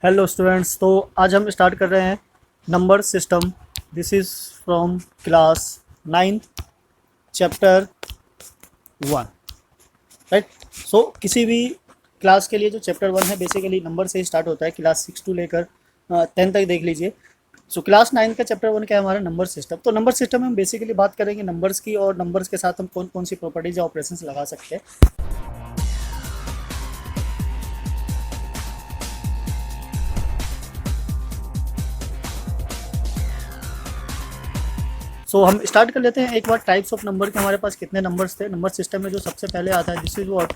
Hello students, तो आज हम स्टार्ट कर रहे हैं number system. This is from class 9th chapter 1, right. So किसी भी क्लास के लिए जो चैप्टर 1 है बेसिकली नंबर से ही स्टार्ट होता है। क्लास 6 टू लेकर 10 तक देख लीजिए। सो क्लास 9 का चैप्टर 1 क्या है हमारा नंबर सिस्टम। तो नंबर सिस्टम में हम बेसिकली बात करेंगे नंबर्स की, और नंबर्स के साथ हम कौन कौन सी प्रॉपर्टीज या ऑपरेशंस लगा सकते हैं। सो हम स्टार्ट कर लेते हैं एक बार टाइप्स ऑफ नंबर के हमारे पास कितने नंबर्स थे। नंबर सिस्टम में जो सबसे पहले आता है this is what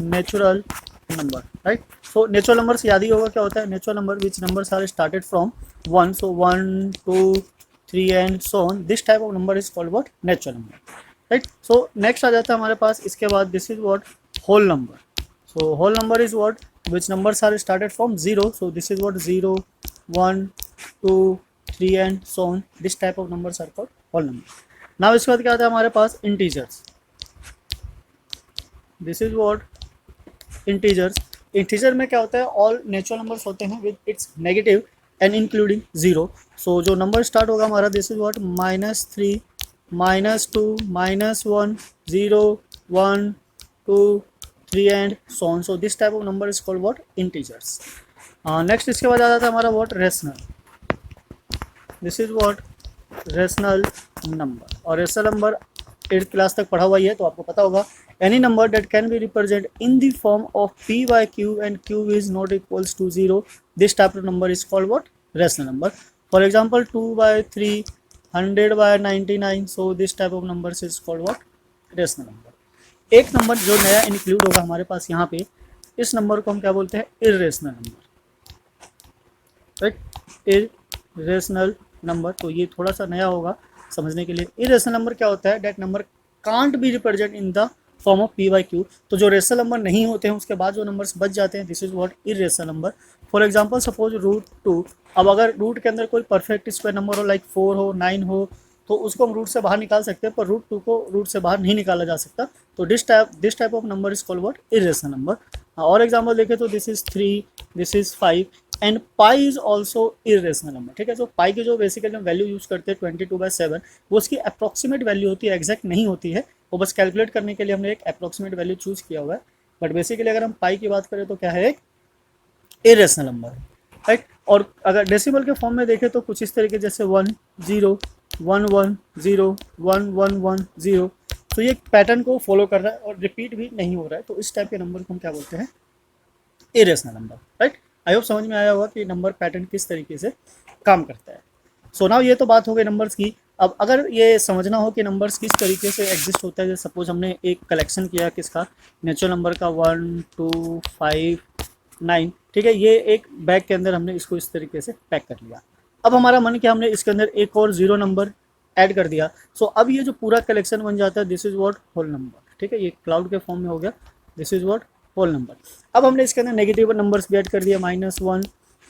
natural number, right. So natural numbers याद ही होगा क्या होता है। Natural number which numbers are started from 1, so 1 2 3 and so on. This type of number is called what natural number, right. So next आ जाता है हमारे पास इसके बाद this is what whole number. So whole number is what which numbers are started from 0, so this is what 0 1 2 3 and so on. This type of numbers are called whole number. Now इसके बाद क्या आता है हमारे पास integers. This is what integers. Integer में क्या होता है, all natural numbers होते हैं with its negative and including 0. So जो number start होगा हमारा this is what -3 -2 -1 0 1 2 3 and so on. So this type of number is called what integers. Next इसके बाद आ जाता है हमारा what rational. This is what rational number. और rational number 8th class तक पढ़ा हुआ ही है तो आपको पता होगा। Any number that can be represent in the form of p by q and q is not equals to 0, this type of number is called what rational number. For example 2/3 100/99, so this type of numbers is called what rational number. एक number जो नया include होगा हमारे पास यहाँ पे, इस number को हम क्या बोलते हैं, irrational number, right. Irrational number, तो ये थोड़ा सा नया होगा समझने के लिए। इरेशनल नंबर क्या होता है, that number can't be represent in the form of p by q। तो जो रेशनल नंबर नहीं होते हैं उसके बाद जो नंबर्स बच जाते हैं this is what irrational number. For example suppose √2। अब अगर रूट के अंदर कोई परफेक्ट स्क्वायर नंबर हो लाइक 4 हो 9 हो तो उसको हम रूट से बाहर निकाल सकते हैं, पर √2 को रूट से बाहर नहीं निकाला जा सकता। तो this type of number is called what irrational number. और एग्जाम्पल देखें तो this is 3, this is 5 and pi is also irrational number, ठीक है। तो पाई की जो बेसिकली हम वैल्यू यूज़ करते हैं 22/7, वो उसकी अप्रॉक्सीमेट वैल्यू होती है, एग्जैक्ट नहीं होती है। वो बस कैलकुलेट करने के लिए हमने एक अप्रॉक्सीमेट वैल्यू चूज़ किया हुआ है। बट बेसिकली अगर हम पाई की बात करें तो क्या है, एक इरेशनल नंबर, राइट। और अगर डेसिमल के फॉर्म में देखें तो कुछ इस तरीके जैसे 1 0 1 1 0 1 1 1 0, तो ये पैटर्न को फॉलो कर रहा है और रिपीट भी नहीं हो रहा है। तो इस टाइप के नंबर को हम क्या बोलते हैं, irrational number, right. I hope समझ में आया होगा कि नंबर पैटर्न किस तरीके से काम करता है। सो नाउ ये तो बात हो गई नंबर्स की। अब अगर ये समझना हो कि नंबर्स किस तरीके से एग्जिस्ट होता है, जैसे सपोज हमने एक कलेक्शन किया किसका, नेचुरल नंबर का 1 2 5 9, ठीक है। ये एक बैग के अंदर हमने इसको इस तरीके से पैक कर लिया। अब हमारा मन किया हमने इसके अंदर एक और 0 नंबर ऐड कर दिया। सो अब ये जो पूरा कलेक्शन बन जाता है this is what whole number, ठीक है। ये क्लाउड के फॉर्म में हो गया, this is what whole number. अब हमने इसके अंदर नेगेटिव नंबर्स भी ऐड कर दिया, -1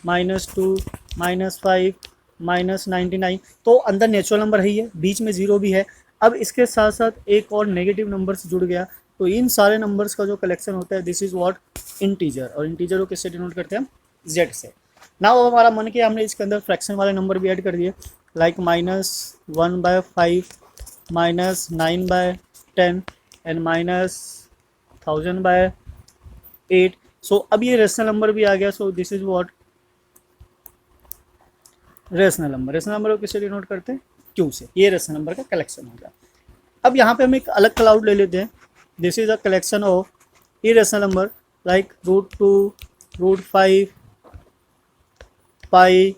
-2 -5 -99, तो अंदर नेचुरल नंबर है ही है, बीच में 0 भी है। अब इसके साथ साथ एक और नेगेटिव नंबर्स जुड़ गया, तो इन सारे नंबर्स का जो कलेक्शन होता है दिस इज व्हाट इंटीजर। और इंटीजर को किससे डिनोट करते हैं हम, z से। नाउ अब हमारा मन किया हमने इसके अंदर फ्रैक्शन वाले नंबर भी ऐड कर दिए, लाइक -1/5 -9/10 एंड -1000/8। सो अब ये रेशनल नंबर भी आ गया। सो this is what rational number. Rational number को किससे डिनोट करते हैं, क्यू से। ये रेशनल नंबर का कलेक्शन होगा। अब यहाँ पे हम एक अलग क्लाउड ले लेते हैं, this is a collection of irrational number like √2 √5 पाई,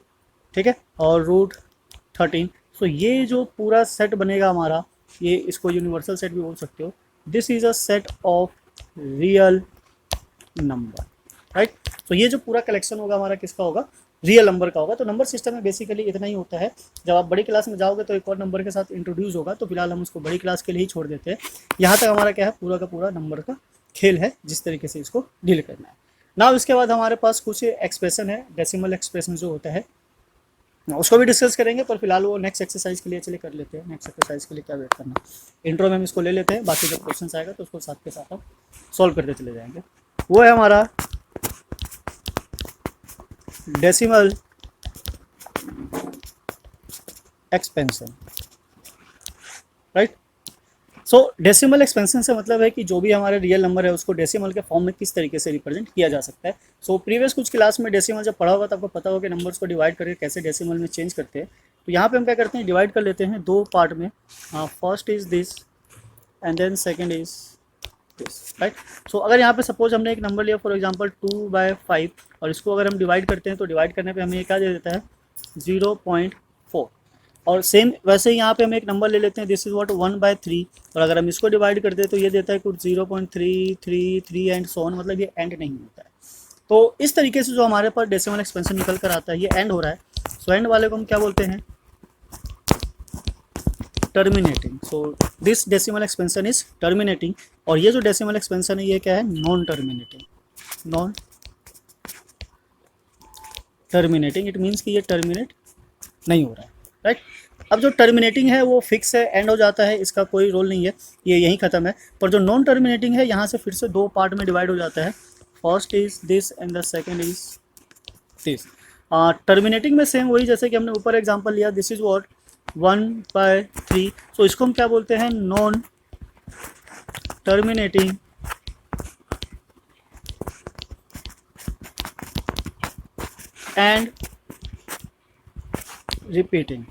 ठीक है, और √13। सो ये जो पूरा सेट बनेगा हमारा, ये इसको यूनिवर्सल सेट भी बोल सकते हो। This is a set of real number, right. तो ये जो पूरा कलेक्शन होगा हमारा किसका होगा, रियल नंबर का होगा। तो नंबर सिस्टम में बेसिकली इतना ही होता है। जब आप बड़ी क्लास में जाओगे तो एक और नंबर के साथ इंट्रोड्यूस होगा, तो फिलहाल हम उसको बड़ी क्लास के लिए ही छोड़ देते हैं। यहाँ तक हमारा क्या है, पूरा का पूरा नंबर का खेल है, जिस तरीके से इसको डील करना है। ना इसके बाद हमारे पास कुछ एक्सप्रेशन है, डेसिमल एक्सप्रेशन जो होता है उसको भी डिस्कस करेंगे, पर फिलहाल वो नेक्स्ट एक्सरसाइज के लिए चलिए कर लेते हैं। नेक्स्ट एक्सरसाइज के लिए क्या वेट करना, इंट्रो में हम इसको ले लेते हैं, बाकी जब क्वेश्चन आएगा तो उसको साथ के साथ हम सॉल्व करते चले जाएंगे। वो है हमारा डेसिमल एक्सपेंशन, राइट। सो डेसिमल एक्सपेंशन से मतलब है कि जो भी हमारे रियल नंबर है उसको डेसिमल के फॉर्म में किस तरीके से रिप्रेजेंट किया जा सकता है। सो प्रीवियस कुछ क्लास में डेसिमल जब पढ़ा होगा तो आपको पता होगा कि नंबर्स को डिवाइड करके कैसे डेसिमल में चेंज करते हैं। तो यहाँ पे हम क्या करते हैं, डिवाइड कर लेते हैं दो पार्ट में। First is this and then second is this, right. So अगर यहाँ पे सपोज हमने एक नंबर लिया फॉर एग्जांपल 2/5 और इसको अगर हम डिवाइड करते हैं तो डिवाइड करने पे हमें ये क्या दे देता है 0.4। और सेम वैसे ही यहाँ पे हम एक नंबर ले लेते हैं, दिस इज व्हाट 1/3 और अगर हम इसको डिवाइड करते हैं तो ये देता है कुछ 0.333 एंड सो ऑन, मतलब ये एंड नहीं होता है। तो इस तरीके से जो हमारे पास डेसिमल एक्सपेंशन निकल कर आता है ये एंड हो रहा है। सो एंड वाले को हम क्या बोलते हैं, terminating. So this decimal expansion is terminating. और ये जो डेसिमल एक्सपेंशन है ये क्या है, non terminating. Non terminating it means कि ये टर्मिनेट नहीं हो रहा है, राइट। अब जो टर्मिनेटिंग है वो फिक्स है, एंड हो जाता है, इसका कोई रोल नहीं है, ये यहीं ख़त्म है। पर जो नॉन टर्मिनेटिंग है यहाँ से फिर से दो पार्ट में डिवाइड हो जाता है, first is this and the second is this. Terminating में सेम वही जैसे कि हमने ऊपर एग्जांपल लिया, दिस इज व्हाट 1/3। सो इसको हम क्या बोलते हैं, नॉन टर्मिनेटिंग एंड रिपीटिंग,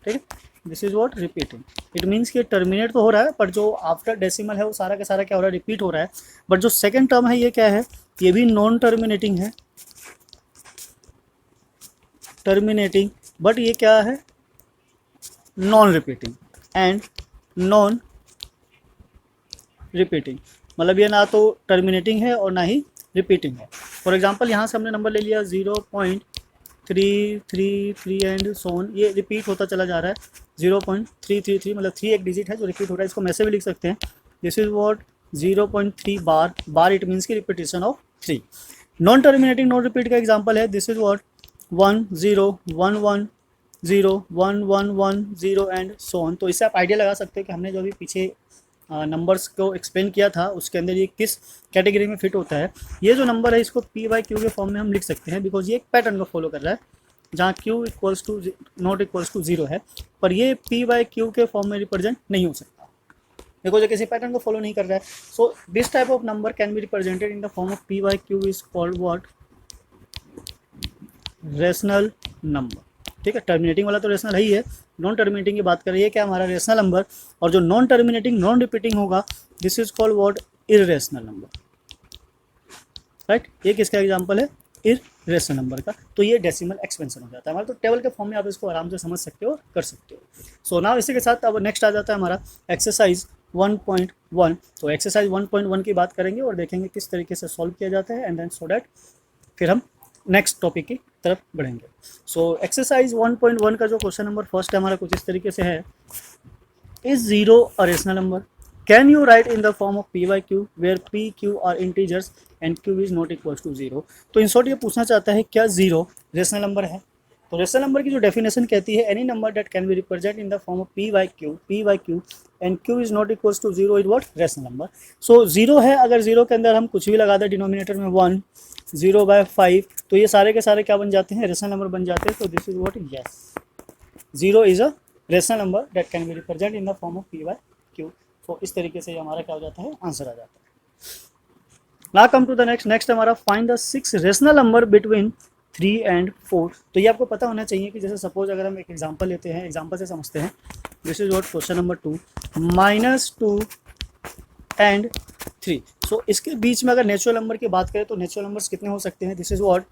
ठीक है। This is what repeating, it means कि टर्मिनेट तो हो रहा है पर जो आफ्टर डेसिमल है वो सारा का सारा क्या हो रहा है, रिपीट हो रहा है। बट जो सेकंड टर्म है ये क्या है, ये भी नॉन टर्मिनेटिंग है, टर्मिनेटिंग, बट ये क्या है, non repeating and non repeating, मतलब ये ना तो टर्मिनेटिंग है और ना ही रिपीटिंग है। फॉर एग्जांपल यहाँ से हमने नंबर ले लिया 0.333 एंड सोन, ये रिपीट होता चला जा रहा है 0.333, मतलब 3 एक डिजिट है जो रिपीट हो रहा है, इसको हम ऐसे भी लिख सकते हैं, this is what 0.3 bar, bar it means की repetition of 3। Non terminating non repeat का एग्जाम्पल है, this is what 1 0 1 1 0 1 1 1 0 and so on. तो इससे आप आइडिया लगा सकते हैं कि हमने जो भी पीछे नंबर्स को एक्सप्लेन किया था उसके अंदर ये किस कैटेगरी में फिट होता है। ये जो नंबर है इसको p/q के फॉर्म में हम लिख सकते हैं, बिकॉज ये एक पैटर्न को फॉलो कर रहा है जहाँ q equals to not equals to 0 है, पर ये p/q के फॉर्म में रिप्रेजेंट नहीं हो सकता बिकॉज ये किसी पैटर्न को फॉलो नहीं कर रहा है। So this type of number can be represented in the form of p/q is called what, rational number, ठीक है। टर्मिनेटिंग वाला तो रेशनल ही है, नॉन टर्मिनेटिंग की बात कर रही है क्या हमारा रेशनल नंबर, और जो नॉन टर्मिनेटिंग नॉन रिपीटिंग होगा this is called what, irrational number, right. ये किसका एग्जांपल है, इररेशनल नंबर का। तो ये डेसिमल एक्सपेंशन हो जाता है हमारा। तो टेबल के फॉर्म में आप इसको आराम से समझ सकते हो और कर सकते हो। सो नाउ इसी के साथ अब नेक्स्ट आ जाता है हमारा एक्सरसाइज 1.1। तो एक्सरसाइज 1.1 की बात करेंगे और देखेंगे किस तरीके से सॉल्व किया जाता है, एंड देन सो दैट फिर हम नेक्स्ट टॉपिक की तरफ बढ़ेंगे। सो एक्सरसाइज 1.1 का जो क्वेश्चन नंबर फर्स्ट है हमारा कुछ इस तरीके से है, is 0 a rational number, can you write in the form of p/q where p q are integers and q is not equals to 0। तो इन शॉर्ट ये पूछना चाहता है क्या 0 रेशनल नंबर है। तो रेशनल नंबर की जो डेफिनेशन कहती है, any number that can be represent in the form of p/q and q is not equals to 0 is what, rational number. So 0 है, अगर 0 के अंदर हम कुछ भी लगा दें डिनोमिनेटर में 1 0/5 तो ये सारे के सारे क्या बन जाते हैं, रेशनल नंबर बन जाते हैं। तो this is what, yes 0 is a rational number that can be represent in the form of p/q। तो इस तरीके से हमारा क्या हो जाता है, आंसर आ जाता है। Now come to the next हमारा find the 6 rational number between 3 and 4। तो ये आपको पता होना चाहिए कि जैसे सपोज अगर हम एक एग्जांपल लेते हैं, एग्जांपल से समझते हैं, this is what question number 2 -2 and 3। सो इसके बीच में अगर नेचुरल नंबर की बात करें तो नेचुरल नंबर्स कितने हो सकते हैं, this is what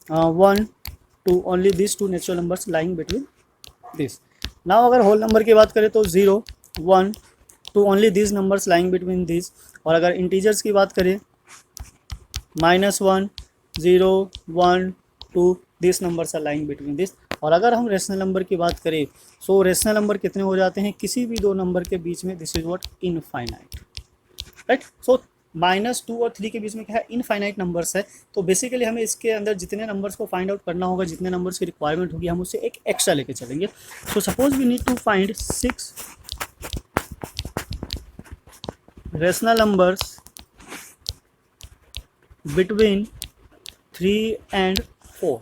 1 2, only this 2 natural numbers lying between this. Now अगर होल नंबर की बात करें तो 0 1 2, only this numbers lying between this. और अगर इंटीजर्स की बात करें -1 0 1 2, this numbers are lying between this. और अगर हम रेशनल नंबर की बात करें सो रेशनल नंबर कितने हो जाते हैं, किसी भी दो नंबर के बीच में, this is what infinite, right. So -2 और 3 के बीच में क्या है, इनफाइनाइट नंबर्स है। तो बेसिकली हमें इसके अंदर जितने नंबर्स को फाइंड आउट करना होगा, जितने नंबर्स की रिक्वायरमेंट होगी, हम उससे एक एक्स्ट्रा लेके चलेंगे। So suppose we need to find 6 rational numbers between 3 and 4,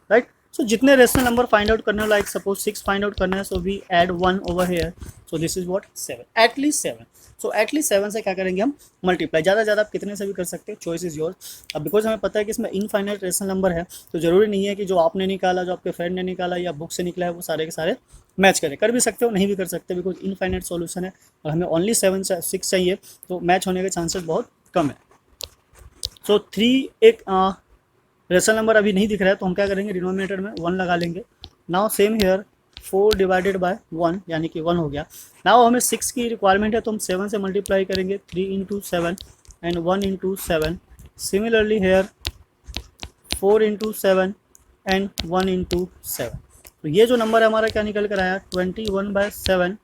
right. So जितने रेशनल नंबर फाइंड आउट करने हो, लाइक सपोज 6 फाइंड आउट करना है, so we add 1 over here, so this is what 7, at least 7। सो at least 7 से क्या करेंगे हम मल्टीप्लाई, ज़्यादा ज़्यादा आप कितने से भी कर सकते हो, चॉइस इज योर्स। अब बिकॉज हमें पता है कि इसमें इनफाइनाइट रेशनल नंबर है, तो जरूरी नहीं है कि जो आपने निकाला, जो आपके फ्रेंड ने निकाला या बुक से निकला है, वो सारे के सारे मैच करें। कर भी सकते हो, नहीं भी कर सकते, बिकॉज इनफाइनाइट सॉल्यूशन है और हमें ओनली 6 चाहिए, तो मैच होने के चांसेस बहुत कम है। सो 3 एक रेशनल नंबर अभी नहीं दिख रहा है, तो हम क्या करेंगे, डिनोमिनेटर में 1 लगा लेंगे। Now same here 4 divided by 1, यानी कि 1 हो गया। नाउ हमें 6 की रिक्वायरमेंट है, तो हम 7 से मल्टीप्लाई करेंगे, 3 into 7 and 1 into 7। Similarly here 4 into 7 and 1 into 7। तो ये जो नंबर है हमारा क्या निकल कर आया, 21/7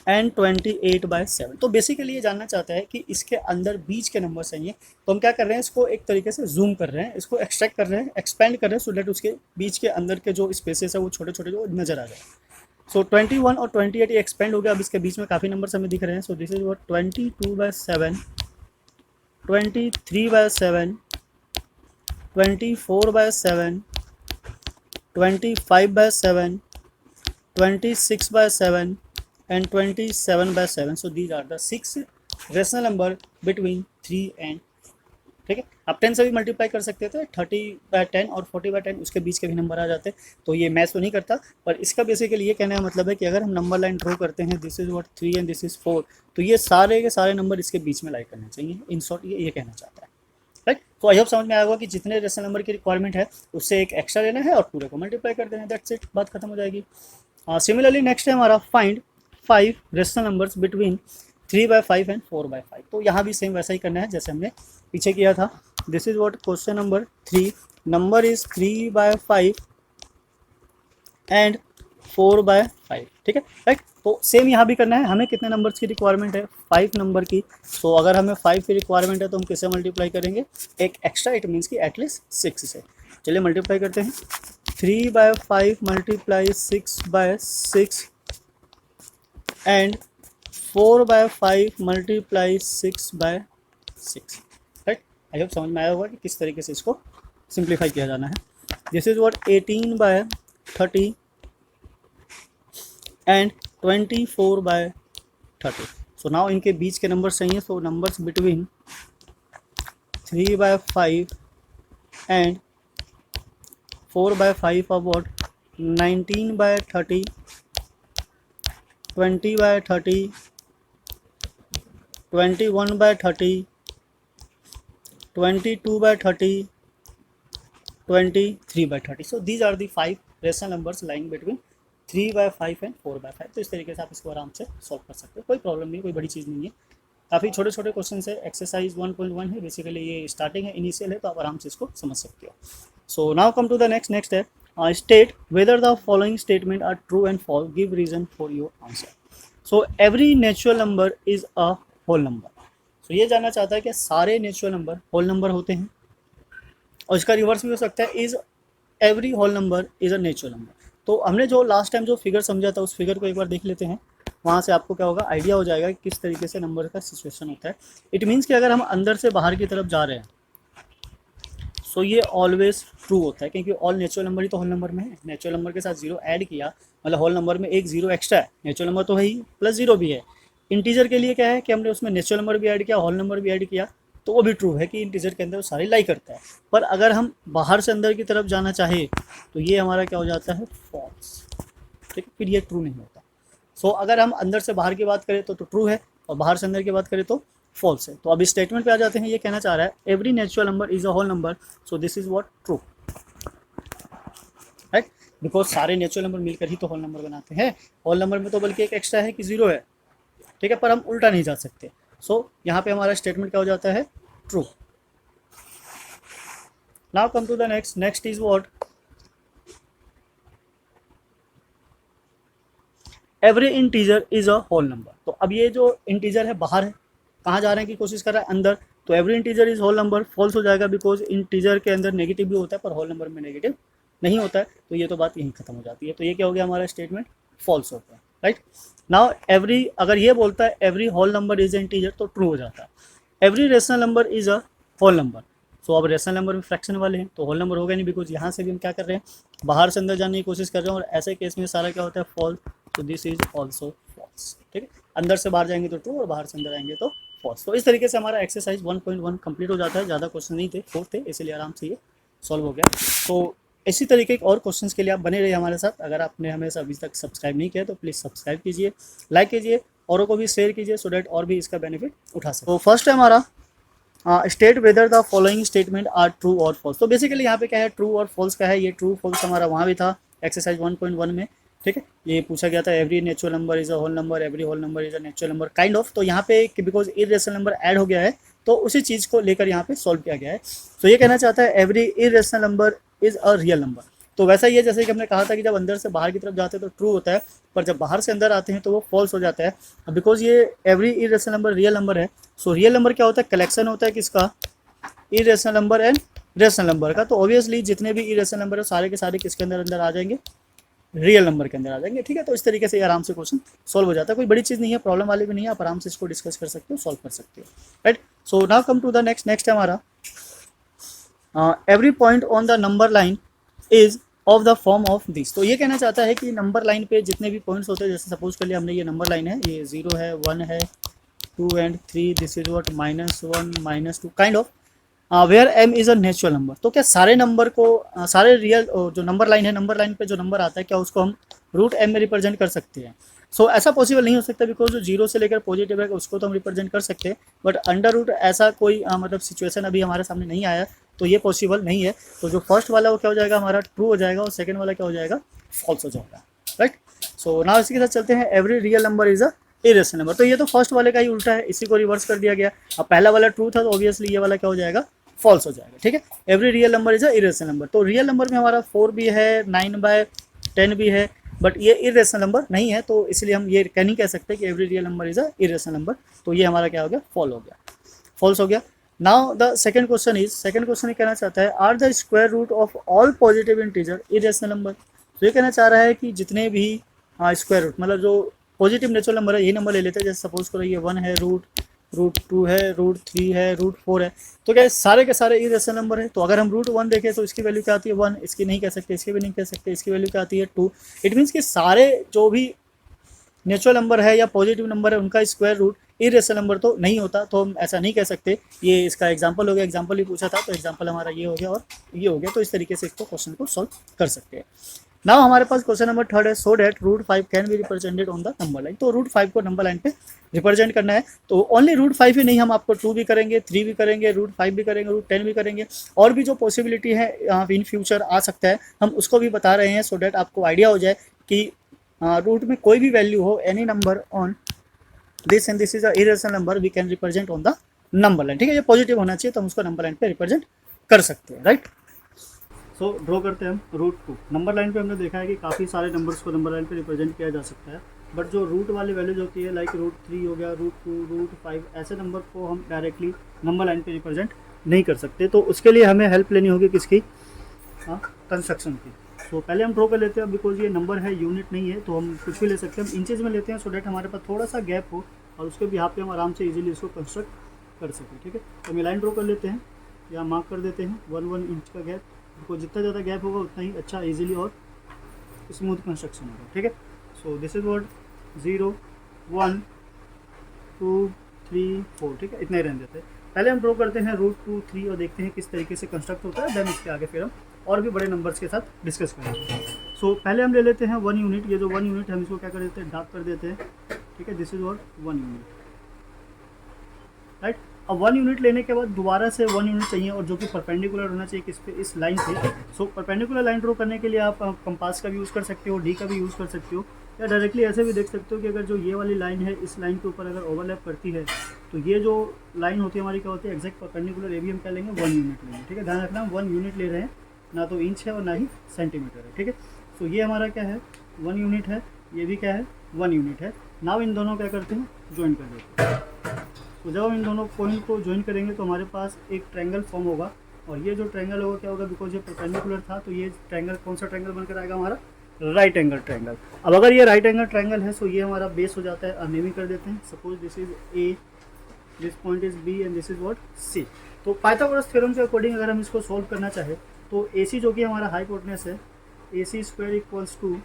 एंड 28/7। तो बेसिकली ये जानना चाहता है कि इसके अंदर बीच के नंबर सही है, तो हम क्या कर रहे हैं, इसको एक तरीके से जूम कर रहे हैं, इसको एक्सट्रैक्ट कर रहे हैं, एक्सपेंड कर रहे हैं, सो दैट उसके बीच के अंदर के जो स्पेसेस है वो छोटे छोटे जो नजर आ जाए। सो 21 और 28 ये एक्सपेंड हो गया, अब इसके बीच में काफ़ी नंबर हमें दिख रहे हैं। So this is what 22/7, 23/7, 24/7, 25/7, 26/7 and 27/7. So these are the 6 rational number between 3 and, ठीक है। आप 10 से भी मल्टीप्लाई कर सकते थे, 30/10 और 40/10 उसके बीच के भी नंबर आ जाते, तो ये मैच तो नहीं करता। पर इसका बेसिकली ये कहने का मतलब है कि अगर हम नंबर लाइन ड्रॉ करते हैं, this is what 3 and this is 4, तो ये सारे के सारे नंबर इसके बीच में लाई करने चाहिए। इन शॉर्ट ये कहना चाहता है, राइट। तो आई होप समझ में आया होगा कि जितने रेशनल नंबर की रिक्वायरमेंट है उससे एक एक्स्ट्रा लेना है और पूरे को मल्टीप्लाई कर देना है, दैट्स इट, बात खत्म हो जाएगी। सिमिलरली नेक्स्ट है हमारा find 5 rational numbers between 3/5 and 4/5। तो यहाँ भी सेम वैसा ही करना है जैसे हमने पीछे किया था। This is what question number 3, number is 3/5 and 4/5, ठीक है, राइट। तो सेम यहाँ भी करना है, हमें कितने नंबर्स की रिक्वायरमेंट है, 5 नंबर की। तो अगर हमें 5 की रिक्वायरमेंट है तो हम किससे मल्टीप्लाई करेंगे, एक एक्स्ट्रा, इट मीन्स कि एटलीस्ट 6 से। चलिए मल्टीप्लाई करते हैं, 3/5 multiply 6/6 and 4/5 multiply 6/6, right. I hope समझ में आया होगा कि किस तरीके से इसको सिंप्लीफाई किया जाना है। This is what 18/30 and 24/30। So now इनके बीच के नंबर सही हैं, so numbers between 3/5 and 4/5 of what 19/30, 20/30, 21/30, 22/30, 23/30। So these are the 5 rational numbers lying between 3/5 and 4/5। तो इस तरीके से आप इसको आराम से सॉल्व कर सकते हो, कोई प्रॉब्लम नहीं, कोई बड़ी चीज़ नहीं है। काफ़ी छोटे छोटे क्वेश्चन है, एक्सरसाइज 1.1 है, बेसिकली ये स्टार्टिंग है, इनिशियल है, तो आप आराम से इसको समझ सकते हो। So now come to the next है state whether the following statement are true and false, give reason for your answer. So every natural number is a whole number. So ये जानना चाहता है कि सारे नेचुरल नंबर होल नंबर होते हैं, और इसका रिवर्स भी हो सकता है, is every whole number is a natural number. तो हमने जो लास्ट टाइम जो फिगर समझा था उस फिगर को एक बार देख लेते हैं, वहाँ से आपको क्या होगा, आइडिया हो जाएगा कि किस तरीके से नंबर का सिचुएशन होता है। इट मीन्स कि अगर हम अंदर से बाहर की तरफ जा रहे हैं, सो ये ऑलवेज ट्रू होता है, क्योंकि ऑल नेचुरल नंबर ही तो होल नंबर में है। नेचुरल नंबर के साथ जीरो ऐड किया, मतलब होल नंबर में एक जीरो एक्स्ट्रा है, नेचुरल नंबर तो है ही, प्लस जीरो भी है। इंटीजर के लिए क्या है कि हमने उसमें नेचुरल नंबर भी ऐड किया, होल नंबर भी ऐड किया, तो वो भी ट्रू है कि इंटीजर के अंदर वो सारी लाई करता है। पर अगर हम बाहर से अंदर की तरफ जाना चाहे तो ये हमारा क्या हो जाता है, फॉल्स, ठीक है, फिर ये ट्रू नहीं होता। सो अगर हम अंदर से बाहर की बात करें तो ट्रू है, और बाहर से अंदर की बात करें तो फॉल्स है। तो अब इस स्टेटमेंट पे आ जाते हैं, ये कहना चाह रहा है every natural number is a whole number, so this is what true, right, because सारे नेचुरल नंबर मिलकर ही तो होल नंबर बनाते हैं। होल नंबर में तो बल्कि एक एक्स्ट्रा है कि जीरो है, ठीक है, पर हम उल्टा नहीं जा सकते। सो यहाँ पे हमारा स्टेटमेंट क्या हो जाता है, true. Now come to the next is what every integer is a whole number. तो अब ये जो इंटीजर है बाहर है, कहाँ जा रहे हैं की कोशिश कर रहा है, अंदर, तो every integer is whole number false हो जाएगा, बिकॉज इंटीजर के अंदर नेगेटिव भी होता है पर होल नंबर में नेगेटिव नहीं होता है, तो ये तो बात यहीं खत्म हो जाती है। तो ये क्या हो गया, हमारा स्टेटमेंट फॉल्स होता है, राइट। नाउ एवरी, अगर ये बोलता है every whole number is a integer तो ट्रू हो जाता है। Every rational number is a whole number, so अब रेशनल नंबर भी फ्रैक्शन वाले हैं तो होल नंबर होगा नहीं, बिकॉज यहाँ से भी हम क्या कर रहे हैं, बाहर से अंदर जाने की कोशिश कर रहे हैं, और ऐसे केस में सारा क्या होता है, फॉल्स। तो दिस इज ऑल्सो फॉल्स, ठीक है। अंदर से बाहर जाएंगे तो ट्रू और बाहर से अंदर आएंगे तो फॉल्स। तो इस तरीके से हमारा एक्सरसाइज 1.1 कंप्लीट हो जाता है। ज़्यादा क्वेश्चन नहीं थे, 4 थे, इसलिए आराम से ये सॉल्व हो गया। तो इसी तरीके के और क्वेश्चंस के लिए आप बने रहिए हमारे साथ। अगर आपने हमें अभी तक सब्सक्राइब नहीं किया तो प्लीज़ सब्सक्राइब कीजिए, लाइक कीजिए, औरों को भी शेयर कीजिए, सो डैट और भी इसका बेनिफिट उठा सके। तो फर्स्ट है हमारा state whether the following statement are true और फॉल्स। तो बेसिकली यहाँ पे क्या है, ट्रू और फॉल्स का है। ये ट्रू फॉल्स हमारा वहाँ भी था एक्सरसाइज 1.1 में, ठीक है। ये पूछा गया था every natural number is a whole number, every whole number is a natural number, kind of. तो यहाँ पे बिकॉज इरेशनल नंबर ऐड हो गया है तो उसी चीज़ को लेकर यहाँ पे सॉल्व किया गया है। तो ये कहना चाहता है every irrational number is a real number. तो वैसा ही है जैसे कि हमने कहा था कि जब अंदर से बाहर की तरफ जाते हैं तो ट्रू होता है, पर जब बाहर से अंदर आते हैं तो वो फॉल्स हो जाता है। बिकॉज ये every irrational number real number है, सो रियल नंबर क्या होता है, कलेक्शन होता है किसका, irrational number and rational number का। तो ऑब्वियसली जितने भी इरेशनल नंबर है सारे के सारे किसके अंदर अंदर आ जाएंगे, रियल नंबर के अंदर आ जाएंगे, ठीक है। तो इस तरीके से आराम से क्वेश्चन सॉल्व हो जाता है। कोई बड़ी चीज़ नहीं है, प्रॉब्लम वाली भी नहीं है, आप आराम से इसको डिस्कस कर सकते हो, सॉल्व कर सकते हो, right. So now come to the next है हमारा every point on the number line is of the form of this. तो ये कहना चाहता है कि नंबर लाइन पे जितने भी पॉइंट्स होते हैं, जैसे सपोज कर लिया हमने ये नंबर लाइन है, ये 0 है, 1 है, 2 and 3, this is what -1 -2 kind of, where m is a natural number. तो क्या सारे नंबर को सारे रियल जो नंबर लाइन है, नंबर लाइन पे जो नंबर आता है, क्या उसको हम रूट m में रिप्रेजेंट कर सकते हैं? सो ऐसा पॉसिबल नहीं हो सकता, बिकॉज जो 0 से लेकर पॉजिटिव है उसको तो हम रिप्रेजेंट कर सकते हैं, बट अंडर रूट ऐसा कोई मतलब सिचुएशन अभी हमारे सामने नहीं आया, तो ये पॉसिबल नहीं है। तो जो फर्स्ट वाला वो क्या हो जाएगा, हमारा ट्रू हो जाएगा, और सेकेंड वाला क्या हो जाएगा, फॉल्स हो जाएगा, राइट। सो नाउ इसी के साथ चलते हैं, every real number is a irrational number. तो ये तो फर्स्ट वाले का ही उल्टा है, इसी को रिवर्स कर दिया गया। अब पहला वाला ट्रू था तो ऑब्वियसली ये वाला क्या हो जाएगा, फॉल्स हो जाएगा, ठीक है। Every real number is a irrational number. तो रियल नंबर में हमारा 4 भी है, 9/10 भी है, बट ये इरेशनल नंबर नहीं है, तो इसलिए हम ये नहीं कह सकते कि every real number is a irrational number. तो ये हमारा क्या हो गया, फॉल्स हो गया। नाउ द सेकंड क्वेश्चन ये कहना चाहता है are the square root of all positive integer irrational number. तो ये कहना चाह रहा है कि जितने भी स्क्वायर रूट मतलब जो पॉजिटिव नेचुरल नंबर है, यही नंबर ले लेते हैं। जैसे सपोज करो ये 1 है, रूट 2 है, रूट 3 है, रूट 4 है, तो क्या सारे के सारे इरेशनल नंबर है। तो अगर हम रूट 1 देखें तो इसकी वैल्यू क्या आती है, 1, इसकी नहीं कह सकते, इसकी भी नहीं कह सकते, इसकी वैल्यू क्या आती है, 2। इट मीन्स कि सारे जो भी नेचुरल नंबर है या पॉजिटिव नंबर है उनका स्क्वायर रूट इरेशनल नंबर तो नहीं होता, तो हम ऐसा नहीं कह सकते। ये इसका एग्जांपल हो गया, एग्जांपल ही पूछा था तो एग्जांपल हमारा ये हो गया और ये हो गया। तो इस तरीके से इसको क्वेश्चन को सॉल्व कर सकते हैं। नाउ हमारे पास क्वेश्चन नंबर 3 है, so that root 5 can be represented on the number line. तो रूट 5 को नंबर लाइन पे रिप्रेजेंट करना है, तो ओनली रूट 5 ही नहीं, हम आपको 2 भी करेंगे, 3 भी करेंगे, रूट 5 भी करेंगे, रूट 10 भी करेंगे, और भी जो पॉसिबिलिटी है इन फ्यूचर आ सकता है हम उसको भी बता रहे हैं, सो डैट आपको आइडिया हो जाए कि रूट में कोई भी वैल्यू हो, any number on this and this is a irrational number, we can represent on the number line, ठीक है। ये पॉजिटिव होना चाहिए तो हम उसको नंबर लाइन पे रिप्रेजेंट कर सकते हैं, राइट। सो ड्रॉ करते हैं हम रूट 2। नंबर लाइन पे हमने देखा है कि काफ़ी सारे नंबर्स को नंबर लाइन पे रिप्रेजेंट किया जा सकता है, बट जो रूट वाली वैल्यूज होती है लाइक रूट 3 हो गया, रूट 2, रूट 5, ऐसे नंबर को हम डायरेक्टली नंबर लाइन पे रिप्रेजेंट नहीं कर सकते। तो उसके लिए हमें हेल्प लेनी होगी किसकी, कंस्ट्रक्शन की। तो पहले हम ड्रॉ कर लेते हैं, बिकॉज ये नंबर है, यूनिट नहीं है, तो हम कुछ भी ले सकते हैं। हम इंचेज में लेते हैं, सो डैट हमारे पास थोड़ा सा गैप हो और उसके भी यहाँ पे हम आराम से इजीली इसको कंस्ट्रक्ट कर सकें, ठीक है। तो हम लाइन ड्रॉ कर लेते हैं, या मार्क कर देते हैं 1 इंच का गैप, को जितना ज़्यादा गैप होगा उतना ही अच्छा इजीली और स्मूथ कंस्ट्रक्शन होगा, ठीक है। सो दिस इज व्हाट 0 1 2 3 4, ठीक है, इतना ही रहने देते हैं। पहले हम ड्रॉ करते हैं रूट 2 3 और देखते हैं किस तरीके से कंस्ट्रक्ट होता है, देन इसके आगे फिर हम और भी बड़े नंबर्स के साथ डिस्कस करेंगे। सो पहले हम ले लेते हैं 1 यूनिट। ये जो 1 यूनिट हम इसको क्या कर देते हैं, डार्क कर देते हैं, ठीक है। This is what 1 unit, right. अब 1 यूनिट लेने के बाद दोबारा से 1 यूनिट चाहिए, और जो कि परपेंडिकुलर होना चाहिए किस पे, इस लाइन पे। सो परपेंडिकुलर लाइन ड्रॉ करने के लिए आप कंपास का भी यूज़ कर सकते हो, डी का भी यूज़ कर सकते हो, या डायरेक्टली ऐसे भी देख सकते हो कि अगर जो ये वाली लाइन है इस लाइन के ऊपर अगर ओवरलैप करती है तो ये जो लाइन होती है हमारी क्या होती है, एग्जैक्ट परपेंडिकुलर। ये भी हम क्या लेंगे, 1 यूनिट लेंगे, ठीक है। ध्यान रखना 1 यूनिट ले रहे हैं, ना तो इंच है और ना ही सेंटीमीटर है, ठीक है। सो ये हमारा क्या है, 1 यूनिट है, ये भी क्या है, 1 यूनिट है। नाउ इन दोनों क्या करते हैं, ज्वाइन कर देते हैं। तो जब हम इन दोनों पॉइंट को ज्वाइन करेंगे तो हमारे पास एक ट्रायंगल फॉर्म होगा, और ये जो ट्रायंगल होगा क्या होगा, बिकॉज ये परपेंडिकुलर था तो ये ट्रायंगल कौन सा ट्रायंगल बनकर आएगा, हमारा राइट एंगल ट्रायंगल। अब अगर ये राइट एंगल ट्रायंगल है, सो ये हमारा बेस हो जाता है, नेमिंग कर देते हैं। Suppose this is A, this point is B and this is what C. तो पाइथागोरस थ्योरम के अकॉर्डिंग अगर हम इसको सॉल्व करना चाहें तो ए सी जो कि हमारा हाइपोटेनस है, A C square equals to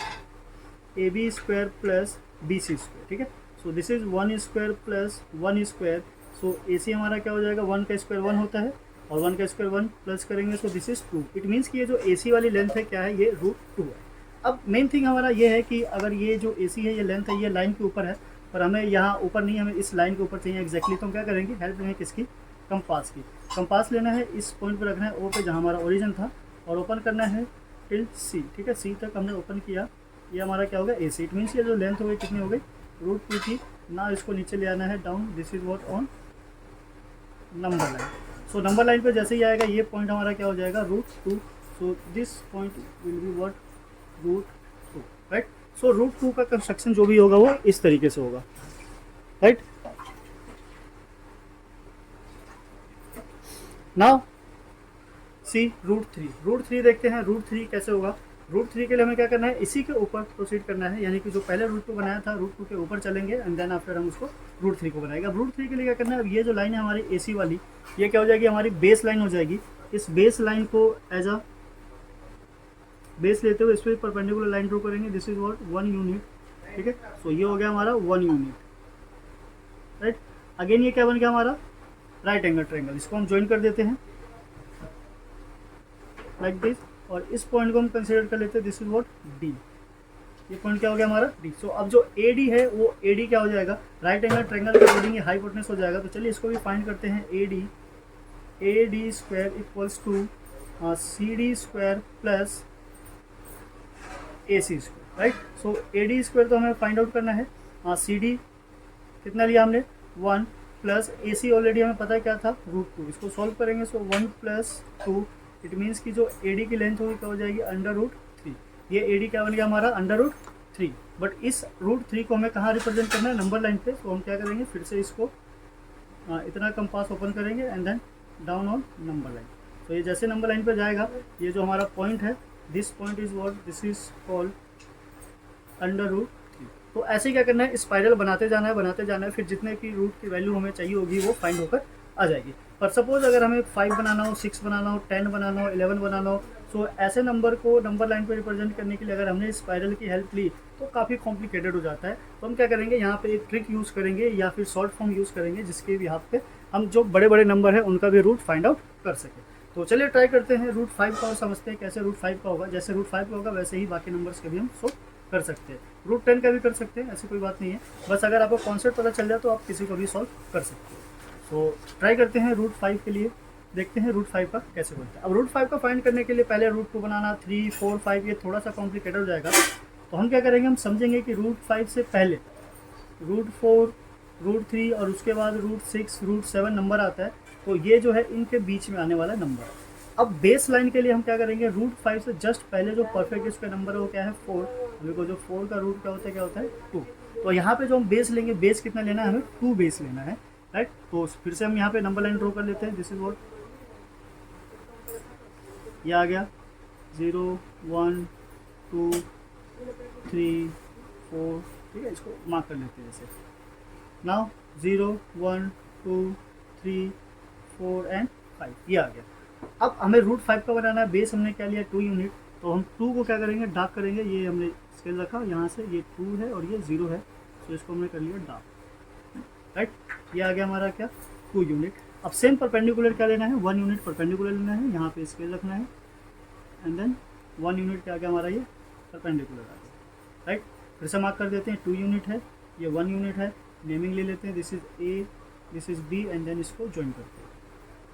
A B square plus B C square, ठीक है। So this is 1 square plus 1 square. So A C हमारा क्या हो जाएगा, 1 का स्क्वायर 1 होता है और 1 का स्क्वायर 1 प्लस करेंगे, so this is 2। It means कि ये जो ए सी वाली लेंथ है क्या है, ये √2 है। अब मेन थिंग हमारा ये है कि अगर ये जो ए सी है, ये लेंथ है, ये लाइन के ऊपर है, पर हमें यहाँ ऊपर नहीं, हमें इस लाइन के ऊपर चाहिए एग्जैक्टली। तो हम क्या करेंगे, हेल्प लेंगे किसकी, कंपास की। कंपास लेना है, इस पॉइंट पर रखना है ओ पे जहाँ हमारा ओरिजिन था, और ओपन करना है टिल सी, ठीक है। सी तक हमने ओपन किया, ये हमारा क्या हो गया, ए सी। इट मीन्स ये जो लेंथ हो गई कितनी हो गई, √2 की। ना इसको नीचे ले आना है down, this is what on number line. So number line पे जैसे ही आएगा ये पॉइंट हमारा क्या हो जाएगा, √2। So this point will be what, √2, right. So √2 का कंस्ट्रक्शन जो भी होगा वो इस तरीके से होगा, राइट। नाउ सी √3 देखते हैं √3 कैसे होगा। √3 के लिए हमें क्या करना है, इसी के ऊपर प्रोसीड करना है, यानी कि जो पहले √2 बनाया था, √2 के ऊपर चलेंगे एंड देन आफ्टर हम उसको √3 को बनाएंगे। अब √3 के लिए क्या करना है, अब ये जो लाइन है हमारी AC वाली, ये क्या हो जाएगी, हमारी बेस लाइन हो जाएगी। इस बेस लाइन को एज अ बेस लेते हुए इस पर परपेंडिकुलर लाइन ड्रॉ करेंगे, दिस इज वॉट 1 यूनिट, ठीक है। सो ये हो गया हमारा 1 यूनिट, राइट। अगेन ये क्या बन गया हमारा, राइट एंगल ट्रायंगल। इसको हम ज्वाइन कर देते हैं लाइक दिस, और इस पॉइंट को हम कंसीडर कर लेते हैं, दिस इज व्हाट डी। ये पॉइंट क्या हो गया हमारा, डी। सो अब जो ए डी है वो ए डी क्या हो जाएगा, राइट एंगल ट्रायंगल के अकॉर्डिंग ये हाइपोटेनस हो जाएगा। तो चलिए इसको भी फाइंड करते हैं, A D square equals to C D square plus A C square, right. So A D square तो हमें फाइंड आउट करना है, सी डी कितना लिया हमने 1 प्लस ए सी ऑलरेडी हमें पता है क्या था, √2। इसको सॉल्व करेंगे, सो 1 + 2। इट मीन्स कि जो ए डी की लेंथ होगी क्या हो जाएगी, √3। ये ए डी क्या बन गया हमारा, √3। बट इस √3 को हमें कहाँ रिप्रेजेंट करना है, नंबर लाइन पे। तो हम क्या करेंगे, फिर से इसको इतना कंपास ओपन करेंगे and then down on number line. तो ये जैसे नंबर लाइन पे जाएगा, ये जो हमारा पॉइंट है, this point is what, this is called √3। तो ऐसे क्या करना है, स्पाइरल बनाते जाना है, फिर जितने की रूट की वैल्यू हमें चाहिए होगी वो फाइंड होकर आ जाएगी। पर सपोज अगर हमें 5 बनाना हो, 6 बनाना हो, 10 बनाना हो, 11 बनाना हो, सो ऐसे नंबर को नंबर लाइन पे रिप्रेजेंट करने के लिए अगर हमने स्पाइरल की हेल्प ली तो काफ़ी कॉम्प्लिकेटेड हो जाता है। तो हम क्या करेंगे, यहाँ पे एक ट्रिक यूज़ करेंगे या फिर शॉर्ट फॉर्म यूज़ करेंगे, जिसके भी पे हम जो बड़े बड़े नंबर है उनका भी रूट फाइंड आउट कर सकें। तो चलिए ट्राई करते हैं, √5 का और समझते हैं कैसे √5 का होगा। जैसे √5 का होगा वैसे ही बाकी नंबर्स के भी हम सॉल्व कर सकते हैं। √10 का भी कर सकते हैं, ऐसी कोई बात नहीं है। बस अगर आपको कॉन्सेप्ट पता चल जाए तो आप किसी को भी सॉल्व कर सकते हैं। तो ट्राई करते हैं √5 के लिए, देखते हैं √5 का कैसे बनता है। अब √5 का फाइंड करने के लिए पहले √2 बनाना, 3, 4, 5 ये थोड़ा सा कॉम्प्लिकेटेड हो जाएगा। तो हम क्या करेंगे, हम समझेंगे कि √5 से पहले √4, √3 और उसके बाद √6, √7 नंबर आता है। तो ये जो है इनके बीच में आने वाला नंबर। अब बेस लाइन के लिए हम क्या करेंगे, √5 से जस्ट पहले जो परफेक्ट इसका नंबर है वो क्या है, 4। हमें को जो 4 का रूट क्या होता है 2। तो यहाँ पे जो हम बेस लेंगे, बेस कितना लेना है हमें, 2 बेस लेना है, राइट। तो फिर से हम यहाँ पे नंबर लाइन ड्रॉ कर लेते हैं, दिस इज व्हाट, ये आ गया 0, 1, 2, 3, 4, ठीक है। इसको मार्क कर लेते हैं जैसे, नाउ 0, 1, 2, 3, 4 एंड 5, ये आ गया। अब हमें √5 का बनाना है, बेस हमने क्या लिया 2 यूनिट। तो हम 2 को क्या करेंगे, डार्क करेंगे। ये हमने स्केल रखा यहाँ से, ये 2 है और ये 0 है, तो इसको हमने कर लिया डार्क, राइट। ये आ गया हमारा क्या, 2 यूनिट। अब सेम परपेंडिकुलर क्या लेना है, 1 यूनिट परपेंडिकुलर लेना है, यहाँ पे स्केल रखना है एंड देन 1 यूनिट क्या आ गया हमारा, ये परपेंडिकुलर आ गया, राइट। फिर से मार्क कर देते हैं, 2 यूनिट है, ये 1 यूनिट है, नेमिंग ले लेते हैं, this is A, this is B and then इसको ज्वाइन करते हैं।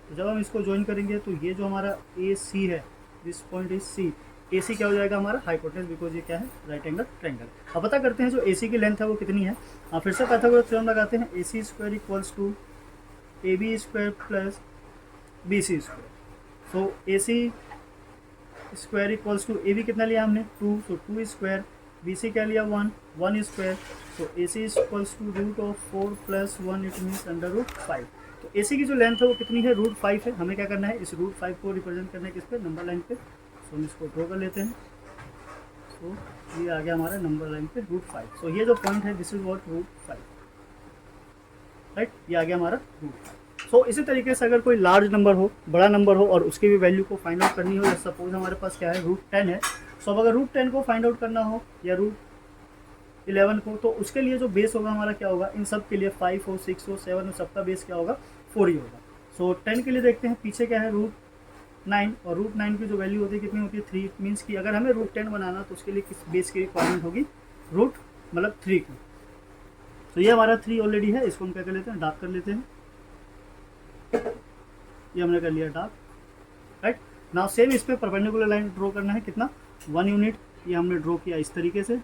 तो जब हम इसको ज्वाइन करेंगे तो ये जो हमारा AC है, this point is C, AC क्या हो जाएगा हमारा हाइपोटेनस, बिकॉज ये क्या है, राइट एंगल ट्रायंगल। अब पता करते हैं जो AC की लेंथ है वो कितनी है। फिर से पाइथागोरस थ्योरम लगाते हैं, AC square equals to AB square plus BC square. So AC square equals to AB कितना लिया हमने 2, सो 2 स्क्वायर, BC क्या लिया 1 square. So AC equals to √4 + 1, it means √5। तो AC की जो लेंथ है वो कितनी है, √5 है। हमें क्या करना है, इस √5 को रिप्रेजेंट करना है किस पे, नंबर लाइन पे। सो हम इसको ड्रॉ कर लेते हैं। सो ये आ गया हमारा नंबर लाइन पे √5। सो ये जो पॉइंट है, दिस इज व्हाट √5, राइट। ये आ गया हमारा √5। सो इसी तरीके से अगर कोई लार्ज नंबर हो, बड़ा नंबर हो और उसकी भी वैल्यू को फाइंड आउट करनी हो, या सपोज हमारे पास क्या है √10 है, सो अब अगर √10 को फाइंड आउट करना हो या √11 को, तो उसके लिए जो बेस होगा हमारा क्या होगा, इन सब के लिए 5 हो 6 हो 7 हो, सबका बेस क्या होगा 4 ही होगा। सो 10 के लिए देखते हैं पीछे क्या है √9, और √9 की जो वैल्यू होती है कितनी होती है 3। मीन्स कि अगर हमें √10 बनाना तो उसके लिए किस बेस की रिक्वायरमेंट होगी रूट मतलब 3 की। तो ये हमारा 3 ऑलरेडी है, इसको हम क्या कर लेते हैं डार्क कर लेते हैं, ये हमने कर लिया डार्क, राइट। नाउ सेम इस पे परपेंडिकुलर लाइन ड्रॉ करना है, कितना 1 यूनिट, ये हमने ड्रॉ किया इस तरीके से,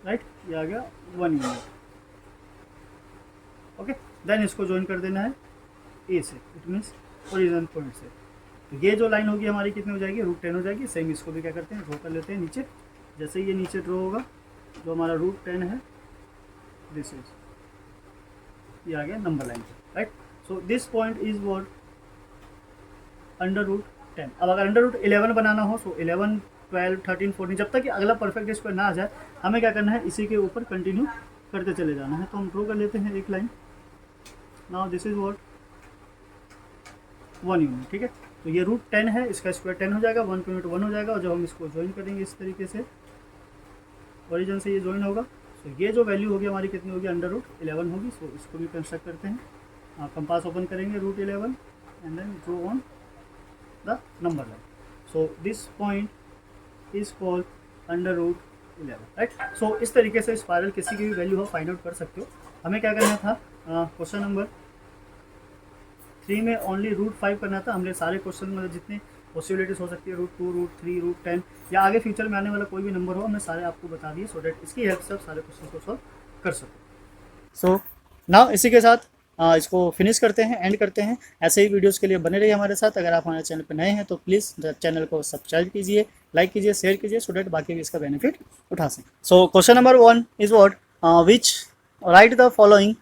राइट, ये आ गया 1 यूनिट, ओके। देन इसको ज्वाइन कर देना है ए से, इट मीन्स ओरिजिन पॉइंट से। तो ये जो लाइन होगी हमारी कितनी हो जाएगी √10 हो जाएगी। सेम इसको भी क्या करते हैं ड्रॉ कर लेते हैं नीचे, जैसे ये नीचे ड्रॉ होगा जो हमारा √10 है, दिस इज, ये आ गया number line, right. So this point is what √10। अब अगर √11 बनाना हो, सो 11 12 13 14 जब तक कि अगला परफेक्ट स्क्वायर ना आ जाए, हमें क्या करना है इसी के ऊपर कंटिन्यू करते चले जाना है। तो हम ड्रॉ कर लेते हैं एक line. Now this is what 1 unit, ठीक है। तो ये √10 है, इसका स्क्वायर 10 हो जाएगा, 1 यूनिट 1 हो जाएगा, और जब हम इसको ज्वाइन करेंगे इस तरीके से ओरिजिन से ये ज्वाइन होगा, तो ये जो वैल्यू होगी हमारी कितनी होगी √11 होगी। सो इसको भी कंस्ट्रक्ट करते हैं, कंपास ओपन करेंगे √11 and then draw on the number line. So this point is called √11, right. So इस तरीके से स्पायरल किसी की भी वैल्यू हो फाइंड आउट कर सकते हो। हमें क्या करना था, क्वेश्चन नंबर 3 में ओनली √5 करना था। हमने सारे क्वेश्चन मतलब जितनी पॉसिबिलिटीज हो सकती है √2 √3 √10 या आगे फ्यूचर में आने वाला कोई भी नंबर हो, हमने सारे आपको बता दिए, सो डैट इसकी हेल्प से आप सारे क्वेश्चन को सॉल्व कर सको। सो नाउ इसी के साथ इसको फिनिश करते हैं, एंड करते हैं। ऐसे ही वीडियोस के लिए बने रहिए हमारे साथ। अगर आप हमारे चैनल पर नए हैं तो प्लीज़ चैनल को सब्सक्राइब कीजिए, लाइक कीजिए, शेयर कीजिए, सो डैट बाकी भी इसका बेनिफिट उठा सकें। So question number 1 is what which right the following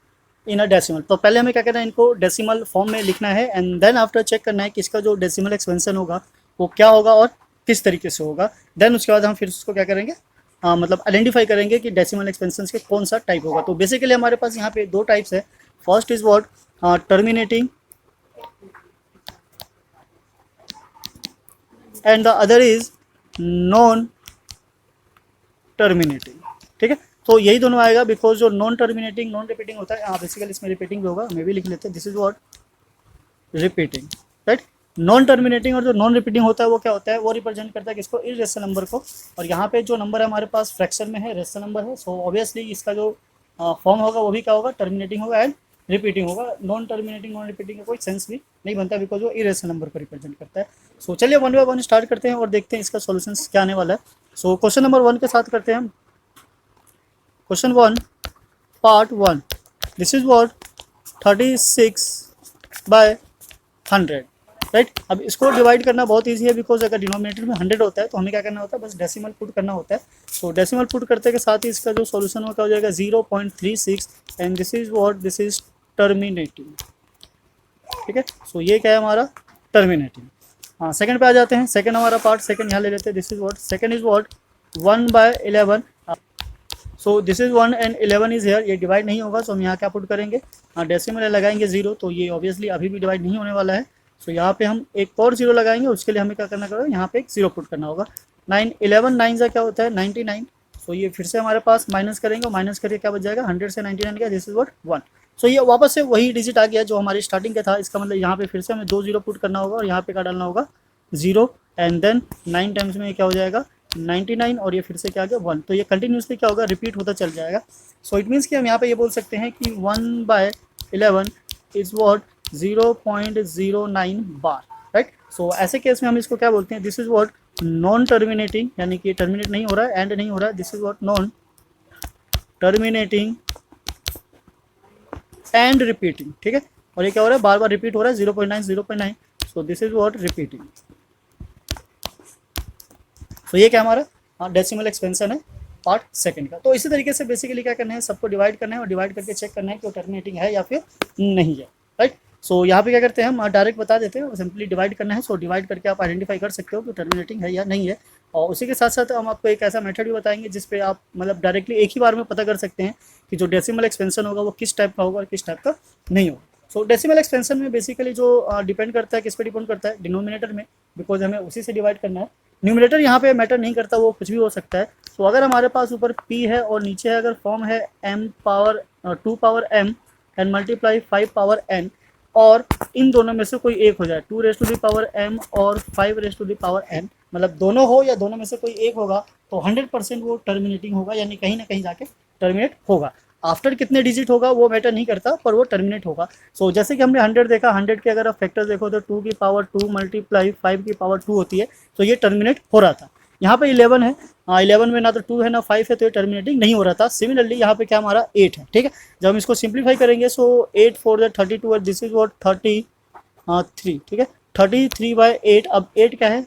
in a decimal. तो पहले हमें क्या करना है, इनको डेसिमल फॉर्म में लिखना है, एंड देन आफ्टर चेक करना है कि इसका जो डेसिमल एक्सपेंशन होगा वो क्या होगा और किस तरीके से होगा। देन उसके बाद हम फिर उसको क्या करेंगे, मतलब आइडेंटिफाई करेंगे कि डेसिमल एक्सपेंशन के कौन सा टाइप होगा। तो बेसिकली हमारे पास यहाँ पे 2 टाइप्स है। First is what terminating and the other is non terminating, ठीक है। तो यही दोनों आएगा, बिकॉज जो नॉन टर्मिनेटिंग नॉन रिपीटिंग होता है, बेसिकली इसमें रिपीटिंग भी होगा, मैं भी लिख लेते हैं, this is what repeating, right. Non terminating और जो नॉन रिपीटिंग होता है वो क्या होता है, वो रिप्रेजेंट करता है किसको, इर्रेशनल नंबर को। और यहाँ पे जो नंबर है हमारे पास फ्रैक्शन में है, रेशनल नंबर है, सो ऑब्वियसली इसका जो फॉर्म होगा वो भी क्या होगा, टर्मिनेटिंग होगा एंड रिपीटिंग होगा। नॉन टर्मिनेटिंग नॉन रिपीटिंग का कोई सेंस भी नहीं बनता, बिकॉज वो इरेशनल नंबर को रिप्रेजेंट करता है। सो चलिए 1 बाय 1 स्टार्ट करते हैं और देखते हैं इसका सॉल्यूशन क्या आने वाला है। सो क्वेश्चन नंबर 1 के साथ करते हैं हम। Question 1 part 1, this is what 36/100, right. अब इसको डिवाइड करना बहुत ईजी है, बिकॉज अगर डिनोमिनेटर में 100 होता है तो हमें क्या करना होता है, बस डेसिमल पुट करना होता है। तो डेसिमल पुट करते के साथ ही इसका जो सॉल्यूशन होगा हो जाएगा 0.36, and this is what, this is terminating, ठीक है। सो ये क्या है हमारा टर्मिनेटिंग। हाँ, सेकंड पे आ जाते हैं। सेकंड हमारा पार्ट सेकंड यहाँ ले लेते हैं, this is what, second is what 1/11। So this is 1 and 11 is here, ये डिवाइड नहीं होगा, सो हम यहाँ क्या पुट करेंगे, डेसिमल लगाएंगे 0, तो ये ऑब्वियसली अभी भी डिवाइड नहीं होने वाला है। सो यहाँ पे हम एक और 0 लगाएंगे, उसके लिए हमें क्या करना होगा, यहाँ पे एक 0 पुट करना होगा। 9 11 9 से क्या होता है 99। सो ये फिर से हमारे पास माइनस करेंगे, माइनस करके क्या बच जाएगा 100 से 99 का, दिस इज व्हाट 1। सो ये वापस से वही डिजिट आ गया जो हमारी स्टार्टिंग का था। इसका मतलब यहाँ पे फिर से हमें 2 0 पुट करना होगा और यहाँ पे क्या डालना होगा 0, एंड देन 9 टाइम्स में क्या हो जाएगा 99, और ये फिर से क्या आ गया 1। तो ये कंटिन्यूसली क्या होगा, रिपीट होता चल जाएगा। सो इट मीन्स कि हम यहाँ पे ये बोल सकते हैं कि 1/11 इज व्हाट 0.09 बार, राइट। सो ऐसे केस में हम इसको क्या बोलते हैं, this is what non terminating, यानी कि टर्मिनेट नहीं हो रहा है, एंड नहीं हो रहा है, this is what non terminating and repeating, ठीक है। और ये क्या हो रहा है, बार बार रिपीट हो रहा है, 0.9 0.9। सो दिस इज व्हाट रिपीटिंग। तो ये क्या हमारा डेसिमल एक्सपेंशन है पार्ट सेकंड का। तो इसी तरीके से बेसिकली क्या करना है, सबको डिवाइड करना है और डिवाइड करके चेक करना है कि वो टर्मिनेटिंग है या फिर नहीं है, राइट। सो यहाँ पे क्या करते हैं हम डायरेक्ट बता देते हैं, सिंपली डिवाइड करना है। सो डिवाइड करके आप आइडेंटिफाई कर सकते हो कि टर्मिनेटिंग है या नहीं है। और उसी के साथ साथ हम आपको एक ऐसा मेथड भी बताएंगे जिस पे आप मतलब डायरेक्टली एक ही बार में पता कर सकते हैं कि जो डेसिमल एक्सपेंशन होगा वो किस टाइप का होगा और किस टाइप का नहीं होगा। सो डेसिमल एक्सपेंशन में बेसिकली जो डिपेंड करता है, किस पे डिपेंड करता है, डिनोमिनेटर में, बिकॉज हमें उसी से डिवाइड करना है। न्यूमिनेटर यहाँ पे मैटर नहीं करता, वो कुछ भी हो सकता है। तो अगर हमारे पास ऊपर p है और नीचे है अगर फॉर्म है m power 2 power m and multiply 5 power n, और इन दोनों में से कोई एक हो जाए, 2 raise to the power m और 5 raise to the power n, मतलब दोनों हो या दोनों में से कोई एक होगा, तो 100% वो टर्मिनेटिंग होगा, यानी कहीं ना कहीं जाके टर्मिनेट होगा। आफ्टर कितने डिजिट होगा वो मैटर नहीं करता, पर वो टर्मिनेट होगा। सो जैसे कि हमने 100 देखा, 100 के अगर आप फैक्टर देखो तो 2 की पावर 2 मल्टीप्लाई 5 की पावर 2 होती है, तो ये टर्मिनेट हो रहा था। यहाँ पे 11 है, 11 में ना तो 2 है ना 5 है, तो ये टर्मिनेटिंग नहीं हो रहा था। सिमिलरली यहाँ पे क्या हमारा 8 है, ठीक है। जब हम इसको सिंप्लीफाई करेंगे, सो 8 4 32, दिस इज वॉट 33, ठीक है। 33/8, अब 8 क्या है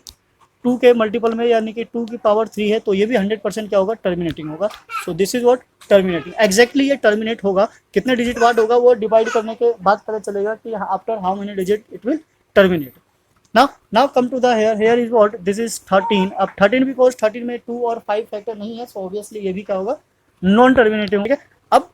2 के मल्टीपल में, यानी कि 2 की पावर 3 है, तो ये भी 100% क्या होगा, टर्मिनेटिंग होगा। सो this is what terminating, exactly ये टर्मिनेट होगा। कितने डिजिट बाद होगा वो डिवाइड करने के बाद पता चलेगा कि after how many digit it will terminate. Now come to the here is what, this is 13। अब 13 बिकॉज 13 में 2 और 5 फैक्टर नहीं है, सो ऑब्वियसली ये भी क्या होगा, नॉन टर्मिनेटिंग, ठीक है। अब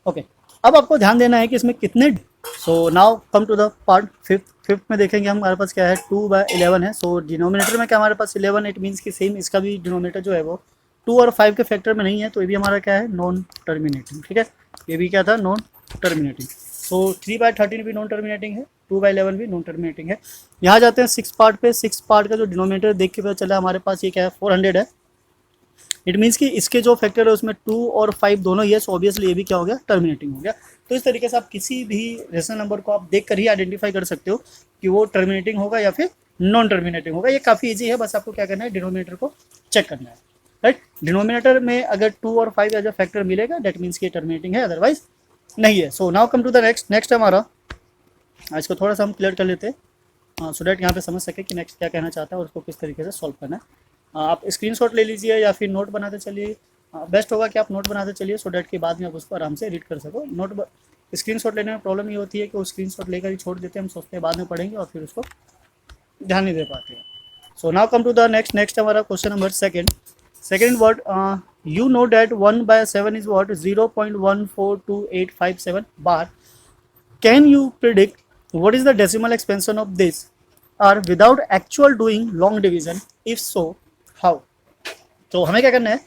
ओके, अब आपको ध्यान देना है कि इसमें कितने। So now come to the part fifth में देखेंगे हम, हमारे पास क्या है 2/11 है। सो डिनोमिनेटर में क्या हमारे पास 11, इट मीन्स कि सेम इसका भी डिनोमिनेटर जो है वो 2 और 5 के फैक्टर में नहीं है, तो ये भी हमारा क्या है, नॉन टर्मिनेटिंग, ठीक है। ये भी क्या था, नॉन टर्मिनेटिंग। सो 3/13 भी नॉन टर्मिनेटिंग है, 2/11 भी नॉन टर्मिनेटिंग है। यहाँ जाते हैं 6 पार्ट पे। 6 पार्ट का जो डिनोमिनेटर देख के पता चला हमारे पास ये क्या है, 400 है। इट मीन्स कि इसके जो फैक्टर है उसमें 2 और 5 दोनों ही है, सो ऑब्वियसली ये भी क्या हो गया, टर्मिनेटिंग हो गया। तो इस तरीके से आप किसी भी रेशनल नंबर को आप देख कर ही आइडेंटिफाई कर सकते हो कि वो टर्मिनेटिंग होगा या फिर नॉन टर्मिनेटिंग होगा। ये काफ़ी ईजी है, बस आपको क्या करना है, डिनोमिनेटर को चेक करना है, राइट। डिनोमिनेटर में अगर 2 और 5 एज अ फैक्टर मिलेगा, डेट मीन्स कि टर्मिनेटिंग है, अदरवाइज नहीं है। So now come to the next हमारा, इसको थोड़ा सा हम क्लियर कर लेते हैं सो डैट यहाँ पे समझ सके कि नेक्स्ट क्या कहना चाहता है और उसको किस तरीके से सॉल्व करना है। आप स्क्रीनशॉट ले लीजिए या फिर नोट बनाते चलिए, बेस्ट होगा कि आप नोट बनाते चलिए, सो डैट के बाद में आप उसको आराम से रीड कर सको। स्क्रीनशॉट लेने में प्रॉब्लम ये होती है कि वो स्क्रीनशॉट लेकर ही छोड़ देते हैं, हम सोचते हैं बाद में पढ़ेंगे और फिर उसको ध्यान नहीं दे पाते हैं। So now come to the next हमारा question number second word, you know that 1/7 इज what 0.142857 bar. Can you predict what is the decimal expansion of this or without actual doing long division, if so how। तो हमें क्या करना है,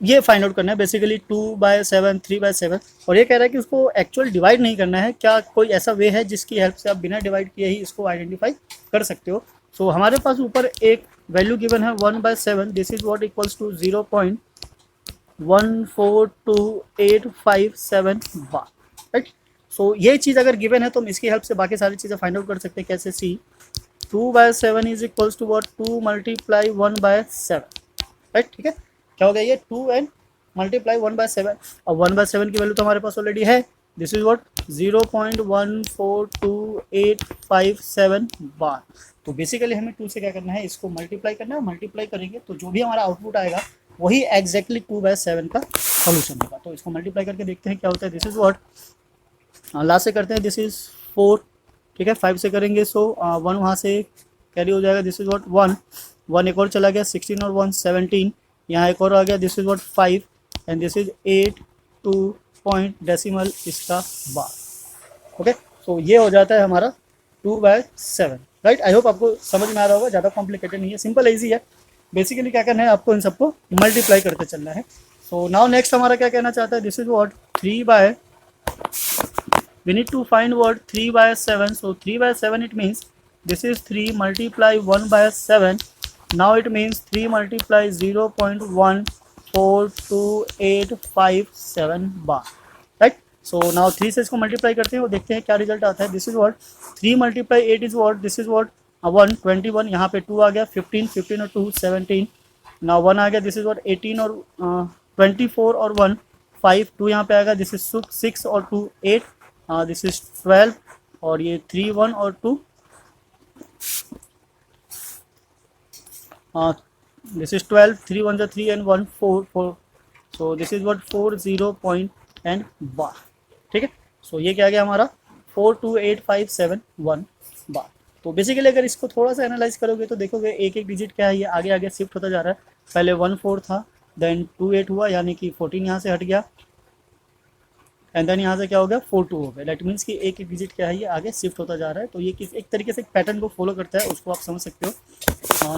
ये find out करना है बेसिकली 2/7 3/7, और ये कह रहा है कि उसको एक्चुअल डिवाइड नहीं करना है। क्या कोई ऐसा वे है जिसकी हेल्प से आप बिना डिवाइड किए ही इसको आइडेंटिफाई कर सकते हो। सो हमारे पास ऊपर एक वैल्यू गिवन है 1/7, this is what equals to 0.142857 bar, right. So ये चीज़ अगर गिवन है तो हम इसकी हेल्प से बाकी सारी चीज़ें फाइंड आउट कर सकते हैं। कैसे, see 2/7 is equals to what 2 multiply 1/7, right, ठीक है। क्या हो गया ये 2 एंड मल्टीप्लाई 1/7, और 1/7 की वैल्यू तो हमारे पास ऑलरेडी है, दिस इज वॉट 0.142857 बार। तो बेसिकली हमें 2 से क्या करना है, इसको मल्टीप्लाई करना है, मल्टीप्लाई करेंगे तो जो भी हमारा आउटपुट आएगा वही एग्जैक्टली 2/7 का सोल्यूशन होगा। तो इसको मल्टीप्लाई करके देखते हैं क्या होता है। दिस इज वॉट, लास्ट से करते हैं, दिस इज 4, ठीक है। 5 से करेंगे सो 1 वहाँ से कैरी हो जाएगा, दिस इज वॉट 1 एक और चला गया, 16 और 1 17, यहाँ एक और आ गया, this is what 5 and this is 8 2 point decimal इसका बार, ओके। सो ये हो जाता है हमारा 2/7, राइट। आई होप आपको समझ में आ रहा होगा, ज़्यादा कॉम्प्लिकेटेड नहीं है, सिंपल ईजी है। बेसिकली क्या करना है, आपको इन सबको मल्टीप्लाई करते चलना है। सो नाउ नेक्स्ट हमारा क्या कहना चाहता है, this is what 3 we need to find what 3/7, so 3/7 it means this is 3 multiply 1/7, now it means 3 multiply 0.142857 bar, right. So now 3 से इसको मल्टीप्लाई करते हैं और देखते हैं क्या रिजल्ट आता है। This is what 3 multiply 8 is what, this is what 1 21, यहाँ पे 2 आ गया, 15 और 2 17, नाउ 1 आ गया, दिस इज व्हाट 18 और 24 और 1 5, 2 यहाँ पे आएगा, दिस इज 6 और 2 8, दिस इज 12 और ये 3 1 और 2, this is 12 3 1 3 and 1 4 4, so this is what 4 0 point and bar, ठीक है। सो ये क्या गया हमारा 428571 बार। तो बेसिकली अगर इसको थोड़ा सा एनालाइज करोगे तो देखोगे एक एक डिजिट क्या है, ये आगे आगे शिफ्ट होता जा रहा है। पहले 14 था, देन 28 हुआ, यानी कि 14 यहाँ से हट गया, एंड देन यहाँ से क्या हो गया 42 हो गया। दैट मीन्स कि एक एक डिजिट क्या है ये आगे शिफ्ट होता जा रहा है। तो ये किस एक तरीके से एक पैटर्न को फॉलो करता है, उसको आप समझ सकते हो।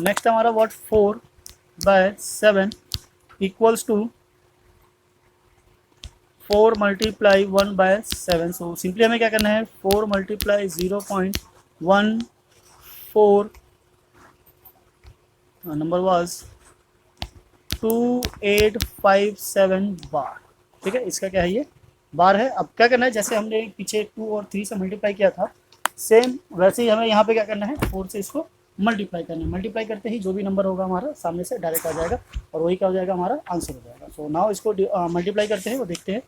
नेक्स्ट हमारा what 4/7 equals to 4 multiply 1/7। So simply हमें क्या करना है, 4 मल्टीप्लाई 0.14 नंबर वाज 2857 बार। ठीक है, इसका क्या है ये बार है। अब क्या करना है, जैसे हमने पीछे 2 और 3 से मल्टीप्लाई किया था सेम वैसे ही हमें यहाँ पे क्या करना है 4 से इसको मल्टीप्लाई करना है। मल्टीप्लाई करते ही जो भी नंबर होगा हमारा सामने से डायरेक्ट आ जाएगा और वही क्या हो जाएगा हमारा आंसर हो जाएगा। सो नाउ इसको मल्टीप्लाई करते हैं, वो देखते हैं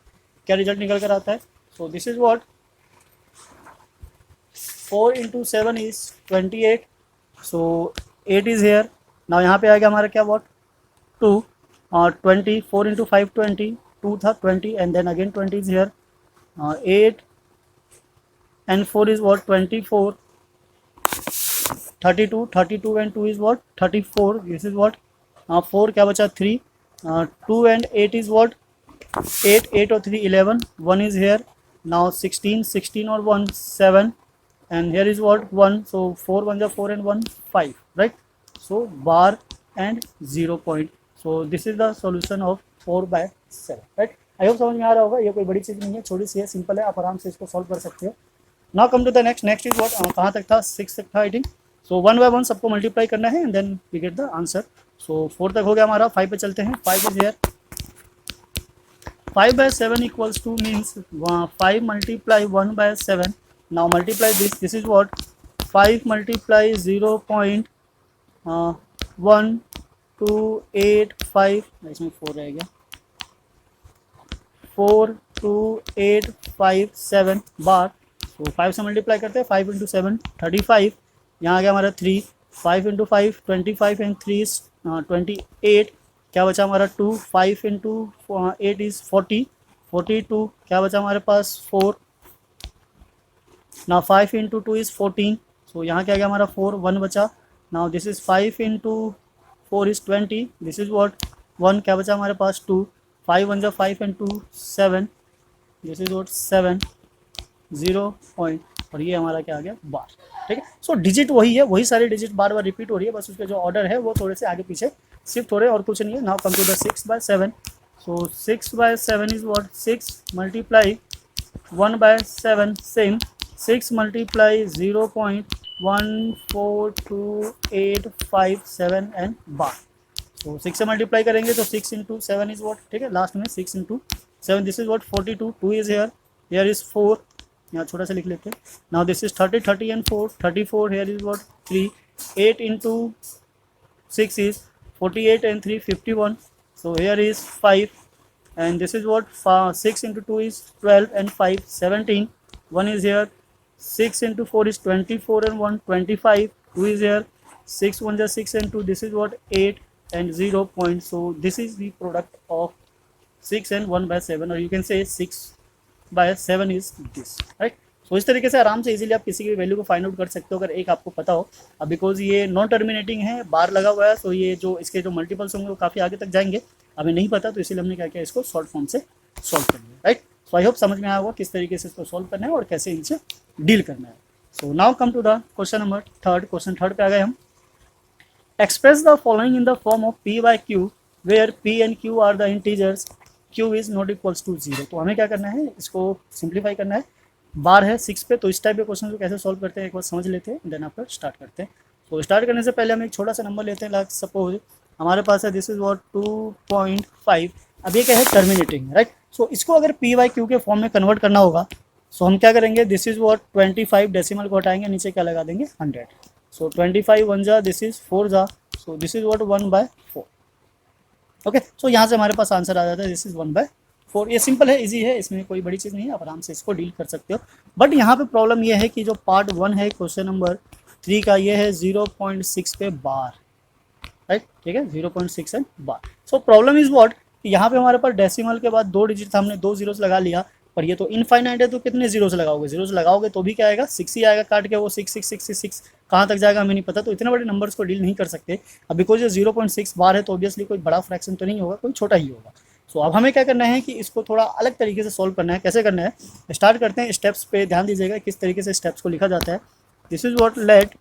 क्या रिजल्ट निकल कर आता है। So this is what 4 into 7 is 28. So 8 is here. Now यहाँ पे आएगा हमारा क्या व्हाट 2 और 20, 4 into 5 20, 2 था 20 and then again 20 is here, 8 and 4 is what 24, 32, 32 and 2 is what 34, this is what 4 क्या बचा 3, 2 and 8 is what 8, 8 और 3 11, 1 is here, now 16, 16 और 1 7 and here is what 1, so 4 1 4 and 1 5, right? So bar and 0 point. So this is the solution of 4/7, right? I hope समझ में आ रहा होगा। ये कोई बड़ी चीज़ नहीं है, छोटी सी है, सिंपल है, आप आराम से इसको सॉल्व कर सकते हो। Now come to the next is what कहाँ तक था 6 तक था आई थिंक। सो 1/1 सबको मल्टीप्लाई करना है and then we get the answer. So 4 तक हो गया हमारा, 5 पे चलते हैं। 5 is here, 5/7 equals two means 5 multiply 1/7। Now multiply this is what 5 multiply 0.1285, इसमें 4 रहेगा, 42857 बार। तो 5 से मल्टीप्लाई करते हैं, 5 इंटू 7 35, यहाँ आ गया हमारा 3, 5 इंटू 5 25 एंड 3 इज 28, क्या बचा हमारा 2, 5 इंटू 8 इज 40, 42, क्या बचा हमारे पास 4, ना 5 इंटू 2 इज 14, सो यहाँ क्या गया हमारा 4, 1 बचा। Now this is 5 into 4 is 20, this is what 1, क्या बचा हमारे पास 2, 5 1 जा 5 and 2 7, this is what 7 0 point, और ये हमारा क्या आ गया बार। ठीक है, सो डिजिट वही है, वही सारी डिजिट बार बार रिपीट हो रही है, बस उसके जो ऑर्डर है वो थोड़े से आगे पीछे शिफ्ट हो रहे हैं और कुछ नहीं है। Now come to the 6/7। So 6/7 is what 6 multiply 1/7 same, 6 multiply 0.14287 and bar. तो 6 से मल्टीप्लाई करेंगे तो 6 इंटू 7 इज व्हाट, ठीक है, लास्ट में 6 into 7, this is what 42, 2 is here, here is 4, यहाँ छोटा सा लिख लेते हैं। Now this is 30, 30 and 4 34, hair is what 3, 8 into 6 is 48 and 3 51, so here is 5 and this is what 6 into 2 is 12 and 5 17, 1 is here, 6 into 4 is 24 and 1 25, 2 is here, 6 1 is 6 and 2, this is what 8 and 0 point. So this is the product of 6 and 1/7, or you can say 6/7 is this, right? So इस तरीके से आराम से easily आप किसी की value को find out कर सकते हो अगर एक आपको पता हो। अब बिकॉज ये नॉन टर्मिनेटिंग है, बार लगा हुआ है, तो ये जो इसके जो मल्टीपल्स होंगे वो काफ़ी आगे तक जाएंगे, हमें नहीं पता, तो इसीलिए हमने क्या किया, इसको शॉर्ट फॉर्म से सॉल्व कर लिया, राइट? सो आई होप समझ में आया होगा किस तरीके से इसको सॉल्व करना है और कैसे इनसे डील करना है। So now come to the question number third. Question third पे आ गए हम। Express the following in the form of P/Q where P and Q are the integers, Q is not equals to 0। तो हमें क्या करना है, इसको सिंप्लीफाई करना है। बार है 6 पे, तो इस टाइप के क्वेश्चन को कैसे सॉल्व करते हैं एक बार समझ लेते हैं, देन आपका स्टार्ट करते हैं। तो स्टार्ट करने से पहले हम एक छोटा सा नंबर लेते हैं, लाइक सपोज हमारे पास है दिस इज व्हाट 2.5। अब ये क्या है, टर्मिनेटिंग, राइट? सो इसको अगर P/Q के फॉर्म में कन्वर्ट करना होगा, सो हम क्या करेंगे, दिस इज व्हाट 25 डेसिमल को हटाएंगे, नीचे क्या लगा देंगे 100। सो 25 1 जा, दिस इज 4 जा, so this is what 1/4। Okay, so यहाँ से हमारे पास आंसर आ जाता है, दिस इज 1/4। ये सिंपल है, इजी है, इसमें कोई बड़ी चीज़ नहीं है, आप आराम से इसको डील कर सकते हो। बट यहाँ पे प्रॉब्लम ये है कि जो पार्ट 1 है क्वेश्चन नंबर 3 का, ये है 0.6 पे बार, राइट? ठीक है, 0.6 and bar. So problem is what, यहाँ पे हमारे पास डेसिमल के बाद 2 डिजिट था, हमने 2 जीरोस लगा लिया, पर ये तो इनफाइनाइट है, तो कितने जीरो से लगाओगे, जीरो से लगाओगे तो भी क्या आएगा, 6 ही आएगा काट के, वो 6 कहाँ तक जाएगा हमें नहीं पता, तो इतने बड़े नंबर्स को डील नहीं कर सकते। अब बिकॉज ये 0.6 बार है तो ऑब्वियसली कोई बड़ा फ्रैक्शन तो नहीं होगा, कोई छोटा ही होगा। सो अब हमें क्या करना है कि इसको थोड़ा अलग तरीके से सॉल्व करना है। कैसे करना है, स्टार्ट करते हैं स्टेप्स पे, ध्यान दीजिएगा किस तरीके से स्टेप्स को लिखा जाता है। This is what let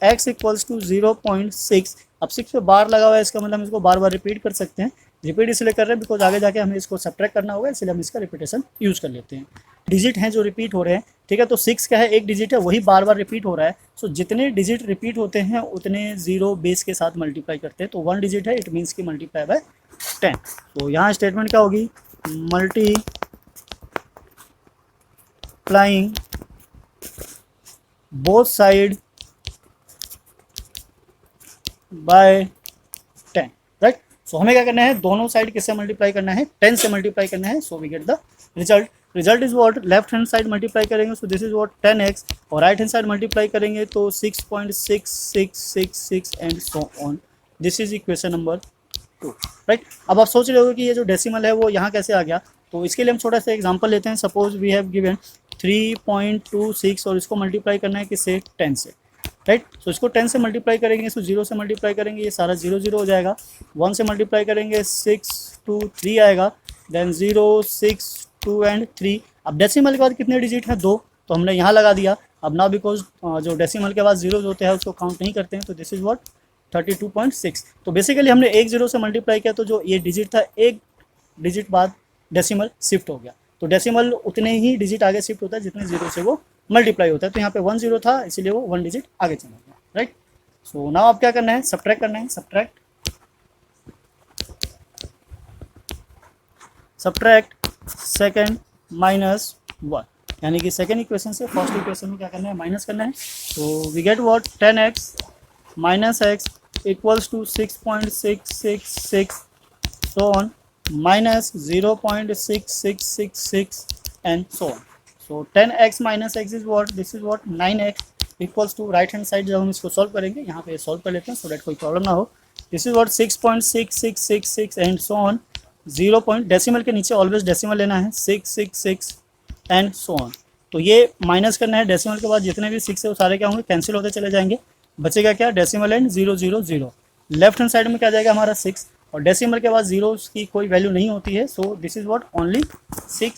x equals to 0.6। अब 6 पे बार लगा हुआ है, इसका मतलब हम इसको बार बार रिपीट कर सकते हैं। रिपीट इसलिए कर रहे हैं बिकॉज आगे जाके हमें इसको सब्ट्रैक्ट करना होगा, इसलिए हम इसका रिपीटेशन यूज़ कर लेते हैं। डिजिट हैं जो रिपीट हो रहे हैं, ठीक है, तो 6 क्या है, एक डिजिट है, वही बार बार रिपीट हो रहा है। सो जितने डिजिट रिपीट होते हैं उतने जीरो बेस के साथ मल्टीप्लाई करते हैं। तो 1 डिजिट है, इट मीन्स की मल्टीप्लाई बाय 10। तो यहाँ स्टेटमेंट क्या होगी, multiplying both side by 10, right. So हमें क्या करना है, दोनों साइड किससे मल्टीप्लाई करना है, 10 से मल्टीप्लाई करना है। So we get the result. Result is what, left hand side multiply करेंगे so this is what 10x, और राइट हैंड साइड मल्टीप्लाई करेंगे तो 6.6666 and so on. This is equation number 2, right. अब आप सोच रहे हो कि ये जो डेसिमल है वो यहाँ कैसे आ गया, तो इसके लिए हम छोटा सा एग्जांपल लेते हैं। सपोज वी हैव गिवन 3.26 और इसको मल्टीप्लाई करना है किससे, 10 से, राइट। सो इसको 10 से मल्टीप्लाई करेंगे, इसको 0 से मल्टीप्लाई करेंगे, ये सारा 0 0 हो जाएगा। 1 से मल्टीप्लाई करेंगे 6 2 3 आएगा, देन 0 6 2 एंड 3। अब डेसिमल के बाद कितने डिजिट हैं, 2, तो हमने यहाँ लगा दिया। अब ना बिकॉज जो डेसिमल के बाद जीरो होते हैं उसको काउंट नहीं करते हैं, तो दिस इज व्हाट 32.6। तो बेसिकली हमने एक जीरो से मल्टीप्लाई किया, तो जो ये डिजिट था एक डिजिट बाद डेसिमल शिफ्ट हो गया। तो डेसिमल उतने ही डिजिट आगे शिफ्ट होता है जितने जीरो से वो मल्टीप्लाई होता है। तो यहाँ पे 1 0 था, इसीलिए वो 1 डिजिट आगे चला गया, राइट। सो नाउ आप क्या करना है, सब्ट्रैक्ट करना है। सब्ट्रैक्ट सेकेंड माइनस 1, यानी कि सेकेंड इक्वेशन से फर्स्ट इक्वेशन में क्या करना है, माइनस करना है। तो we get what 10x minus x equals to 6.666 so on minus 0.6666 and so on. So 10x minus x is what, this is what 9x equals to, right hand side जब हम इसको सॉल्व करेंगे यहाँ पे solve कर लेते हैं so that कोई प्रॉब्लम ना हो। This is what 6.6666 and so on, 0 point decimal के नीचे ऑलवेज डेसिमल लेना है, 666 एंड सो ऑन। तो ये माइनस करना है, डेसिमल के बाद जितने भी 6 है वो सारे क्या होंगे, कैंसिल होते चले जाएंगे, बचेगा क्या, decimal and 0 0 0। Left hand side में क्या जाएगा हमारा 6, और डेसिमल के बाद जीरोस की कोई वैल्यू नहीं होती है, so this is what only 6।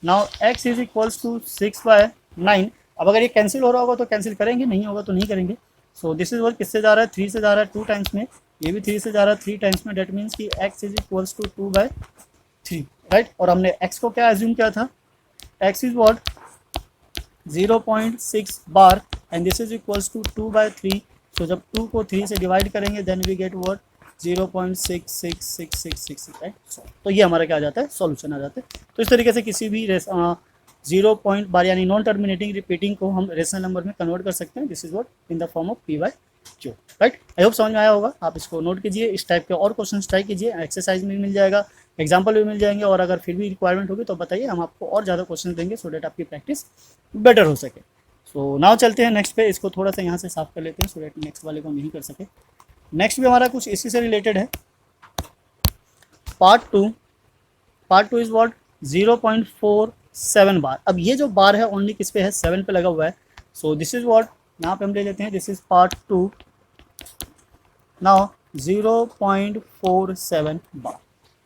Now x is equals to 6/9। अब अगर ये कैंसिल हो रहा होगा तो कैंसिल करेंगे, नहीं होगा तो नहीं करेंगे। सो दिस इज व्हाट किससे जा रहा है, 3 से जा रहा है 2 टाइम्स में, ये भी 3 से जा रहा है 3 टाइम्स में, डेट मीन्स कि x is equals to 2/3, right. और हमने x को क्या एज्यूम किया था, x is what 0.6 bar and this is equals to 2/3। So जब 2 को 3 से डिवाइड करेंगे then we get what 0.66666, right. तो ये हमारा क्या आ जाता है, सॉल्यूशन आ जाता है। तो इस तरीके से किसी भी 0 पॉइंट बार यानी नॉन टर्मिनेटिंग रिपीटिंग को हम रेशनल नंबर में कन्वर्ट कर सकते हैं। This is what in the form of p/q, right. I hope समझ में आया होगा, आप इसको नोट कीजिए, इस टाइप के और क्वेश्चन ट्राई कीजिए, एक्सरसाइज में मिल जाएगा, एग्जाम्पल भी मिल जाएंगे, और अगर फिर भी रिक्वायरमेंट होगी तो बताइए, हम आपको और ज़्यादा क्वेश्चन देंगे सो डेट आपकी प्रैक्टिस बेटर हो सके। सो नाउ चलते हैं नेक्स्ट पे, इसको थोड़ा सा यहाँ से साफ कर लेते हैं सो डेट नेक्स्ट वाले को हम यही कर सके। नेक्स्ट भी हमारा कुछ इसी से रिलेटेड है, पार्ट टू इज व्हाट 0.47 बार। अब ये जो बार है ओनली किस पे है, 7 पे लगा हुआ है। सो दिस इज व्हाट, यहाँ पे हम ले लेते हैं, दिस इज पार्ट 2। नाउ 0.47 बार।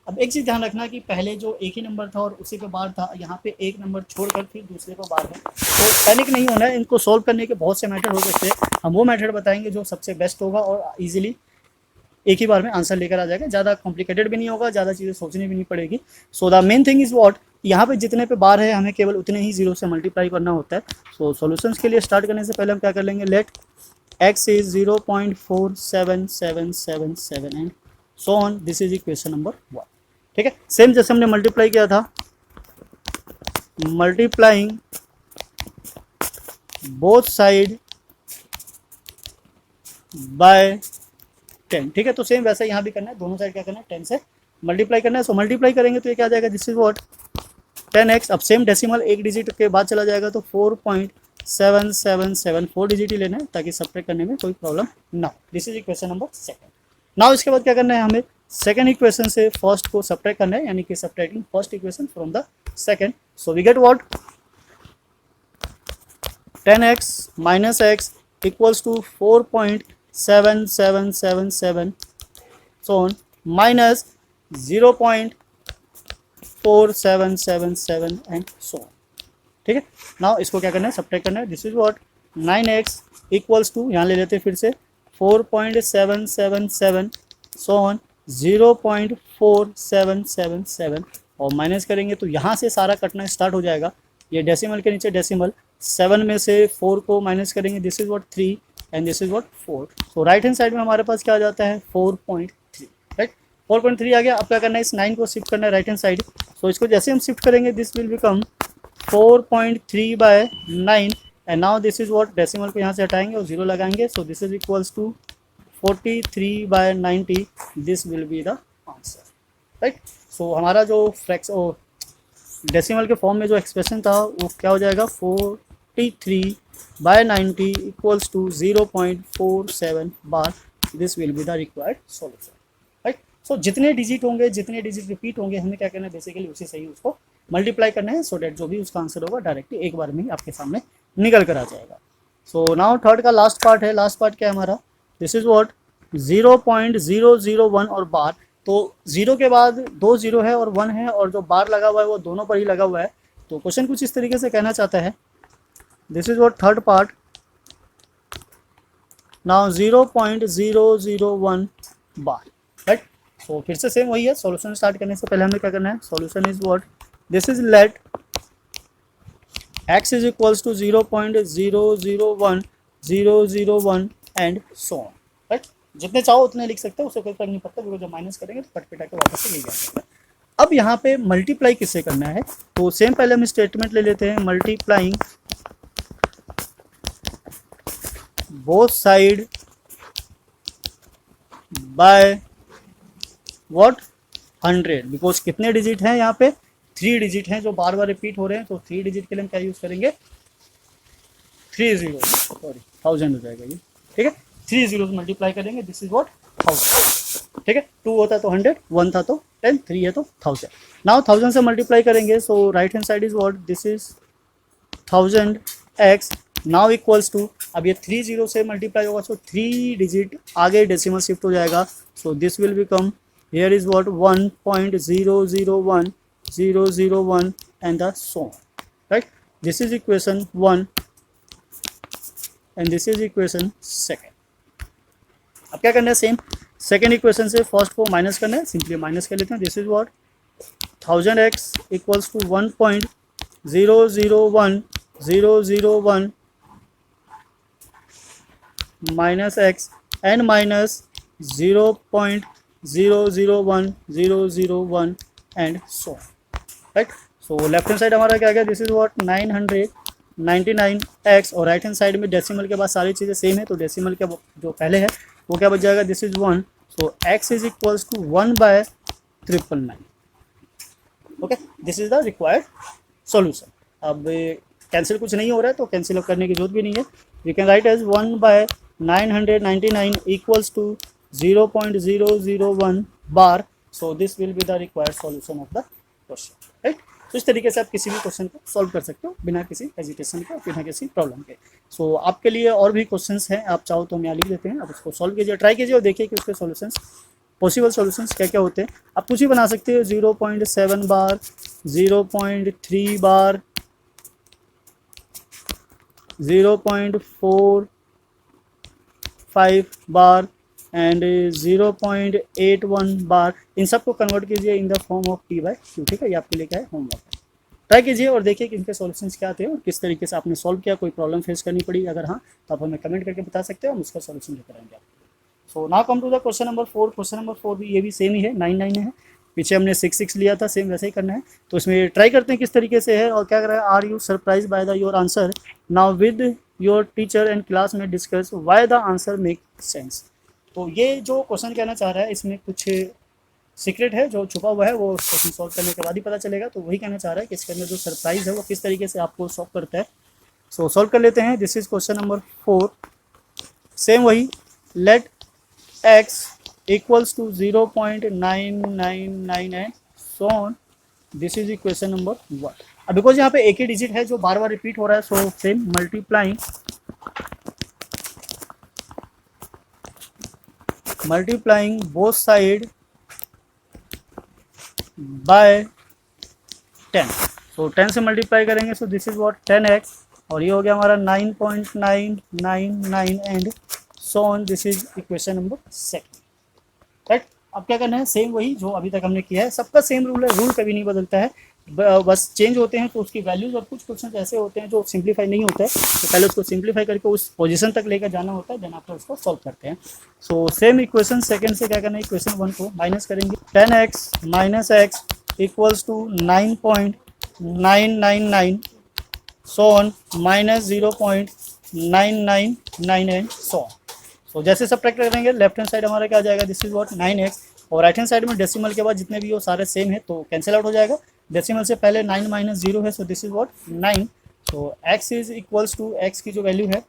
अब एक चीज़ ध्यान रखना कि पहले जो एक ही नंबर था और उसी पे बार था, यहाँ पे एक नंबर छोड़कर फिर दूसरे पे बार है, तो पैनिक नहीं होना है। इनको सॉल्व करने के बहुत से मेथड हो सकते हैं, हम वो मेथड बताएंगे जो सबसे बेस्ट होगा और इजीली एक ही बार में आंसर लेकर आ जाएगा, ज़्यादा कॉम्प्लिकेटेड भी नहीं होगा, ज़्यादा चीज़ें सोचनी भी नहीं पड़ेगी। So the main thing is what, यहाँ पे जितने पे बार है हमें केवल उतने ही जीरो से मल्टीप्लाई करना होता है। सो सॉल्यूशंस के लिए स्टार्ट करने से पहले हम क्या कर लेंगे, let x is 0.4777 and so on, this is equation number 1, ठीक है। सेम जैसे हमने मल्टीप्लाई किया था, मल्टीप्लाइंग बोथ साइड बाय 10, ठीक है। तो सेम वैसा यहाँ भी करना है, दोनों साइड क्या करना है, 10 से मल्टीप्लाई करना है। सो मल्टीप्लाई करेंगे तो ये क्या आ जाएगा, दिस इज व्हाट 10x। अब सेम डेसिमल एक डिजिट के बाद चला जाएगा तो 4.777, 4 डिजिट ही लेना है ताकि सब्ट्रैक्ट करने में कोई प्रॉब्लम ना हो। This is equation number 2। Now इसके बाद क्या करना है, हमें सेकेंड इक्वेशन से फर्स्ट को सब्ट्रैक्ट करना है, यानी कि subtracting first equation from the second. So we get what 10x minus x equals to 4.7777 so on minus 0.4777 and so on. ठीक है. नाउ इसको क्या करना है, सब्ट्रैक्ट करना है. This is what 9x equals to, यहाँ ले लेते हैं फिर से 4.777 सो ऑन 0.4777 और माइनस करेंगे तो यहाँ से सारा कटना स्टार्ट हो जाएगा. ये डेसिमल के नीचे डेसिमल, 7 में से 4 को माइनस करेंगे, this is what 3 and this is what 4. So right hand side में हमारे पास क्या आ जाता है 4.3. राइट, 4.3 आ गया. अब क्या करना है, इस 9 को शिफ्ट करना है राइट हैंड साइड. सो इसको जैसे हम शिफ्ट करेंगे this will become 4.3/9 and now this is what, decimal को यहाँ से हटाएंगे और 0 लगाएंगे. So this is equals to 43/90. This will be the answer. Right, so हमारा जो फ्रैक्शन डेसिमल के फॉर्म में जो एक्सप्रेशन था वो क्या हो जाएगा 43/90 equals to 0.47 bar. This will be the required solution. Right, so जितने डिजिट होंगे, जितने डिजिट रिपीट होंगे, हमें क्या करना है बेसिकली उसी से ही उसको मल्टीप्लाई करना है, सो डैट जो भी उसका आंसर होगा डायरेक्टली एक बार में ही आपके सामने निकल कर आ जाएगा. सो नाउ थर्ड का लास्ट पार्ट है. लास्ट पार्ट क्या है हमारा, दिस इज व्हाट 0.001 और बार. तो 0 के बाद 2 0 है और 1 है और जो बार लगा हुआ है वो दोनों पर ही लगा हुआ है. तो क्वेश्चन कुछ इस तरीके से कहना चाहता है, this is what third part. Now 0.001 bar. Right, तो फिर से सेम वही है. सॉल्यूशन स्टार्ट करने से पहले हमें क्या करना है, solution is what, this is let x is equals to 0.001 and so on. Right, जितने चाहो उतने लिख सकते हो, उससे कोई फर्क नहीं पड़ता, बिकॉज जब माइनस करेंगे तो कट पिटा के वापस से ले जाएगा. अब यहाँ पे मल्टीप्लाई किससे करना है, तो सेम पहले हम स्टेटमेंट ले लेते हैं. Multiplying both side by what 100. Because कितने डिजिट हैं यहाँ पे, 3 डिजिट हैं जो बार बार रिपीट हो रहे हैं. तो 3 डिजिट के लिए हम क्या यूज करेंगे, 1000 हो जाएगा ये. ठीक है, 3 zeros मल्टीप्लाई करेंगे, दिस इज व्हाट 1000. ठीक है, 2 होता तो 100, 1 था तो 10, 3 है तो 1000. नाउ 1000 से मल्टीप्लाई करेंगे, so right hand side is what, this is 1000x now equals to, अब ये 3 0 से मल्टीप्लाई होगा, सो 3 डिजिट आगे डेसिमल शिफ्ट हो जाएगा. So this will become, here is what 1.001001 and the so on. Right, this is equation 1 and this is equation second. अब क्या करना है, सेम सेकेंड इक्वेशन से फर्स्ट को माइनस करना है, सिंपली माइनस कर लेते हैं. This is what 1000x equals to 1.001001 minus x and minus 0.001001 and so. Right, so left hand side हमारा क्या गया, दिस इज व्हाट 999x और राइट हैंड साइड में डेसिमल के बाद सारी चीज़ें सेम है. तो डेसिमल के जो पहले है वो क्या बच जाएगा, this is 1. So x is equals to 1/999. Okay, this is the required solution. अब कैंसिल कुछ नहीं हो रहा है तो कैंसिल करने की जरूरत भी नहीं है. We can write as 1/999 equals to 0.001 bar. So this will be the required solution of the question. Right, तो इस तरीके से आप किसी भी क्वेश्चन को सॉल्व कर सकते हो बिना किसी हेजिटेशन के, बिना किसी प्रॉब्लम के. सो आपके लिए और भी क्वेश्चंस हैं, आप चाहो तो हम यहाँ लिख देते हैं, आप उसको सॉल्व कीजिए, ट्राई कीजिए और देखिए कि उसके सॉल्यूशंस, पॉसिबल सॉल्यूशंस क्या क्या होते हैं. आप कुछ भी बना सकते हो, 0.7 बार, 0.3 बार, 0.45 बार एंड 0.81 बार. इन सबको कन्वर्ट कीजिए इन द फॉर्म ऑफ p/q. ठीक है, ये आपके लिए क्या है, होमवर्क है. ट्राई कीजिए और देखिए कि इनके सॉल्यूशंस क्या थे और किस तरीके से आपने सॉल्व किया. कोई प्रॉब्लम फेस करनी पड़ी अगर हाँ तो आप हमें कमेंट करके बता सकते हो, हम उसका सॉल्यूशन लेकर आएंगे आपको. So now come to the question number 4. Question number 4 भी ये भी सेम ही है, 9 है. पीछे हमने 6 लिया था, सेम वैसे ही करना है. तो इसमें ट्राई करते हैं किस तरीके से है और क्या कर रहा है. Are you surprise by the your answer, now with your teacher and class में discuss why the answer make sense. तो ये जो क्वेश्चन कहना चाह रहा है इसमें कुछ सीक्रेट है जो छुपा हुआ है, वो क्वेश्चन सॉल्व करने के बाद ही पता चलेगा. तो वही कहना चाह रहा है कि इसके अंदर जो सरप्राइज है वो किस तरीके से आपको सॉल्व करता है. सो सॉल्व कर लेते हैं. This is question number 4. Same वही, let x equals to 0.999 and so on. This is equation number 1. अब बिकॉज यहाँ पे एक ही डिजिट है जो बार बार रिपीट हो रहा है, so same multiplying both side by 10. सो 10 से मल्टीप्लाई करेंगे, so this is what 10x, और ये हो गया हमारा 9.999 and so on. This is equation number 2. Right. अब क्या करना है, सेम वही जो अभी तक हमने किया है, सबका सेम रूल है, रूल कभी नहीं बदलता है, बस चेंज होते हैं तो उसकी वैल्यूज. और कुछ क्वेश्चन ऐसे होते हैं जो सिंप्लीफाई नहीं होता है, तो पहले उसको सिंप्लीफाई करके उस पोजीशन तक लेकर जाना होता है, देन आप उसको सॉल्व करते हैं. सो सेम इक्वेशन सेकंड से क्या करना है, इक्वेशन 1 को माइनस करेंगे. 10x minus x equals to 9.999 so on minus 0.999 and so on. So जैसे सब्ट्रैक्ट करेंगे, लेफ्ट हैंड साइड हमारा क्या आ जाएगा, दिस इज व्हाट 9x, और राइट हैंड साइड में डेसिमल के बाद जितने भी वो सारे सेम है तो कैंसिल आउट हो जाएगा. डेसिमल से पहले 9 माइनस 0 है, so this is what 9. So x is equals to, x की जो वैल्यू है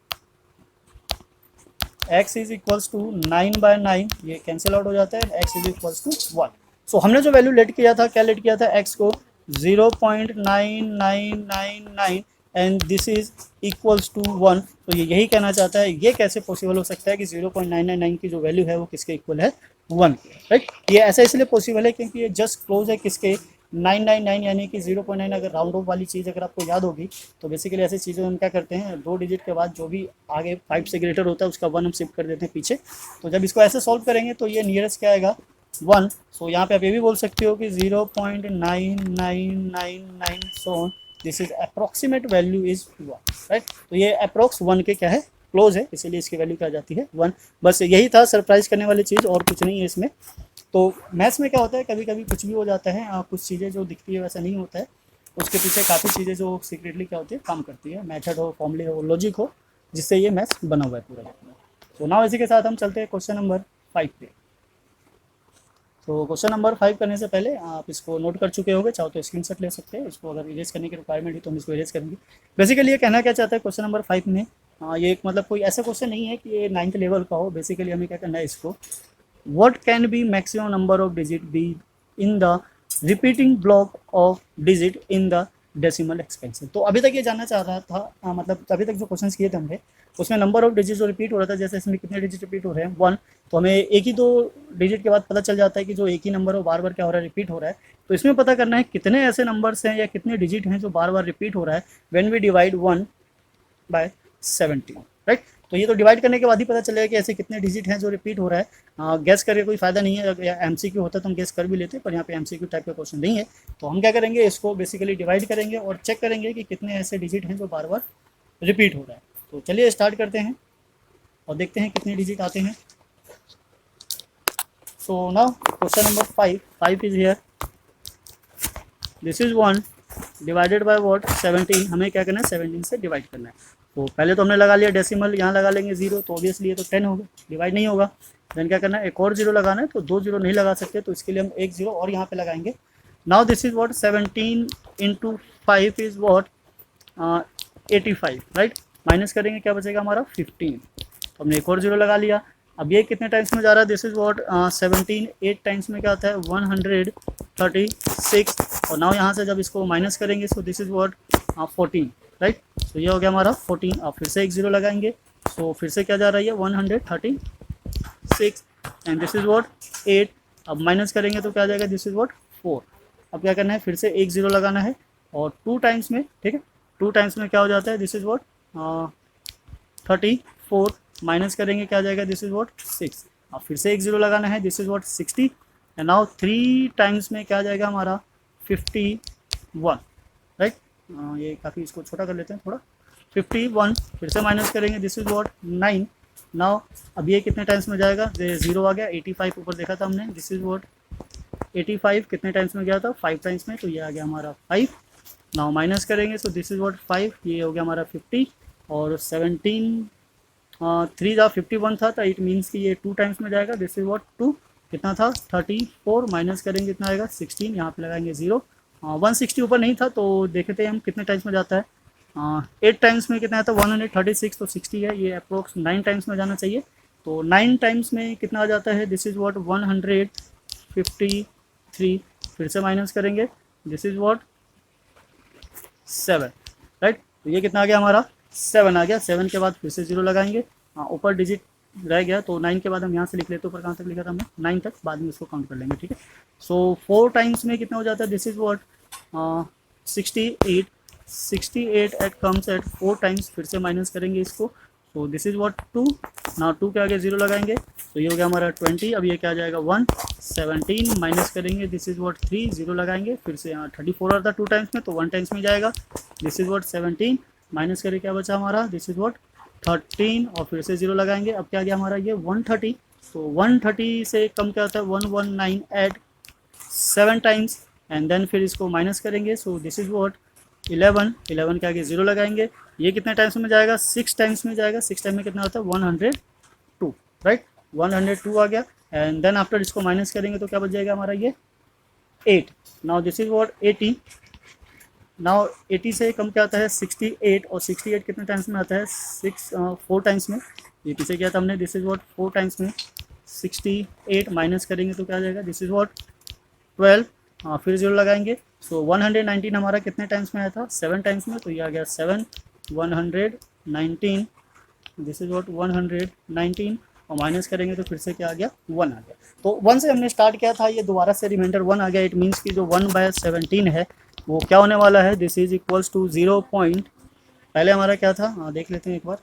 x इज इक्वल्स टू 9/9, ये कैंसिल आउट हो जाता है, x इज इक्वल्स टू 1. सो हमने जो वैल्यू लेट किया था, क्या लेट किया था, x को 0.9999 and this is equals to 1. तो ये यही कहना चाहता है, ये कैसे पॉसिबल हो सकता है कि 0.999 की जो वैल्यू है वो किसके इक्वल है, 1. राइट. ये ऐसा इसलिए पॉसिबल है क्योंकि ये जस्ट क्लोज है किसके, 999, यानी कि 0.9. अगर राउंड ऑफ वाली चीज़ अगर आपको याद होगी तो बेसिकली ऐसी चीज़ें हम क्या करते हैं, 2 डिजिट के बाद जो भी आगे 5 से ग्रेटर होता है उसका 1 हम शिफ्ट कर देते हैं पीछे. तो जब इसको ऐसे सॉल्व करेंगे तो ये नियरेस्ट क्या आएगा, 1. सो यहाँ पे आप ये भी बोल सकते हो कि 0.9999 सो on, this is approximate value is 1. Right. तो ये अप्रॉक्स 1 के क्या है, क्लोज है, इसीलिए इसकी वैल्यू क्या जाती है, 1. बस यही था सरप्राइज करने वाली चीज़, और कुछ नहीं है इसमें. तो मैथ्स में क्या होता है, कभी कभी कुछ भी हो जाता है, कुछ चीज़ें जो दिखती है वैसा नहीं होता है, उसके पीछे काफ़ी चीज़ें जो सीक्रेटली क्या होती है, काम करती है, मेथड हो, फॉर्मूले हो, लॉजिक हो, जिससे ये मैथ्स बना हुआ है पूरा. तो नाउ इसी के साथ हम चलते हैं क्वेश्चन नंबर 5 पे. तो क्वेश्चन नंबर 5 करने से पहले आप इसको नोट कर चुके होंगे, चाहो तो स्क्रीनशॉट ले सकते हैं. इसको अगर इरेज करने की रिक्वायरमेंट है तो हम इसको इरेज करेंगे. बेसिकली ये कहना क्या चाहता है क्वेश्चन नंबर 5 में, ये एक मतलब कोई ऐसा क्वेश्चन नहीं है कि ये 9th लेवल का हो. बेसिकली हमें क्या करना है, इसको what can be maximum number of digit be in the repeating block of digit in the decimal expansion. तो अभी तक ये जानना चाह रहा था, मतलब अभी तक जो क्वेश्चंस किए थे हमने, उसमें नंबर ऑफ डिजिट जो रिपीट हो रहा था, जैसे इसमें कितने डिजिट रिपीट हो रहे हैं, 1. तो हमें एक ही 2 डिजिट के बाद पता चल जाता है कि जो एक ही नंबर हो बार बार क्या हो रहा है, रिपीट हो रहा है. तो इसमें पता करना है कितने ऐसे नंबर्स हैं या कितने डिजिट हैं जो बार बार रिपीट हो रहा है when we divide 1 by 17. Right. तो ये तो डिवाइड करने के बाद ही पता चलेगा कि ऐसे कितने डिजिट हैं जो रिपीट हो रहा है. गैस करके कोई फायदा नहीं है, अगर एमसीक्यू होता तो हम गैस कर भी लेते, पर यहाँ पे एमसीक्यू टाइप का क्वेश्चन नहीं है. तो हम क्या करेंगे, इसको बेसिकली डिवाइड करेंगे और चेक करेंगे कि कितने ऐसे डिजिट हैं जो बार बार रिपीट हो रहा है. तो चलिए स्टार्ट करते हैं और देखते हैं कितने डिजिट आते हैं. So now question number 5 is here, this is 1 divided by what, 17. हमें क्या करना है, 17 से डिवाइड करना है. तो पहले तो हमने लगा लिया डेसिमल, यहाँ लगा लेंगे 0, तो ऑब्वियसली ये तो 10 होगा, डिवाइड नहीं होगा. देन क्या करना है, एक और 0 लगाना है, तो 2 0 नहीं लगा सकते, तो इसके लिए हम एक 0 और यहाँ पे लगाएंगे. Now this is what 17 into 5 is what 85. Right. Minus करेंगे, क्या बचेगा हमारा 15. तो हमने एक और 0 लगा लिया. अब ये कितने टाइम्स में जा रहा है, दिस इज व्हाट 17 8 टाइम्स में क्या आता है, 136. और नाउ यहाँ से जब इसको माइनस करेंगे, so this is what 14. Right. तो ये हो गया हमारा 14. अब फिर से एक 0 लगाएंगे, सो फिर से क्या जा रही है, 136. And this is what 8. अब माइनस करेंगे तो क्या जाएगा, दिस इज व्हाट 4. अब क्या करना है, फिर से एक 0 लगाना है और 2 टाइम्स में, ठीक है, 2 टाइम्स में क्या हो जाता है, दिस इज व्हाट 34. माइनस करेंगे क्या जाएगा, दिस इज व्हाट 6. अब फिर से एक 0 लगाना है, this is what 60. And now 3 times में क्या जाएगा हमारा 51. राइट. ये काफ़ी, इसको छोटा कर लेते हैं थोड़ा, 51. फिर से माइनस करेंगे, दिस इज व्हाट 9. नाउ अब ये कितने टाइम्स में जाएगा, 0 आ गया. 85 ऊपर देखा था हमने, दिस इज व्हाट 85 कितने टाइम्स में गया था, 5 टाइम्स में, तो ये आ गया हमारा 5. नाउ माइनस करेंगे, सो दिस इज व्हाट 5, ये हो गया हमारा 50. और 17 3 था 51 था, तो इट मीन्स कि ये 2 टाइम्स में जाएगा, दिस इज व्हाट 2. कितना था 34. माइनस करेंगे कितना आएगा 16. यहाँ पे लगाएंगे 0. 160 ऊपर नहीं था, तो देखते हैं हम कितने टाइम्स में जाता है. 8 टाइम्स में कितना है, तो 136. तो 60 है, ये अप्रोक्स 9 टाइम्स में जाना चाहिए. तो 9 टाइम्स में कितना आ जाता है, दिस इज़ व्हाट 153, फिर से माइनस करेंगे, दिस इज़ व्हाट 7, राइट। तो ये कितना आ गया हमारा 7 आ गया। 7 के बाद फिर से 0 लगाएंगे, हाँ ऊपर डिजिट रह गया तो 9 के बाद हम यहाँ से लिख लेते हैं, ऊपर कहाँ तक लिखा था हमने 9 तक, बाद में इसको काउंट कर लेंगे, ठीक है। सो 4 टाइम्स में कितना हो जाता है, this is what 68, 68 eight comes at 4 times, फिर से माइनस करेंगे इसको, तो दिस इज़ व्हाट 2, ना 2 के आगे 0 लगाएंगे तो ये हो गया हमारा 20, अब ये क्या आ जाएगा 1, 17 माइनस करेंगे, दिस इज़ व्हाट 3, 0 लगाएंगे, फिर से यहाँ 34 आता 2 टाइम्स में तो 1 टाइम्स में जाएगा, दिस इज़ व्हाट 17 माइनस करके क्या बचा हमारा, दिस इज़ व्हाट 13 और फिर से 0 लगाएंगे, अब क्या गया हमारा ये 130, तो 130 से कम क्या होता है 119 एट 7 टाइम्स एंड देन फिर इसको माइनस करेंगे, सो दिस इज़ व्हाट 11, 11 के आगे 0 लगाएंगे, ये कितने टाइम्स में जाएगा 6 टाइम्स में जाएगा, 6 टाइम में कितना होता है 102, राइट 102 आ गया एंड देन आफ्टर इसको माइनस करेंगे तो क्या बच जाएगा हमारा ये 8, now this is what 80, now 80 से कम क्या आता है 68 और 68 कितने टाइम्स में आता है 4 टाइम्स में, ये पीछे किया था हमने, दिस इज व्हाट 4 टाइम्स में 68 माइनस करेंगे तो क्या आ जाएगा, दिस इज व्हाट 12, फिर 0 लगाएंगे, सो 119 हमारा कितने टाइम्स में आया था 7 टाइम्स में, तो ये आ गया 7, 119, दिस इज व्हाट 119 और माइनस करेंगे तो फिर से क्या आ गया 1 आ गया। तो 1 से हमने स्टार्ट किया था, ये दोबारा से रिमाइंडर 1 आ गया, इट मीन्स कि जो 1/17 है वो क्या होने वाला है, this is equals to 0 point, पहले हमारा क्या था, देख लेते हैं एक बार,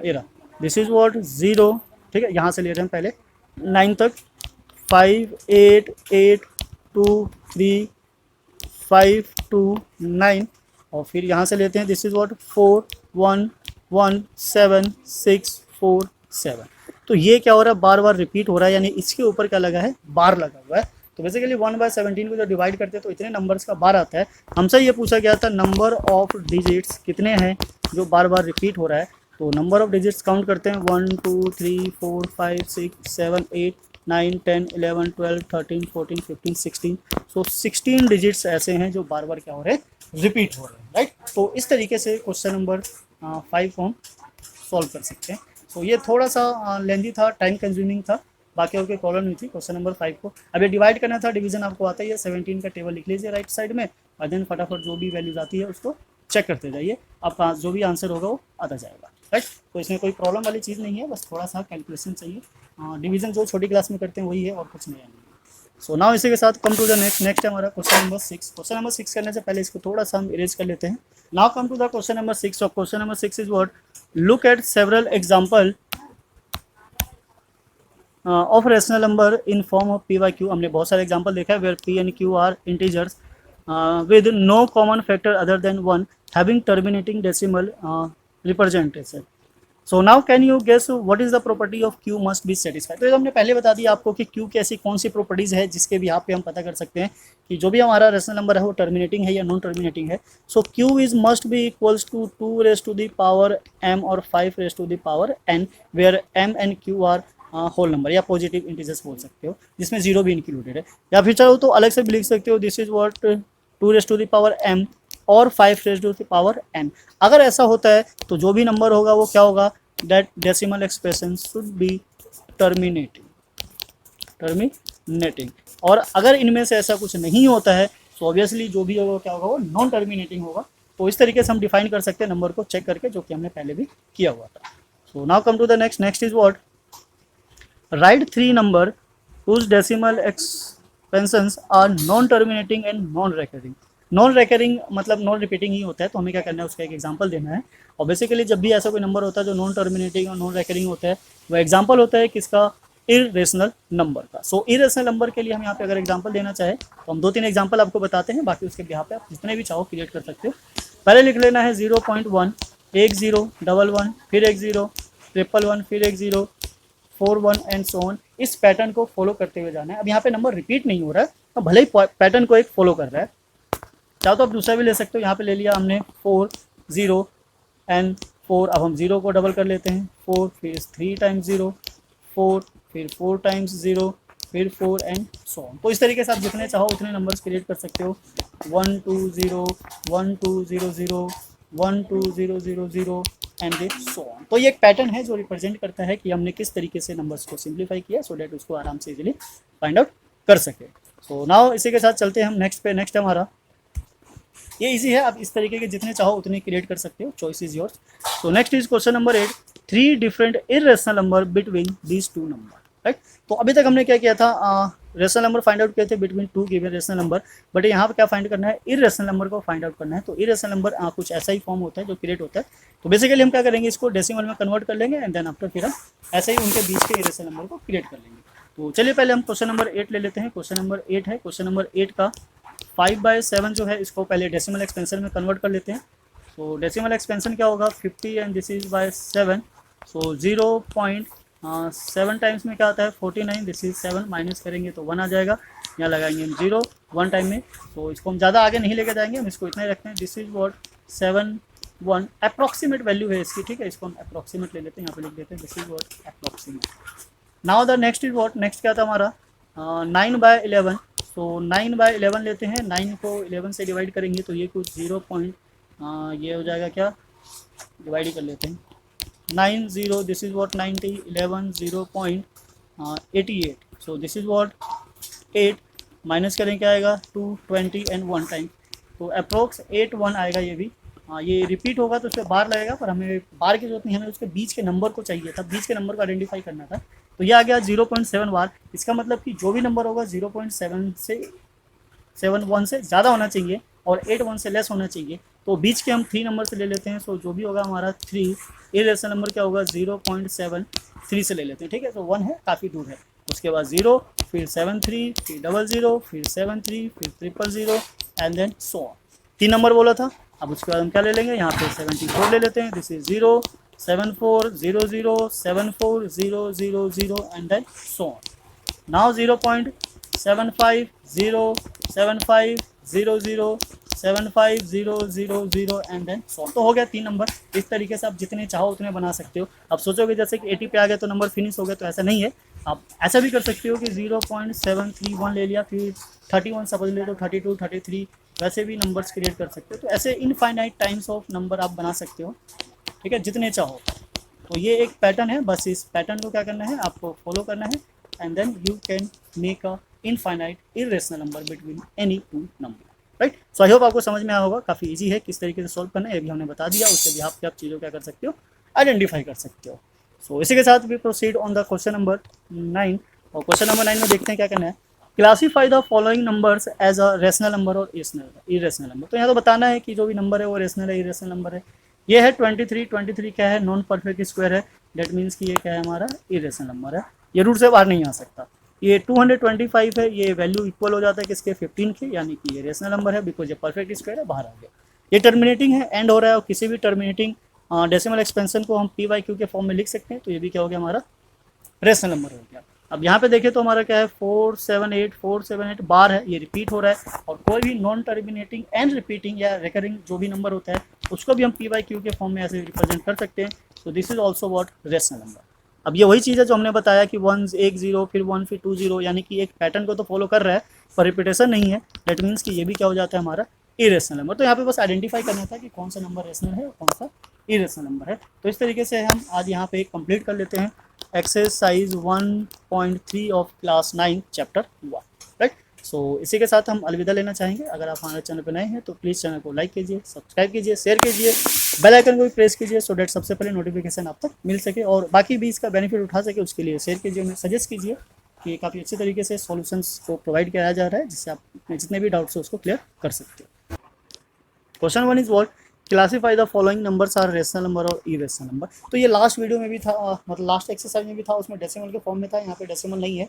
ये रहा, दिस इज व्हाट 0, ठीक है, यहाँ से ले रहे हैं पहले 9 तक, 5 8 8 2 3 5 2 9 और फिर यहाँ से लेते हैं, दिस इज व्हाट 4 1 1 7 6 4 7, तो ये क्या हो रहा है बार बार रिपीट हो रहा है, यानी इसके ऊपर क्या लगा है बार लगा हुआ है। तो बेसिकली 1/17 को जब डिवाइड करते हैं तो इतने नंबर्स का बार आता है। हमसे ये पूछा गया था नंबर ऑफ डिजिट्स कितने हैं जो बार बार रिपीट हो रहा है, तो नंबर ऑफ डिजिट्स काउंट करते हैं 1 2 3 4 5 6 7 8 9 10 11 12 13 14 15 16, सो 16 डिजिट्स ऐसे हैं जो बार बार क्या हो रहे हैं रिपीट हो रहे हैं, राइट। तो इस तरीके से क्वेश्चन नंबर 5 को हम सॉल्व कर सकते हैं। सो ये थोड़ा सा लेंदी था, टाइम कंज्यूमिंग था, बाकी और कोई प्रॉब्लम नहीं थी क्वेश्चन नंबर 5 को। अब ये डिवाइड करना था, डिवीजन आपको आता ही है, 17 का टेबल लिख लीजिए राइट साइड में और देन फटाफट जो भी वैल्यूज आती है उसको चेक करते जाइए, आपका जो भी आंसर होगा वो आता जाएगा, राइट। तो इसमें कोई प्रॉब्लम वाली चीज़ नहीं है, बस थोड़ा सा कैलकुलेशन चाहिए, डिवीजन जो छोटी क्लास में करते हैं वही है और कुछ नहीं है। सो नाउ इसी के साथ कम टू द नेक्स्ट है हमारा क्वेश्चन नंबर 6। क्वेश्चन नंबर 6 करने से पहले इसको थोड़ा सा हम इरेज कर लेते हैं। Now come to the question number 6 of question number 6 is what, look at several example of rational number in form of P by Q. हमने बहुत सारे एग्जांपल देखा है where P and Q are integers with no common factor other than 1 having terminating decimal representation. So now can you guess what is the property of Q must be satisfied. तो ये हमने पहले बता दिया आपको कि क्यू की ऐसी कौन सी प्रॉपर्टीज़ है जिसके भी यहाँ पे हम पता कर सकते हैं कि जो भी हमारा रेशनल नंबर है वो टर्मिनेटिंग है या नॉन टर्मिनेटिंग है। So q is must be equals to 2 raise to the power m और 5 raise to the power n, where m and q are whole number या पॉजिटिव इंटीजर्स बोल सकते हो जिसमें 0 भी इंक्लूडेड है, या फिर चाहो तो अलग से भी लिख सकते हो, this is what 2 raise to the power m और 5 raise to the power n। अगर ऐसा होता है तो जो भी नंबर होगा वो क्या होगा, that decimal expression should be terminating। और अगर इनमें से ऐसा कुछ नहीं होता है तो ऑब्वियसली जो भी होगा क्या होगा वो नॉन टर्मिनेटिंग होगा। तो इस तरीके से हम डिफाइन कर सकते हैं नंबर को चेक करके, जो कि हमने पहले भी किया हुआ था। So now come to the next is what, right 3 number whose decimal expansions are non terminating and non recurring. Non recurring मतलब नॉन रिपीटिंग ही होता है, तो हमें क्या करना है उसका एक एग्जांपल देना है। और बेसिकली जब भी ऐसा कोई नंबर होता है जो नॉन टर्मिनेटिंग और नॉन रेकरिंग होता है वो एग्जांपल होता है किसका, इरेशनल नंबर का। सो इरेशनल नंबर के लिए हम यहाँ पे अगर एग्जांपल देना चाहे तो हम 2-3 एग्जांपल आपको बताते हैं, बाकी उसके यहाँ पे आप जितने भी चाहो क्रिएट कर सकते हो। पहले लिख लेना है 0.1 1 0 1 1 फिर 1 0 1 1 फिर 1 0 4 1 एंड सो ऑन। इस पैटर्न को फॉलो करते हुए जाना है। अब यहाँ पे नंबर रिपीट नहीं हो रहा है तो भले ही पैटर्न को एक फॉलो कर रहा है, चाहो तो आप दूसरा भी ले सकते हो। यहाँ पे ले लिया हमने 4 0 एंड 4, अब हम 0 को डबल कर लेते हैं 4 फिर 3 टाइम्स 0 4 फिर 4 टाइम्स 0 फिर 4 एंड सो ऑन। तो इस तरीके से आप जितने चाहो उतने नंबर्स क्रिएट कर सकते हो। 1 2 0 1 2 0 0 1 2 0 0 0 एंड देन सो ऑन। तो ये एक पैटर्न है जो रिप्रेजेंट करता है कि हमने किस तरीके से नंबर्स को सिंप्लीफाई किया सो डेट उसको आराम से इजीली फाइंड आउट कर सके। सो नाउ इसी के साथ चलते हैं हम नेक्स्ट पे। नेक्स्ट हमारा ये इजी है, आप इस तरीके के जितने चाहो उतने क्रिएट कर सकते हो, choice is yours. So next is question number 8, 3 different irrational number between these two number, right. तो अभी तक हमने क्या किया था, रेशनल नंबर फाइंड आउट किए थे between two given rational number, but यहाँ पे क्या फाइंड करना है, इरेशनल नंबर को फाइंड आउट करना है। तो इरेशनल नंबर कुछ ऐसा ही फॉर्म होता है जो क्रिएट होता है। तो बेसिकली हम क्या करेंगे, इसको डेसिमल में कन्वर्ट कर लेंगे एंड देन आफ्टर फिर हम ऐसे ही उनके बीच के इरेशनल नंबर को क्रिएट कर लेंगे। तो चलिए पहले हम क्वेश्चन नंबर 8 ले लेते हैं। क्वेश्चन नंबर 8 है, क्वेश्चन नंबर 8 का 5/7 जो है इसको पहले डेसिमल एक्सपेंशन में कन्वर्ट कर लेते हैं। सो डेसिमल एक्सपेंशन क्या होगा, 50 and this is by 7। So 0.7 times में क्या आता है 49, दिस इज 7, माइनस करेंगे तो 1 आ जाएगा, यहाँ लगाएंगे हम 0 1 टाइम में। तो इसको हम ज़्यादा आगे नहीं लेके जाएंगे, हम इसको इतना ही रखते हैं। This is what 7 approximate value है इसकी, ठीक है, इसको हम अप्रॉक्सीमेट ले लेते हैं, यहाँ पे लिख देते हैं this is what approximate. Now the next is what, next क्या था हमारा 9/11। तो 9/11 लेते हैं, 9 को 11 से डिवाइड करेंगे तो ये कुछ 0. ये हो जाएगा क्या, डिवाइड ही कर लेते हैं 90, this is what 90, 11 0.88। So this is what 8, minus करें क्या आएगा 2, 20 एंड 1 टाइम, तो अप्रोक्स 8 1 आएगा ये भी। ये रिपीट होगा तो उस पर बार लगेगा, पर हमें बार की जरूरत नहीं, हमें उसके बीच के नंबर को चाहिए था, बीच के नंबर को आइडेंटिफाई करना था। तो ये आ गया 0.7 बार। इसका मतलब कि जो भी नंबर होगा 0.7 से 71 से ज़्यादा होना चाहिए और 81 से लेस होना चाहिए। तो बीच के हम 3 नंबर से ले लेते हैं। सो जो भी होगा हमारा 3, इरेशनल नंबर क्या होगा 0.73 से ले लेते हैं, ठीक है। तो 1 है, काफ़ी दूर है। उसके बाद 0, फिर 73, फिर 00, फिर 73, फिर 000 and then so on. 3 number बोला था। अब उसके बाद हम क्या ले लेंगे, यहाँ पे 74 ले लेते हैं, this is 0, 74, 00, 74, 000 and then so on. Now 0.75, 0, 75, 00, 75, 000 and then so on. तो हो गया 3 नंबर। इस तरीके से आप जितने चाहो उतने बना सकते हो। अब सोचोगे जैसे कि 80 पे आ गया तो नंबर फिनिश हो गया, तो ऐसा नहीं है। आप ऐसा भी कर सकते हो कि 0.731 ले लिया, फिर 31 समझ ले तो 32, 33 वैसे भी नंबर्स क्रिएट कर सकते हो। तो ऐसे इनफाइनाइट टाइम्स ऑफ नंबर आप बना सकते हो, ठीक है, जितने चाहो। तो ये एक पैटर्न है, बस इस पैटर्न को क्या करना है, आपको फॉलो करना है and then you can make a infinite irrational number between any two number, right. So I hope आपको समझ में आया होगा। काफ़ी इजी है किस तरीके से सॉल्व करना है, ये भी हमने बता दिया। उससे भी आप चीज़ों क्या कर सकते हो, आइडेंटिफाई कर सकते हो। सो इसी के साथ भी proceed on the question number 9। और क्वेश्चन नंबर 9 में देखते हैं क्या करना है। Classify the following numbers as a rational number और इरेशनल नंबर। तो यहाँ तो बताना है कि जो भी नंबर है वो रेशनल है, इरेशनल नंबर है। ये है 23 क्या है, नॉन परफेक्ट स्क्वायर है, डेट मीन्स कि ये क्या है हमारा इरेशनल नंबर है, ये रूट से बाहर नहीं आ सकता। ये 225 है, ये वैल्यू इक्वल हो जाता है किसके 15 के, यानी कि ये रेशनल नंबर है बिकॉज ये परफेक्ट स्क्वायर है, बाहर आ गया। ये टर्मिनेटिंग है, एंड हो रहा है, और किसी भी टर्मिनेटिंग डेसिमल एक्सपेंशन को हम PYQ के फॉर्म में लिख सकते हैं। तो ये भी क्या हो गया हमारा रेशनल नंबर हो गया। अब यहाँ पे देखें तो हमारा क्या है 478 बार है, ये रिपीट हो रहा है। और कोई भी नॉन टर्मिनेटिंग एंड रिपीटिंग या रिकरिंग जो भी नंबर होता है उसको भी हम PYQ के फॉर्म में ऐसे रिप्रेजेंट कर सकते हैं। तो this is also what rational number. अब ये वही चीज़ है जो हमने बताया कि 1 0 फिर 1 फिर 2 0, यानी कि एक पैटर्न को तो फॉलो कर रहा है पर रिपीटेशन नहीं है। दैट मीन्स कि ये भी क्या हो जाता है हमारा इरेशनल नंबर। तो यहाँ पे बस आइडेंटिफाई करना था कि कौन सा नंबर रेशनल है और कौन सा इरेशनल नंबर है। तो इस तरीके से हम आज यहाँ पे कंप्लीट कर लेते हैं exercise 1.3 of class 9 chapter 1, right. So इसी के साथ हम अलविदा लेना चाहेंगे। अगर आप हमारे चैनल पर नए हैं तो प्लीज़ चैनल को लाइक कीजिए, सब्सक्राइब कीजिए, शेयर कीजिए, बेल आइकन को भी प्रेस कीजिए सो डेट सबसे पहले नोटिफिकेशन आप तक मिल सके और बाकी भी इसका बेनिफिट उठा सके। उसके लिए शेयर कीजिए, उन्हें सजेस्ट कीजिए कि काफ़ी अच्छे तरीके से सॉल्यूशंस को प्रोवाइड किया जा रहा है, जिससे आप अपने जितने भी डाउट्स हो उसको क्लियर कर सकते हो। Question 1 is what classify the following numbers are rational number और इरेशनल नंबर। तो ये लास्ट वीडियो में भी था, मतलब लास्ट एक्सरसाइज में भी था, उसमें डेसिमल के फॉर्म में था, यहाँ पे डेसिमल नहीं है।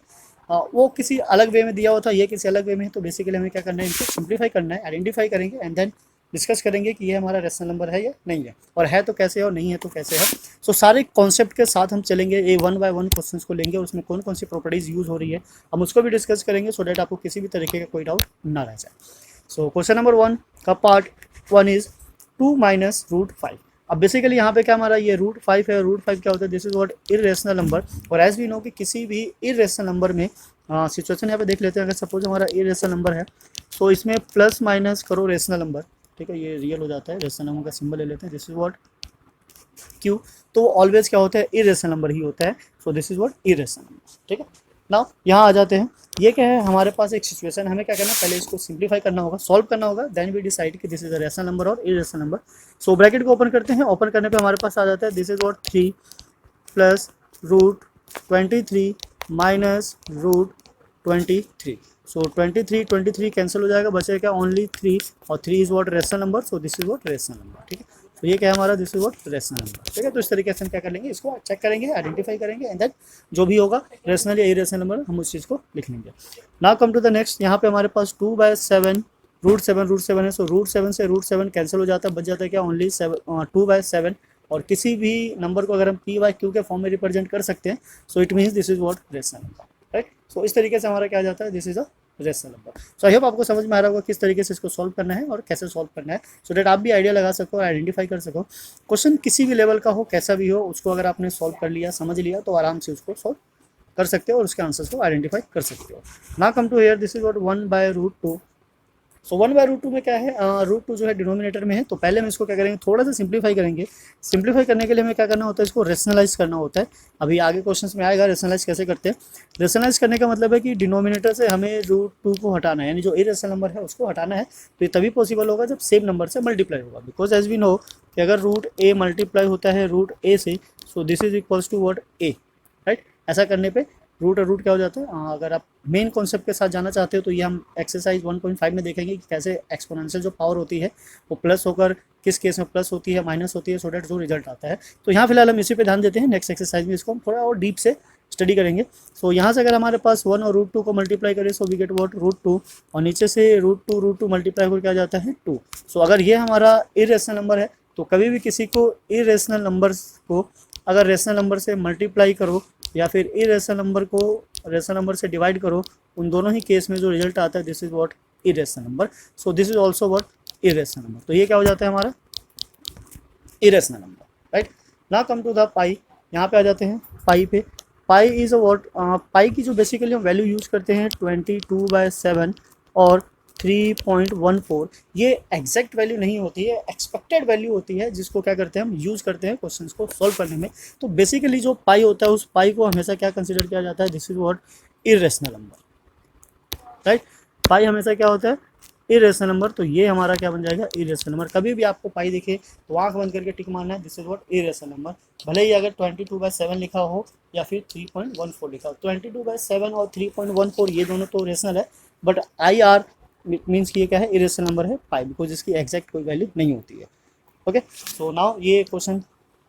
वो किसी अलग वे में दिया हुआ था, ये किसी अलग वे में है। तो बेसिकली हमें क्या करना है, इनको सिंप्लीफाई करना है, आइडेंटिफाई करेंगे एंड देन डिस्कस करेंगे कि ये हमारा रेशनल नंबर है या नहीं है, और है तो कैसे है और नहीं है तो कैसे है। सो सारे कॉन्सेप्ट के साथ हम चलेंगे, ये 1 by 1 क्वेश्चंस को लेंगे और उसमें कौन कौन सी प्रॉपर्टीज़ यूज़ हो रही है हम उसको भी डिस्कस करेंगे सो डैट आपको किसी भी तरीके का कोई डाउट ना रह जाए। सो क्वेश्चन नंबर 1 का पार्ट 1 इज 2 माइनस √5। अब बेसिकली यहाँ पे क्या हमारा ये √5 है, √5 क्या होता है, this is what irrational number. और एज वी नो कि किसी भी इरेशनल नंबर में सिचुएशन यहाँ पे देख लेते हैं, अगर सपोज हमारा इरेशनल नंबर है तो इसमें प्लस माइनस करो रेशनल नंबर, ठीक है, ये रियल हो जाता है। रेशनल नंबर का सिंबल ले लेते हैं, दिस इज व्हाट क्यू, तो वो ऑलवेज क्या होता है, इरेशनल नंबर ही होता है। So this is what irrational number. ठीक है, नाउ यहाँ आ जाते हैं। ये क्या है, हमारे पास एक सिचुएशन, हमें क्या करना है, पहले इसको सिंप्लीफाई करना होगा, सॉल्व करना होगा, देन वी डिसाइड कि this is a rational number और इरेशनल नंबर। सो ब्रैकेट को ओपन करते हैं, ओपन करने पे हमारे पास आ जाता है this is what 3 plus root 23 minus root 23। So 23 cancel हो जाएगा, बचेगा क्या, ओनली 3, और 3 is what rational number. So this is what rational number. ठीक है, तो ये क्या है हमारा, this is what rational number. ठीक है, तो इस तरीके से हम क्या कर लेंगे, इसको चेक करेंगे, आइडेंटिफाई करेंगे, एंड देन जो भी होगा रेशनल या इरेशनल नंबर हम उस चीज़ को लिख लेंगे। Now come to the next. यहाँ पे हमारे पास 2/7 रूट 7 है। सो रूट 7 से रूट 7 कैंसिल हो जाता है, बच जाता है क्या, ओनली 2/7। और किसी भी नंबर को अगर हम पी वाई क्यू के फॉर्म में रिप्रेजेंट कर सकते हैं, so it means this is what rational number. Right, so इस तरीके से हमारा क्या आ जाता है, this is a rational number. So I hope आपको समझ में आ रहा होगा किस तरीके से इसको सॉल्व करना है और कैसे सॉल्व करना है, सो डेट आप भी आइडिया लगा सको, आइडेंटिफाई कर सको। क्वेश्चन किसी भी लेवल का हो, कैसा भी हो, उसको अगर आपने सॉल्व कर लिया, समझ लिया, तो आराम से उसको सॉल्व कर सकते हो और उसके आंसर्स को आइडेंटिफाई कर सकते हो। Now come to here, this is what 1/√2। सो 1/√2 में क्या है, √2 जो है डिनोमिनेटर में है, तो पहले हम इसको क्या करेंगे, थोड़ा सा सिंप्लीफाई करेंगे। सिंप्लीफाई करने के लिए हमें क्या करना होता है, इसको रेशनलाइज करना होता है। अभी आगे क्वेश्चंस में आएगा रेशनलाइज कैसे करते हैं। रेशनलाइज करने का मतलब है कि डिनोमिनेटर से हमें √2 को हटाना है, यानी जो इरेशनल नंबर है उसको हटाना है। तो ये तभी पॉसिबल होगा जब सेम नंबर से मल्टीप्लाई होगा, बिकॉज एज वी नो कि अगर √a मल्टीप्लाई होता है √a से, so this is equals to what a। Right, ऐसा करने पे रूट और रूट क्या हो जाता है। अगर आप मेन कॉन्सेप्ट के साथ जाना चाहते हो तो ये हम एक्सरसाइज 1.5 में देखेंगे कि कैसे एक्सपोनेंशियल जो पावर होती है वो प्लस होकर किस केस में प्लस होती है, माइनस होती है, सो डेट जो रिजल्ट आता है। तो यहाँ फिलहाल हम इसी पे ध्यान देते हैं, नेक्स्ट एक्सरसाइज में इसको हम थोड़ा और डीप से स्टडी करेंगे। सो यहाँ से अगर हमारे पास 1 और √2 को मल्टीप्लाई करें, सो वी गेट व्हाट √2, और नीचे से √2 मल्टीप्लाई होकर क्या जाता है 2। सो अगर ये हमारा इरेशनल नंबर है, तो कभी भी किसी को इरेशनल नंबर को अगर रेशनल नंबर से मल्टीप्लाई करो या फिर इरेशनल नंबर को रेशनल नंबर से डिवाइड करो, उन दोनों ही केस में जो रिजल्ट आता है this is what irrational number. So this is also what irrational number. तो ये क्या हो जाता है हमारा irrational number. Right, now come to the pi. यहाँ पे आ जाते हैं पाई पे। पाई इज अ व्हाट, पाई की जो बेसिकली हम वैल्यू यूज करते हैं 22/7 और 3.14। ये एग्जैक्ट वैल्यू नहीं होती है, एक्सपेक्टेड वैल्यू होती है, जिसको क्या करते हैं हम यूज़ करते हैं क्वेश्चंस को सॉल्व करने में। तो बेसिकली जो पाई होता है उस पाई को हमेशा क्या कंसिडर किया जाता है, this is what irrational number. Right, pi हमेशा क्या होता है, इरेशनल नंबर। तो ये हमारा क्या बन जाएगा, इरेशनल नंबर। कभी भी आपको पाई दिखे तो आंख बंद करके टिक मारना है, this is what irrational number. भले ही अगर 22/7 लिखा हो या फिर 3.14 लिखा हो, 22/7 और 3.14 ये दोनों तो रेशनल है, बट IR मीन्स कि ये क्या है, इरेशनल नंबर है पाई, बिकॉज इसकी एग्जैक्ट कोई वैल्यू नहीं होती है। ओके, सो नाउ ये क्वेश्चन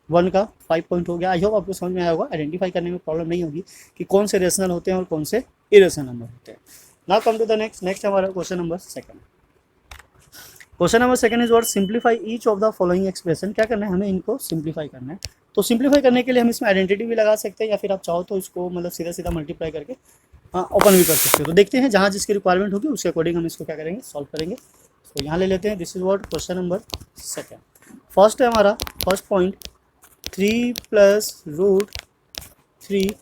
1 का 5 पॉइंट हो गया। आई होप आपको समझ में आया होगा, आइडेंटिफाई करने में प्रॉब्लम नहीं होगी कि कौन से रेशनल होते हैं और कौन से इरेशनल नंबर होते हैं। Now come to the next हमारा question number 2। Question number 2 is what simplify each of the following expression. क्या करना है, हमें इनको सिंप्लीफाई करना है। तो सिंप्लीफाई करने के लिए हम इसमें आइडेंटिटी भी लगा सकते हैं, या फिर आप चाहो तो इसको मतलब सीधा सीधा मल्टीप्लाई करके ओपन भी कर सकते हो। तो देखते हैं जहाँ जिसकी रिक्वायरमेंट होगी उसके अकॉर्डिंग हम इसको क्या करेंगे, सॉल्व करेंगे। तो यहाँ ले लेते हैं, this is what question number 2। First है हमारा फर्स्ट पॉइंट 3 + √3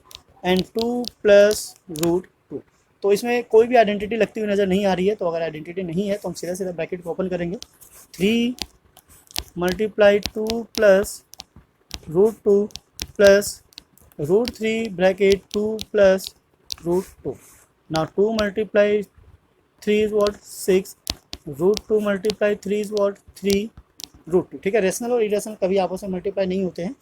एंड 2 + √2। तो इसमें कोई भी आइडेंटिटी लगती हुई नज़र नहीं आ रही है, तो अगर आइडेंटिटी नहीं है तो हम सीधा सीधा ब्रैकेट को ओपन करेंगे। 3 × 2 + √2 + √3 bracket 2 + √2। Now 2 × 3 is what 6, √2 × 3 is what 3 √2। ठीक है, रेशनल और इरेशनल कभी आपस में मल्टीप्लाई नहीं होते हैं।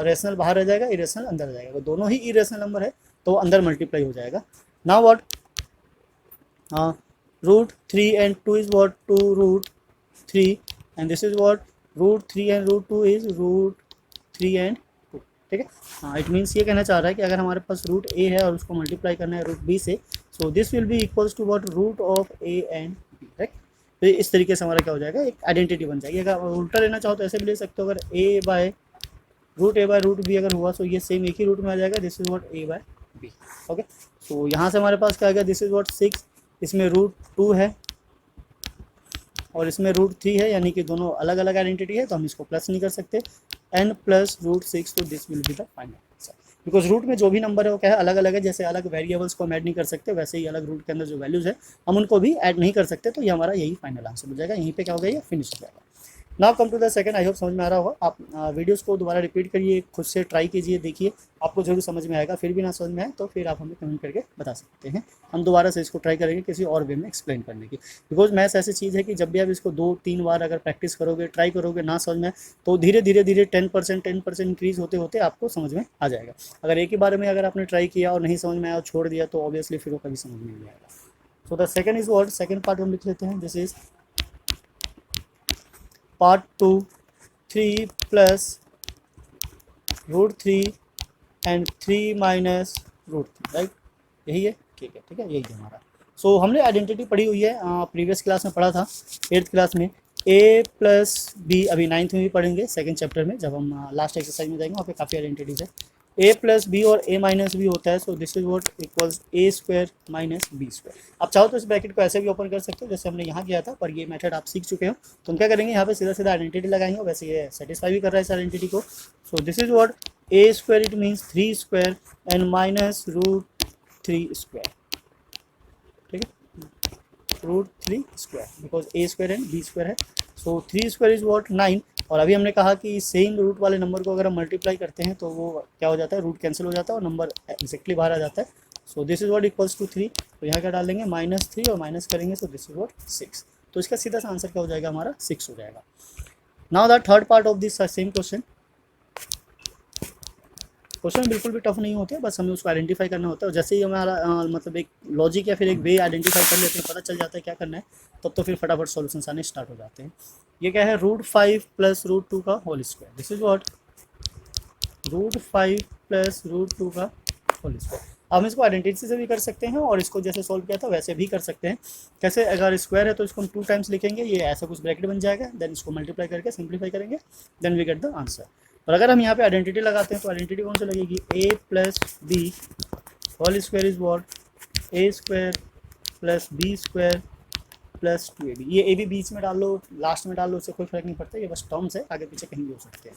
रेशनल बाहर रह जाएगा, इरेशनल अंदर आ जाएगा। दोनों ही इरेशनल नंबर है तो अंदर मल्टीप्लाई हो जाएगा। Now what, √3 and 2 is what 2 √3 and this is what √3 and √2 is √3 and 2। ठीक है, हाँ, इट मीन्स ये कहना चाह रहा है कि अगर हमारे पास √a है और उसको मल्टीप्लाई करना है √b से, so this will be equals to what root of a and b। Right, तो इस तरीके से हमारा क्या हो जाएगा, एक आइडेंटिटी बन जाएगी। अगर उल्टा लेना चाहो तो ऐसे भी ले सकते हो, अगर √a/√b अगर हुआ तो ये सेम एक ही रूट में आ जाएगा, this is what a/b। Okay, so यहाँ से हमारे पास क्या आ गया, दिस इज व्हाट 6, इसमें √2 है और इसमें √3 है, यानी कि दोनों अलग अलग आइडेंटिटी है, तो हम इसको प्लस नहीं कर सकते। n + √6, तो this will be the final answer. Because root में जो भी नंबर है वो क्या है, अलग अलग है। जैसे अलग वेरिएबल्स को हम ऐड नहीं कर सकते, वैसे ही अलग रूट के अंदर जो वैल्यूज़ है हम उनको भी ऐड नहीं कर सकते। तो ये हमारा यही फाइनल आंसर हो जाएगा। यहीं पे क्या हो गया, ये फिनिश हो जाएगा। Now come to the second, I hope समझ में आ रहा होगा। आप वीडियोस को दोबारा रिपीट करिए, खुद से ट्राई कीजिए, देखिए आपको जरूर समझ में आएगा। फिर भी ना समझ में आए तो फिर आप हमें कमेंट करके बता सकते हैं, हम दोबारा से इसको ट्राई करेंगे किसी और वे में एक्सप्लेन करने की। बिकॉज मैथ्स ऐसी चीज़ है कि जब भी आप इसको 2-3 बार अगर प्रैक्टिस करोगे, ट्राई करोगे, ना समझ में तो धीरे धीरे धीरे 10% इंक्रीज होते होते आपको समझ में आ जाएगा। अगर एक ही बार में अगर आपने ट्राई किया और नहीं समझ में आया और छोड़ दिया तो ऑब्वियसली फिर वो कभी समझ में नहीं आएगा। So the second is what, second part हम लिख लेते हैं, this is part 2 3 plus root 3 and 3 minus root 3, right, यही है, ठीक है, ठीक है, यही है हमारा। सो हमने आइडेंटिटी पढ़ी हुई है, प्रीवियस क्लास में पढ़ा था, 8th क्लास में। ए प्लस बी अभी 9th में भी पढ़ेंगे, सेकंड चैप्टर में जब हम लास्ट एक्सरसाइज में जाएंगे, वहाँ पे काफ़ी आइडेंटिटीज है। ए प्लस बी और ए माइनस बी होता है, so this is what equals A square minus B square. आप चाहो तो इस ब्रैकेट को ऐसे भी ओपन कर सकते हो जैसे हमने यहाँ किया था, पर ये मेथड आप सीख चुके हो, तो हम क्या करेंगे, यहाँ पे सीधा सीधा आइडेंटिटी लगाएंगे। वैसे ये सेटिस्फाई भी कर रहा है इस आइडेंटिटी को। So this is what A square, it means 3 square and minus root 3 square, ठीक है, root 3 square, because A square and B square है। सो 3 स्क्वायर इज व्हाट 9, और अभी हमने कहा कि सेम रूट वाले नंबर को अगर हम मल्टीप्लाई करते हैं तो वो क्या हो जाता है, रूट कैंसिल हो जाता है और नंबर एक्जैक्टली बाहर आ जाता है। So this is what equals to 3, तो यहाँ क्या डाल देंगे -3 और माइनस करेंगे, सो दिस इज व्हाट 6। तो इसका सीधा सा आंसर क्या हो जाएगा, हमारा 6 हो जाएगा। Now the third part of this same question, question बिल्कुल भी टफ नहीं होते, बस हमें उसको आइडेंटिफाई करना होता है। और जैसे ही हमारा मतलब एक लॉजिक या फिर एक वे आइडेंटिफाई कर लेते हैं, पता चल जाता है क्या करना है, तब तो फिर फटाफट सॉल्यूशंस आने स्टार्ट हो जाते हैं। ये क्या है, √5 प्लस √2 का whole square, this is what √5 plus √2 का होल स्क्वायर। हम इसको आइडेंटिटी से भी कर सकते हैं और इसको जैसे सॉल्व किया था वैसे भी कर सकते हैं। कैसे, अगर स्क्वायर है तो इसको हम 2 टाइम्स लिखेंगे, ये ऐसा कुछ ब्रैकेट बन जाएगा, देन इसको मल्टीप्लाई करके सिंप्लीफाई करेंगे, then we get the answer. और अगर हम यहाँ पे आइडेंटिटी लगाते हैं तो आइडेंटिटी कौन सी लगेगी, a plus B whole square is what A square plus B square plus 2ab। ये ए बी बीच में डाल लो, लास्ट में डाल लो, उससे कोई फर्क नहीं पड़ता, ये बस टर्म्स है, आगे पीछे कहीं भी हो सकते हैं।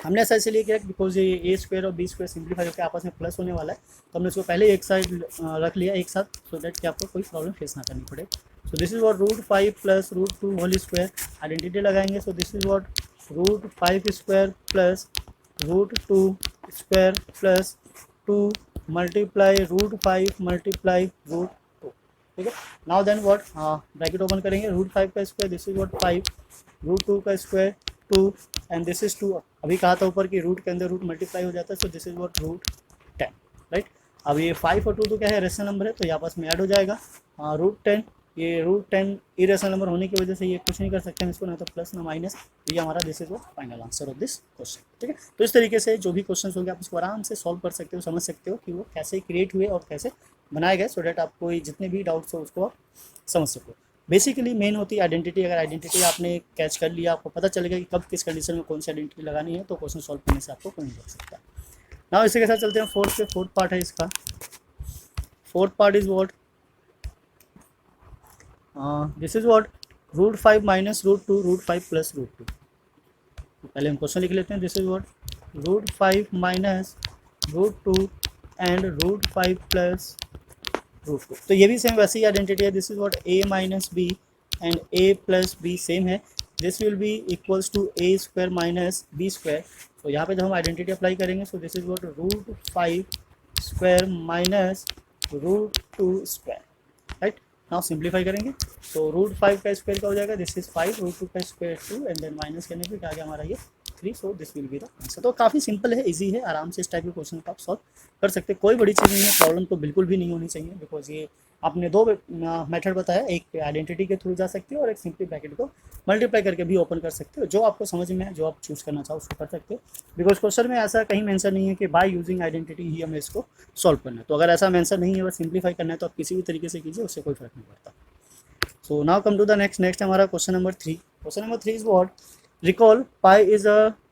हमने ऐसा इसलिए किया बिकॉज ये ए स्क्वायर और बी स्क्वायर सिंप्लीफाई करके आपस में प्लस होने वाला है, तो हमने इसको पहले एक साइड रख लिया एक साथ, सो दैट कि आपको कोई प्रॉब्लम फेस ना करनी पड़े। So this is what √5 plus √2 whole square, identity लगाएंगे, so this is what √5 square plus √2 square plus 2 multiply √5 multiply √2, ठीक है। Now then what, bracket open करेंगे, √5 का स्क्वायर, दिस इज व्हाट 5, √2 का स्क्वायर 2 एंड दिस इज 2। अभी कहा था ऊपर कि रूट के अंदर रूट मल्टीप्लाई हो जाता है, so this is what √10, right. अब ये 5 और 2 तो क्या है, रेशनल नंबर है, तो ये आपस में ऐड हो जाएगा, √10, ये √10 इरेशनल नंबर होने की वजह से ये कुछ नहीं कर सकते हम इसको, ना तो प्लस ना माइनस, ये हमारा this is what final answer of this question, ठीक है। तो इस तरीके से जो भी क्वेश्चन होंगे आप इसको आराम से सॉल्व कर सकते हो, समझ सकते हो कि वो कैसे क्रिएट हुए और कैसे बनाए गए, सो डैट आपको जितने भी डाउट्स हो उसको आप समझ सको। बेसिकली मेन होती है आइडेंटिटी, अगर आइडेंटिटी आपने कैच कर लिया, आपको पता चलेगा कि कब किस कंडीशन में कौन सी आइडेंटिटी लगानी है, तो क्वेश्चन सॉल्व करने से आपको कोई नहीं रोक सकता। नाउ इसी के साथ चलते हैं फोर्थ पे, फोर्थ पार्ट है इसका। Fourth part is what, this is what √5 minus √2 √5 plus √2। पहले हम क्वेश्चन लिख लेते हैं, this is what √5 minus √2 and √5 plus √2। तो ये भी सेम वैसे ही आइडेंटिटी है, this is what a minus b and a plus b same है, this will be equals to a square minus B square. तो यहाँ पे जब हम आइडेंटिटी अप्लाई करेंगे, so this is what √5 square minus √2 square, right. Now simplify करेंगे, तो √5 का स्क्वायर क्या हो जाएगा, दिस इज 5, √2 का स्क्वायर 2 एंड देन माइनस करने पे क्या आ गया हमारा ये 3, so this will be the answer. तो काफ़ी सिंपल है, इजी है, आराम से इस टाइप के क्वेश्चन को आप सॉल्व कर सकते हैं, कोई बड़ी चीज़ नहीं है, प्रॉब्लम तो बिल्कुल भी नहीं होनी चाहिए, बिकॉज ये आपने 2 मेथड बताया, एक आइडेंटिटी के थ्रू जा सकते हो और एक सिंपली ब्रैकेट को मल्टीप्लाई करके भी ओपन कर सकते हो, जो आपको समझ में है, जो आप चूज़ करना चाहो उसको कर सकते हो। बिकॉज क्वेश्चन में ऐसा कहीं मेंशन नहीं है कि बाय यूजिंग आइडेंटिटी ही हमें इसको सॉल्व करना है, तो अगर ऐसा मेंशन नहीं है, बस सिंप्लीफाई करना है, तो आप किसी भी तरीके से कीजिए, उससे कोई फर्क नहीं पड़ता। So now come to the next हमारा question number 3। Question number 3 is what, recall pi is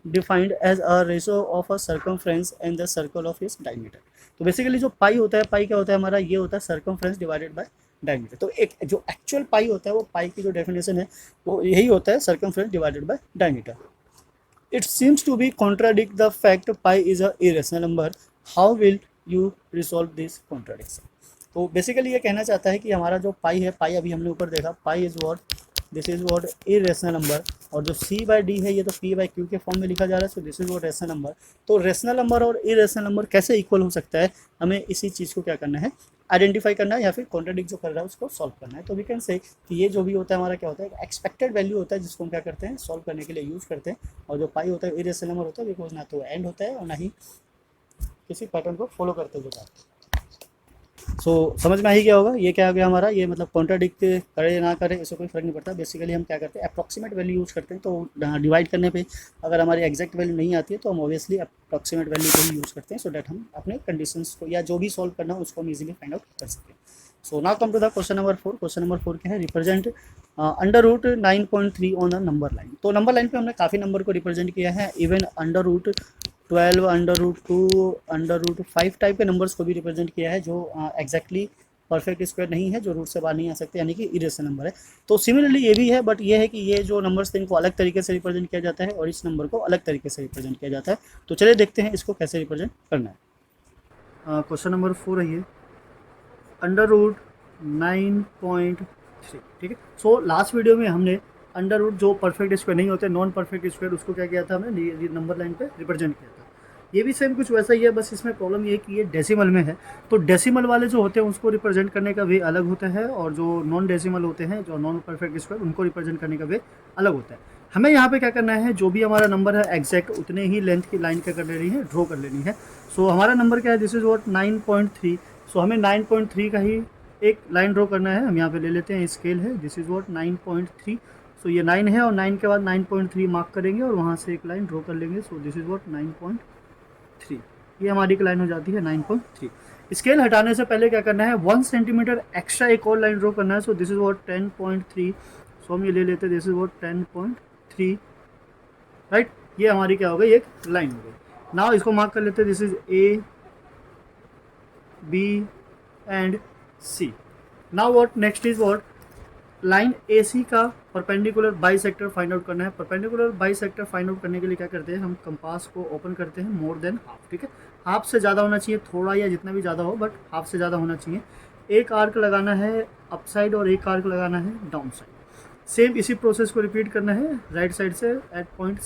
defined as a ratio of a circumference and the circle of its diameter. तो बेसिकली जो पाई होता है, पाई क्या होता है हमारा, ये होता है सर्कमफ्रेंस डिवाइडेड बाय डायमीटर। तो एक जो एक्चुअल पाई होता है, वो पाई की जो डेफिनेशन है वो यही होता है, circumference divided by diameter. It seems to be contradict the fact pi is a irrational number, how will you resolve this contradiction. तो बेसिकली ये कहना चाहता है कि हमारा जो पाई है, पाई अभी हमने ऊपर देखा, pi is what this is what irrational number, और जो C/D है ये तो P/Q के फॉर्म में लिखा जा रहा है, so this is what rational number. तो रेशनल नंबर और इरेशनल नंबर कैसे इक्वल हो सकता है, हमें इसी चीज़ को क्या करना है, आइडेंटिफाई करना है, या फिर कॉन्ट्राडिक्ट जो कर रहा है उसको सॉल्व करना है। तो वी कैन से कि ये जो भी होता है हमारा क्या होता है, एक्सपेक्टेड वैल्यू होता है जिसको हम क्या करते हैं, सॉल्व करने के लिए यूज़ करते हैं। और जो पाई होता है इरेशनल नंबर होता है, बिकॉज ना तो एंड होता है और ना ही किसी पैटर्न को फॉलो करते हुए जाते हैं। सो समझ में आ ही गया होगा ये क्या हो गया हमारा, ये मतलब कॉन्ट्राडिक्ट करे ना करे इससे कोई फर्क नहीं पड़ता। बेसिकली हम क्या करते हैं, अप्रॉक्सीमेट वैल्यू यूज़ करते हैं। तो डिवाइड करने पे अगर हमारी एग्जैक्ट वैल्यू नहीं आती है तो हम ऑब्वियसली अप्रॉक्सीमेट वैल्यू को ही यूज़ करते हैं, सो डैट हम अपने कंडीशंस को या जो भी सॉल्व करना हो उसको हम इजीली फाइंड आउट कर सकें। So now come to the question number 4। Question number 4 क्या है, represent under root 9.3 on the number line. तो नंबर लाइन पे हमने काफ़ी नंबर को रिप्रेजेंट किया है, even under root 12, under root 2, under root 5 type के नंबर्स को भी रिप्रेजेंट किया है, जो एग्जैक्टली परफेक्ट स्क्वायर नहीं है, जो रूट से बाहर नहीं आ सकते, यानी कि इरेशनल नंबर है। तो सिमिलरली ये भी है, बट ये है कि ये जो नंबर्स थे इनको अलग तरीके से रिप्रेजेंट किया जाता है और इस नंबर को अलग तरीके से रिप्रेजेंट किया जाता है। तो चलिए देखते हैं इसको कैसे रिप्रेजेंट करना है। क्वेश्चन नंबर 4 है ये, अंडर रूट 9.3, ठीक है। सो लास्ट वीडियो में हमने अंडर रूट जो परफेक्ट स्क्वायर नहीं होते, नॉन परफेक्ट स्क्वायर, उसको क्या किया था हमने, नंबर लाइन पे रिप्रेजेंट किया था। ये भी सेम कुछ वैसा ही है, बस इसमें प्रॉब्लम ये है कि ये डेसिमल में है। तो डेसिमल वाले जो होते हैं उसको रिप्रेजेंट करने का वे अलग होता है, और जो नॉन डेसिमल होते हैं, जो नॉन परफेक्ट स्क्वायर, उनको रिप्रेजेंट करने का वे अलग होता है। हमें यहाँ पे क्या करना है, जो भी हमारा नंबर है एग्जैक्ट उतने ही लेंथ की लाइन क्या कर लेनी है, ड्रॉ कर लेनी है। सो हमारा नंबर क्या है, दिस इज व्हाट 9.3। सो हमें 9.3 का ही एक लाइन ड्रॉ करना है। हम यहाँ पे ले लेते हैं स्केल है, दिस इज व्हाट 9.3। सो ये 9 है और 9 के बाद 9.3 मार्क करेंगे और वहाँ से एक लाइन ड्रॉ कर लेंगे। सो दिस इज व्हाट 9.3, ये हमारी एक लाइन हो जाती है 9.3। स्केल हटाने से पहले क्या करना है, 1 सेंटीमीटर एक्स्ट्रा एक और लाइन ड्रॉ करना है। So this is what 10.3। सो हम ये ले लेते हैं, दिस इज व्हाट 10.3, राइट। ये हमारी क्या हो गई, एक लाइन हो गई। नाउ इसको मार्क कर लेते हैं, this is A, B and C। Now what next is what, line AC का परपेंडिकुलर बाइसेक्टर फाइंड आउट करना है। परपेंडिकुलर बाइसेक्टर फाइंड आउट करने के लिए क्या करते हैं, हम कंपास को ओपन करते हैं मोर देन हाफ, ठीक है। हाफ से ज़्यादा होना चाहिए, थोड़ा या जितना भी ज़्यादा हो, बट हाफ से ज़्यादा होना चाहिए। एक आर्क लगाना है अप साइड और एक आर्क लगाना है डाउन साइड। सेम इसी प्रोसेस को रिपीट करना है राइट साइड से एट पॉइंट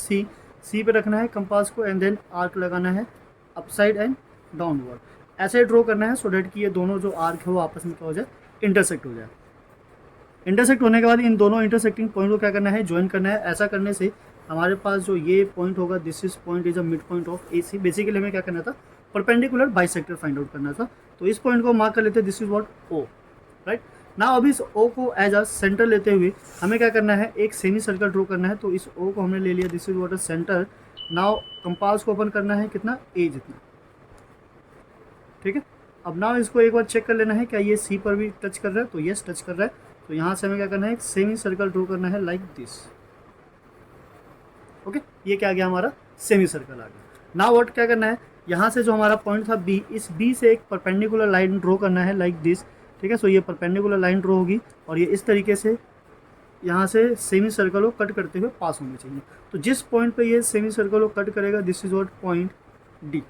C पे रखना है कंपास को, एंड देन आर्क लगाना है अप साइड एंड डाउनवर्ड। ऐसे ड्रॉ करना है सो डैट कि ये दोनों जो आर्क है वो आपस में क्या हो जाए, इंटरसेक्ट हो जाए। इंटरसेक्ट होने के बाद इन दोनों इंटरसेक्टिंग पॉइंट को क्या करना है, ज्वाइन करना है। ऐसा करने से हमारे पास जो ये पॉइंट होगा, this is point is a mid point of AC। Basically हमें क्या करना था, परपेंडिकुलर बाइसेक्टर फाइंड आउट करना था। तो इस पॉइंट को मार्क कर लेते हैं, this is what O, right. ना अभी इस O को एज अ सेंटर लेते हुए हमें क्या करना है, एक सेमी सर्कल ड्रॉ करना है। तो इस O को हमने ले लिया, this is what a centre. Now compass को ओपन करना है कितना, A जितना, ठीक है। अब नाउ इसको एक बार चेक कर लेना है क्या ये C पर भी टच कर रहा है, तो यस टच कर रहा है। तो यहाँ से हमें क्या करना है, एक सेमी सर्कल ड्रॉ करना है लाइक दिस, ओके। ये क्या आ गया, हमारा सेमी सर्कल आ गया। नाउ व्हाट क्या करना है, यहाँ से जो हमारा पॉइंट था B, इस B से एक परपेंडिकुलर लाइन ड्रॉ करना है लाइक दिस, ठीक है। सो ये परपेंडिकुलर लाइन ड्रॉ होगी और ये इस तरीके से यहाँ से सेमी सर्कल को कट करते हुए पास होने चाहिए। तो जिस पॉइंट पे ये सेमी सर्कल को कट करेगा, this is what point D,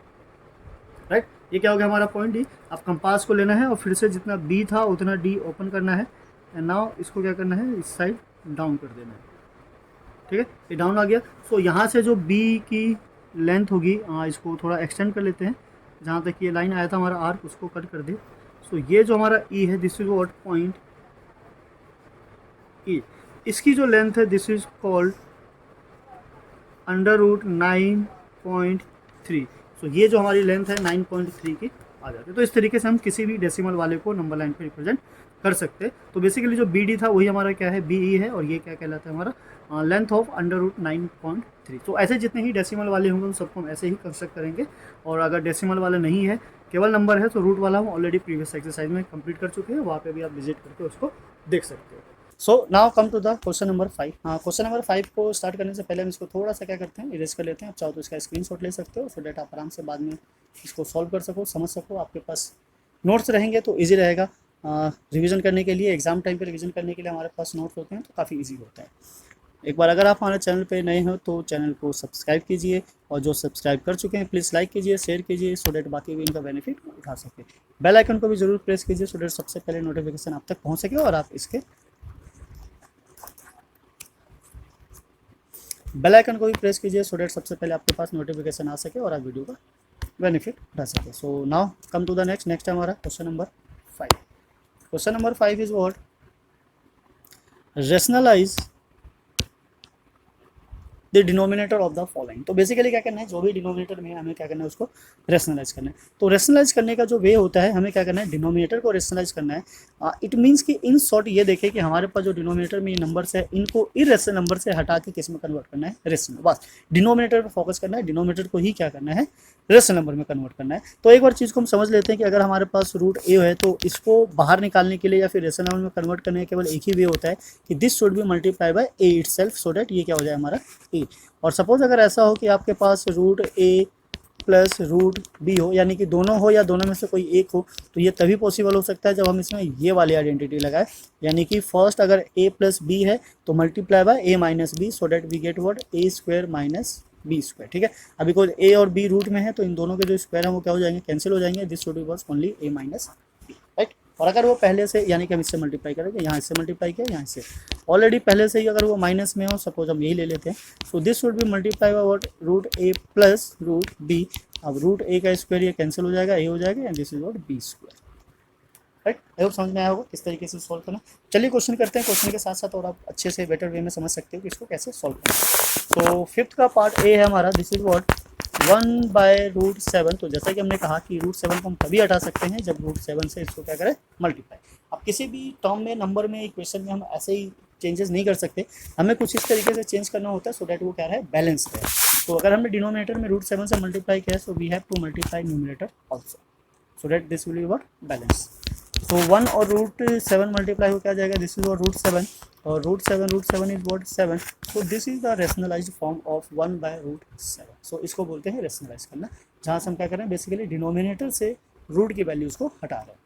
right. ये क्या हो गया, हमारा पॉइंट D। अब कंपास को लेना है और फिर से जितना B था उतना D ओपन करना है, एंड नाउ इसको क्या करना है, इस साइड डाउन कर देना है, ठीक है। ये डाउन आ गया। सो यहाँ से जो B की लेंथ होगी, इसको थोड़ा एक्सटेंड कर लेते हैं, जहाँ तक ये लाइन आया था हमारा आर्क, उसको कट कर दे। सो ये जो हमारा E है, this is what point E। इसकी जो लेंथ है, this is called under root 9.3। सो ये जो हमारी लेंथ है 9.3 की आ जाती है। तो इस तरीके से हम किसी भी डेसिमल वाले को नंबर लाइन पे रिप्रेजेंट कर सकते हैं। तो बेसिकली जो BD था वही हमारा क्या है, BE है, और ये क्या कहलाता है, हमारा लेंथ ऑफ अंडर रूट 9.3। तो ऐसे जितने ही डेसिमल वाले होंगे उन सबको हम ऐसे ही कंस्ट्रक्ट करेंगे। और अगर डेसिमल वाला नहीं है, केवल नंबर है, तो रूट वाला हम ऑलरेडी प्रीवियस एक्सरसाइज में कंप्लीट कर चुके हैं, वहाँ पे भी आप विजिट करके उसको देख सकते हो। So now come to the question number 5। Question number 5 को स्टार्ट करने से पहले हम इसको थोड़ा सा क्या करते हैं, इरेज कर लेते हैं। आप चाहो तो इसका स्क्रीनशॉट ले सकते हो, सो डेट आप आराम से बाद में इसको सॉल्व कर सको, समझ सको। आपके पास नोट्स रहेंगे तो ईजी रहेगा रिवीजन करने के लिए। एग्जाम टाइम पे रिवीजन करने के लिए हमारे पास नोट्स होते हैं तो काफ़ी ईजी होता है। एक बार अगर आप हमारे चैनल पे नए हो तो चैनल को सब्सक्राइब कीजिए, और जो सब्सक्राइब कर चुके हैं प्लीज़ लाइक कीजिए, शेयर कीजिए, सो डेट बाकी भी इनका बेनिफिट उठा सके। बेल आइकन को भी जरूर प्रेस कीजिए, सो डेट सबसे पहले नोटिफिकेशन आप तक पहुँच सके और आप इसके बेल आइकन को भी प्रेस कीजिए सो डेट सबसे पहले आपके पास नोटिफिकेशन आ सके और आप वीडियो का बेनिफिट उठा सके। So now come to the next हमारा question number 5। Question number 5 is what, rationalize the denominator of the following. तो बेसिकली क्या करना है, जो भी डिनोमिनेटर में है हमें क्या करना है, उसको रेशनलाइज करना है। तो रेशनलाइज करने का जो वे होता है, हमें क्या करना है, डिनोमिनेटर को रेशनलाइज करना है। इट मीन्स कि इन शॉर्ट ये देखें कि हमारे पास जो डिनोमिनेटर में ये नंबर्स है, इनको इरेशनल नंबर से हटा के किस में कन्वर्ट करना है, रेशनल। बस डिनोमिनेटर पर फोकस करना है, डिनोमिनेटर को ही क्या करना है, रेशनल नंबर में कन्वर्ट करना है। तो एक बार चीज़ को हम समझ लेते हैं कि अगर हमारे पास रूट ए है तो इसको बाहर निकालने के लिए या फिर रेशनल नंबर में कन्वर्ट करने का केवल एक ही वे होता है कि this should be multiply by A itself, so that ये क्या हो जाए हमारा ए। और सपोज अगर ऐसा हो कि आपके पास root A plus root B हो, यानी कि दोनों हो या दोनों में से कोई एक हो, तो ये तभी पॉसिबल हो सकता है जब हम इसमें ये वाली आइडेंटिटी लगाए, यानी कि फर्स्ट अगर ए प्लस बी है तो multiply by A minus B, so that we get what, A square minus B square. ठीक है, अभी कोई ए और बी रूट में है तो इन दोनों के जो स्क्वायर है वो क्या हो जाएंगे, कैंसिल हो जाएंगे। दिस शुड बी बस ओनली ए माइनस बी, राइट। और अगर वो पहले से, यानी कि हम इससे मल्टीप्लाई करेंगे, यहाँ इससे मल्टीप्लाई किया, यहाँ से ऑलरेडी पहले से ही अगर वो माइनस में हो, सपोज हम यही ले लेते हैं, so this should be multiply by what, root A plus root B. अब रूट ए का स्क्वायर ये कैंसिल हो जाएगा, ए हो जाएगा, and this is what, B square, right. I hope समझ में आया होगा किस तरीके से सॉल्व करना। चलिए क्वेश्चन करते हैं, क्वेश्चन के साथ साथ और आप अच्छे से बेटर वे में समझ सकते हो कि इसको कैसे सॉल्व करना। तो फिफ्थ का पार्ट ए है हमारा, दिस इज व्हाट, 1/√7। तो जैसा कि हमने कहा कि √7 को हम तभी हटा सकते हैं जब √7 से इसको क्या करें, मल्टीप्लाई। अब किसी भी टर्म में, नंबर में, इक्वेशन में हम ऐसे ही चेंजेस नहीं कर सकते, हमें कुछ इस तरीके से चेंज करना होता है सो डैट वो क्या रहे, बैलेंस रहे। तो अगर हमने डिनोमिनेटर में √7 से मल्टीप्लाई किया है, so we have to multiply numerator also, so that this will be what, balance. तो 1 और √7 मल्टीप्लाई हो क्या जाएगा, दिस इज √7, और √7 is what, 7। So this is the rationalized form of 1/√7। So इसको बोलते हैं रेशनलाइज करना, जहाँ से हम क्या कर रहे हैं, बेसिकली डिनोमिनेटर से रूट की वैल्यूज़ को हटा रहे हैं।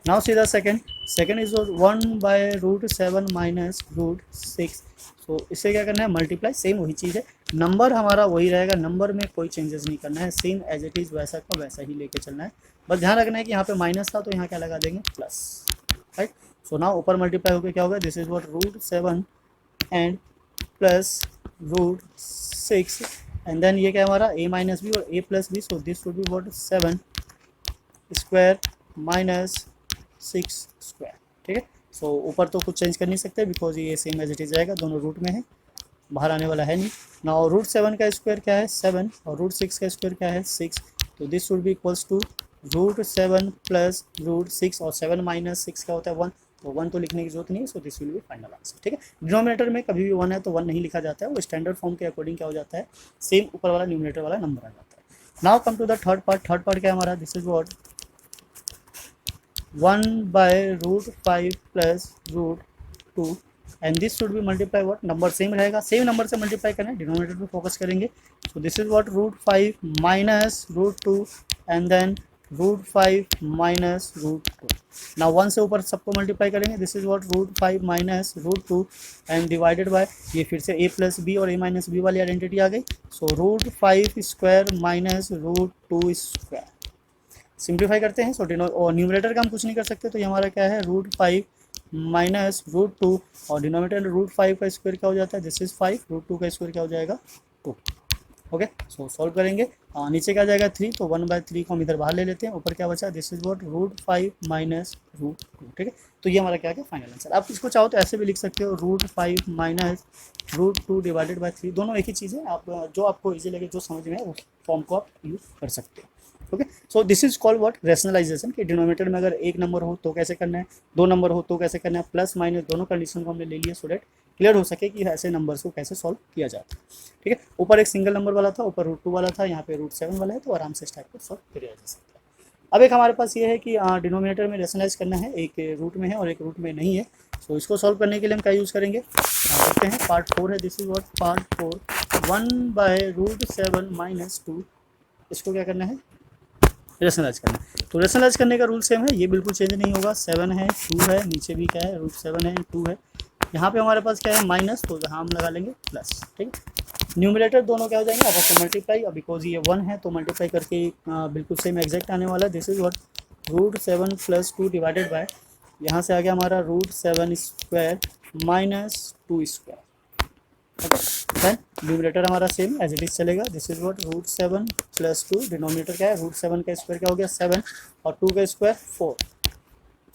Now see the second is 1/√7 minus √6। तो इससे क्या करना है, मल्टीप्लाई, सेम वही चीज़ है, नंबर हमारा वही रहेगा, नंबर में कोई चेंजेस नहीं करना है, सेम एज इट इज़ वैसा का वैसा ही लेके चलना है। बस ध्यान रखना है कि यहाँ पे माइनस था तो यहाँ क्या लगा देंगे, प्लस, राइट। सो नाउ ऊपर मल्टीप्लाई होकर क्या होगा, this is what, √7 and plus √6, and then ये क्या हमारा, a माइनस बी और a plus B, so this would be what, 7 square minus 6 square. ठीक है, सो ऊपर तो कुछ चेंज कर नहीं सकते बिकॉज ये सेम एज इट इज रहेगा, दोनों रूट में है, बाहर आने वाला है नहीं। नाउ √7 का स्क्वायर क्या है, 7, और √6 का स्क्वायर क्या है, 6। तो this would be equals to √7 plus √6, और 7 माइनस 6 का होता है 1, तो 1 तो लिखने की जरूरत नहीं है, so this will B final answer. ठीक है, डिनोमिनेटर में कभी भी 1 है तो 1 नहीं लिखा जाता है, वो स्टैंडर्ड फॉर्म के अकॉर्डिंग क्या हो जाता है, सेम ऊपर वाला न्यूमिनेटर वाला नंबर आ जाता है। Now come to the third part क्या है हमारा, this is what, 1/√5 plus √2, and this should be multiply what, number same रहेगा, सेम नंबर से मल्टीप्लाई करना है, डिनोमिनेटर पे फोकस करेंगे। So this is what, √5 minus √2, and then √5 minus √2। Now 1 से ऊपर सबको मल्टीप्लाई करेंगे, this is what, √5 minus √2 and divided by, ये फिर से a प्लस बी और a माइनस बी वाली आइडेंटिटी आ गई। सो √5 स्क्वायर माइनस √2 स्क्वायर। सिंप्लीफाई करते हैं, सो और न्यूमरेटर का हम कुछ नहीं कर सकते, तो ये हमारा क्या है, √5 माइनस √2, और डिनोमिनेटर √5 का स्क्वायर क्या हो जाता है, दिस इज 5, √2 का स्क्वायर क्या हो जाएगा, 2। ओके, सो सॉल्व करेंगे, नीचे क्या जाएगा 3, तो 1/3 को हम इधर बाहर ले लेते हैं, ऊपर क्या बचा, दिस इज व्हाट, √5 माइनस √2। ठीक है, तो ये हमारा क्या है, फाइनल आंसर। आप इसको चाहो तो ऐसे भी लिख सकते हो, √5 माइनस √2 डिवाइडेड बाय 3, दोनों एक ही चीज़ है, आप जो आपको ईजी लगे, जो समझ में है, उस फॉर्म को आप यूज़ कर सकते हो। Okay, so this is called what, rationalization, कि डिनोमिनेटर में अगर एक नंबर हो तो कैसे करना है, 2 नंबर हो तो कैसे करना है, प्लस माइनस दोनों कंडीशन को हमने ले लिया, सो दैट क्लियर हो सके कि ऐसे नंबर्स को कैसे सॉल्व किया जाता है। ठीक है, ऊपर एक सिंगल नंबर वाला था, ऊपर √2 वाला था, यहाँ पे √7 वाला है, तो आराम से इस टाइप को सॉल्व किया जा सकता है। अब एक हमारे पास ये है कि डिनोमिनेटर में रेशनलाइज करना है, एक रूट में है और एक रूट में नहीं है, सो इसको सॉल्व करने के लिए हम क्या यूज़ करेंगे, देखते हैं, पार्ट 4 है, this is what, part 4, 1/√7 minus 2, इसको क्या करना है, रेशनलाइज करना है। तो रेशनलाइज करने का रूल सेम है, ये बिल्कुल चेंज नहीं होगा, 7 है, 2 है, नीचे भी क्या है, √7 है, 2 है, यहाँ पे हमारे पास क्या है, माइनस, तो यहाँ हम लगा लेंगे प्लस। ठीक है, न्यूमरेटर दोनों क्या हो जाएंगे, आपस में मल्टीप्लाई, अब बिकॉज ये 1 है तो मल्टीप्लाई करके बिल्कुल सेम एग्जैक्ट आने वाला है, this is what, √7 plus 2 divided by, यहाँ से आ गया हमारा √7 square minus 2 square. Then numerator हमारा सेम एज इट इज चलेगा, this is what √7 plus 2, denominator क्या है √7 का स्क्वायर क्या हो गया 7 और 2 का स्क्वायर 4,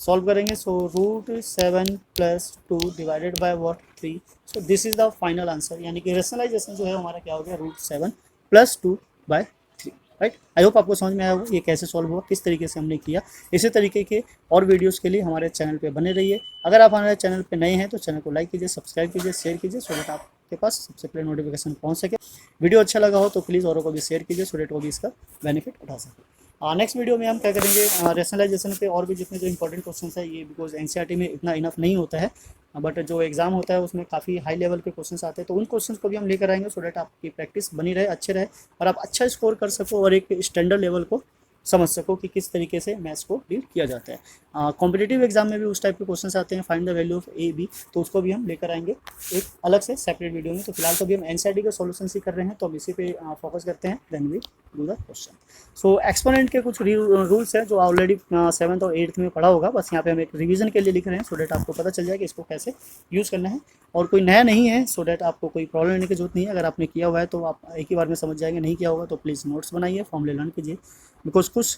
सॉल्व करेंगे सो √7 plus 2 divided by what 3, so this is the final answer, यानी कि रेशनलाइजेशन जो है हमारा क्या हो गया √7 plus 2 by 3, right. I hope आपको समझ में आया होगा ये कैसे सॉल्व हुआ, किस तरीके से हमने किया। इसी तरीके के और वीडियोस के लिए हमारे चैनल पे बने रहिए। अगर आप हमारे चैनल पे नए हैं तो चैनल को लाइक कीजिए, सब्सक्राइब कीजिए, शेयर कीजिए, सो दैट आपके पास सबसे पहले नोटिफिकेशन पहुंच सके। वीडियो अच्छा लगा हो तो प्लीज़ औरों को भी शेयर कीजिए, सो दैट वो भी इसका बेनिफिट उठा सके। नेक्स्ट वीडियो में हम क्या करेंगे रेशनलाइजेशन पे और भी जितने जो इंपॉर्टेंट क्वेश्चन है, ये बिकॉज एनसीईआरटी में इतना इनफ नहीं होता है, बट जो एग्जाम होता है उसमें काफ़ी हाई लेवल के क्वेश्चंस आते हैं, तो उन क्वेश्चंस को भी हम लेकर आएंगे, सो डैट आपकी प्रैक्टिस बनी रहे, अच्छे रहे और आप अच्छा स्कोर कर सको और एक स्टैंडर्ड लेवल को समझ सको कि किस तरीके से मैथ्स को डील किया जाता है। कॉम्पिटिटिव एग्जाम में भी उस टाइप के क्वेश्चन आते हैं, find the value of A B, तो उसको भी हम लेकर आएंगे एक अलग से सेपरेट वीडियो में। तो फिलहाल तो भी हम एनसीईआरटी के सॉल्यूशन ही कर रहे हैं, तो हम इसी पे फोकस करते हैं, then we do the question. So exponent के कुछ रूल्स हैं जो ऑलरेडी 7th और 8th में पढ़ा होगा, बस यहाँ पे हम एक रिवीजन के लिए लिख रहे हैं, सो डैट आपको पता चल जाए कि इसको कैसे यूज़ करना है। और कोई नया नहीं है, सो डैट आपको कोई प्रॉब्लम लेने की जरूरत नहीं है। अगर आपने किया हुआ है तो आप एक ही बार में समझ जाएंगे, नहीं किया होगा तो प्लीज़ नोट्स बनाइए, फॉर्मूले लर्न कीजिए, बिकॉज कुछ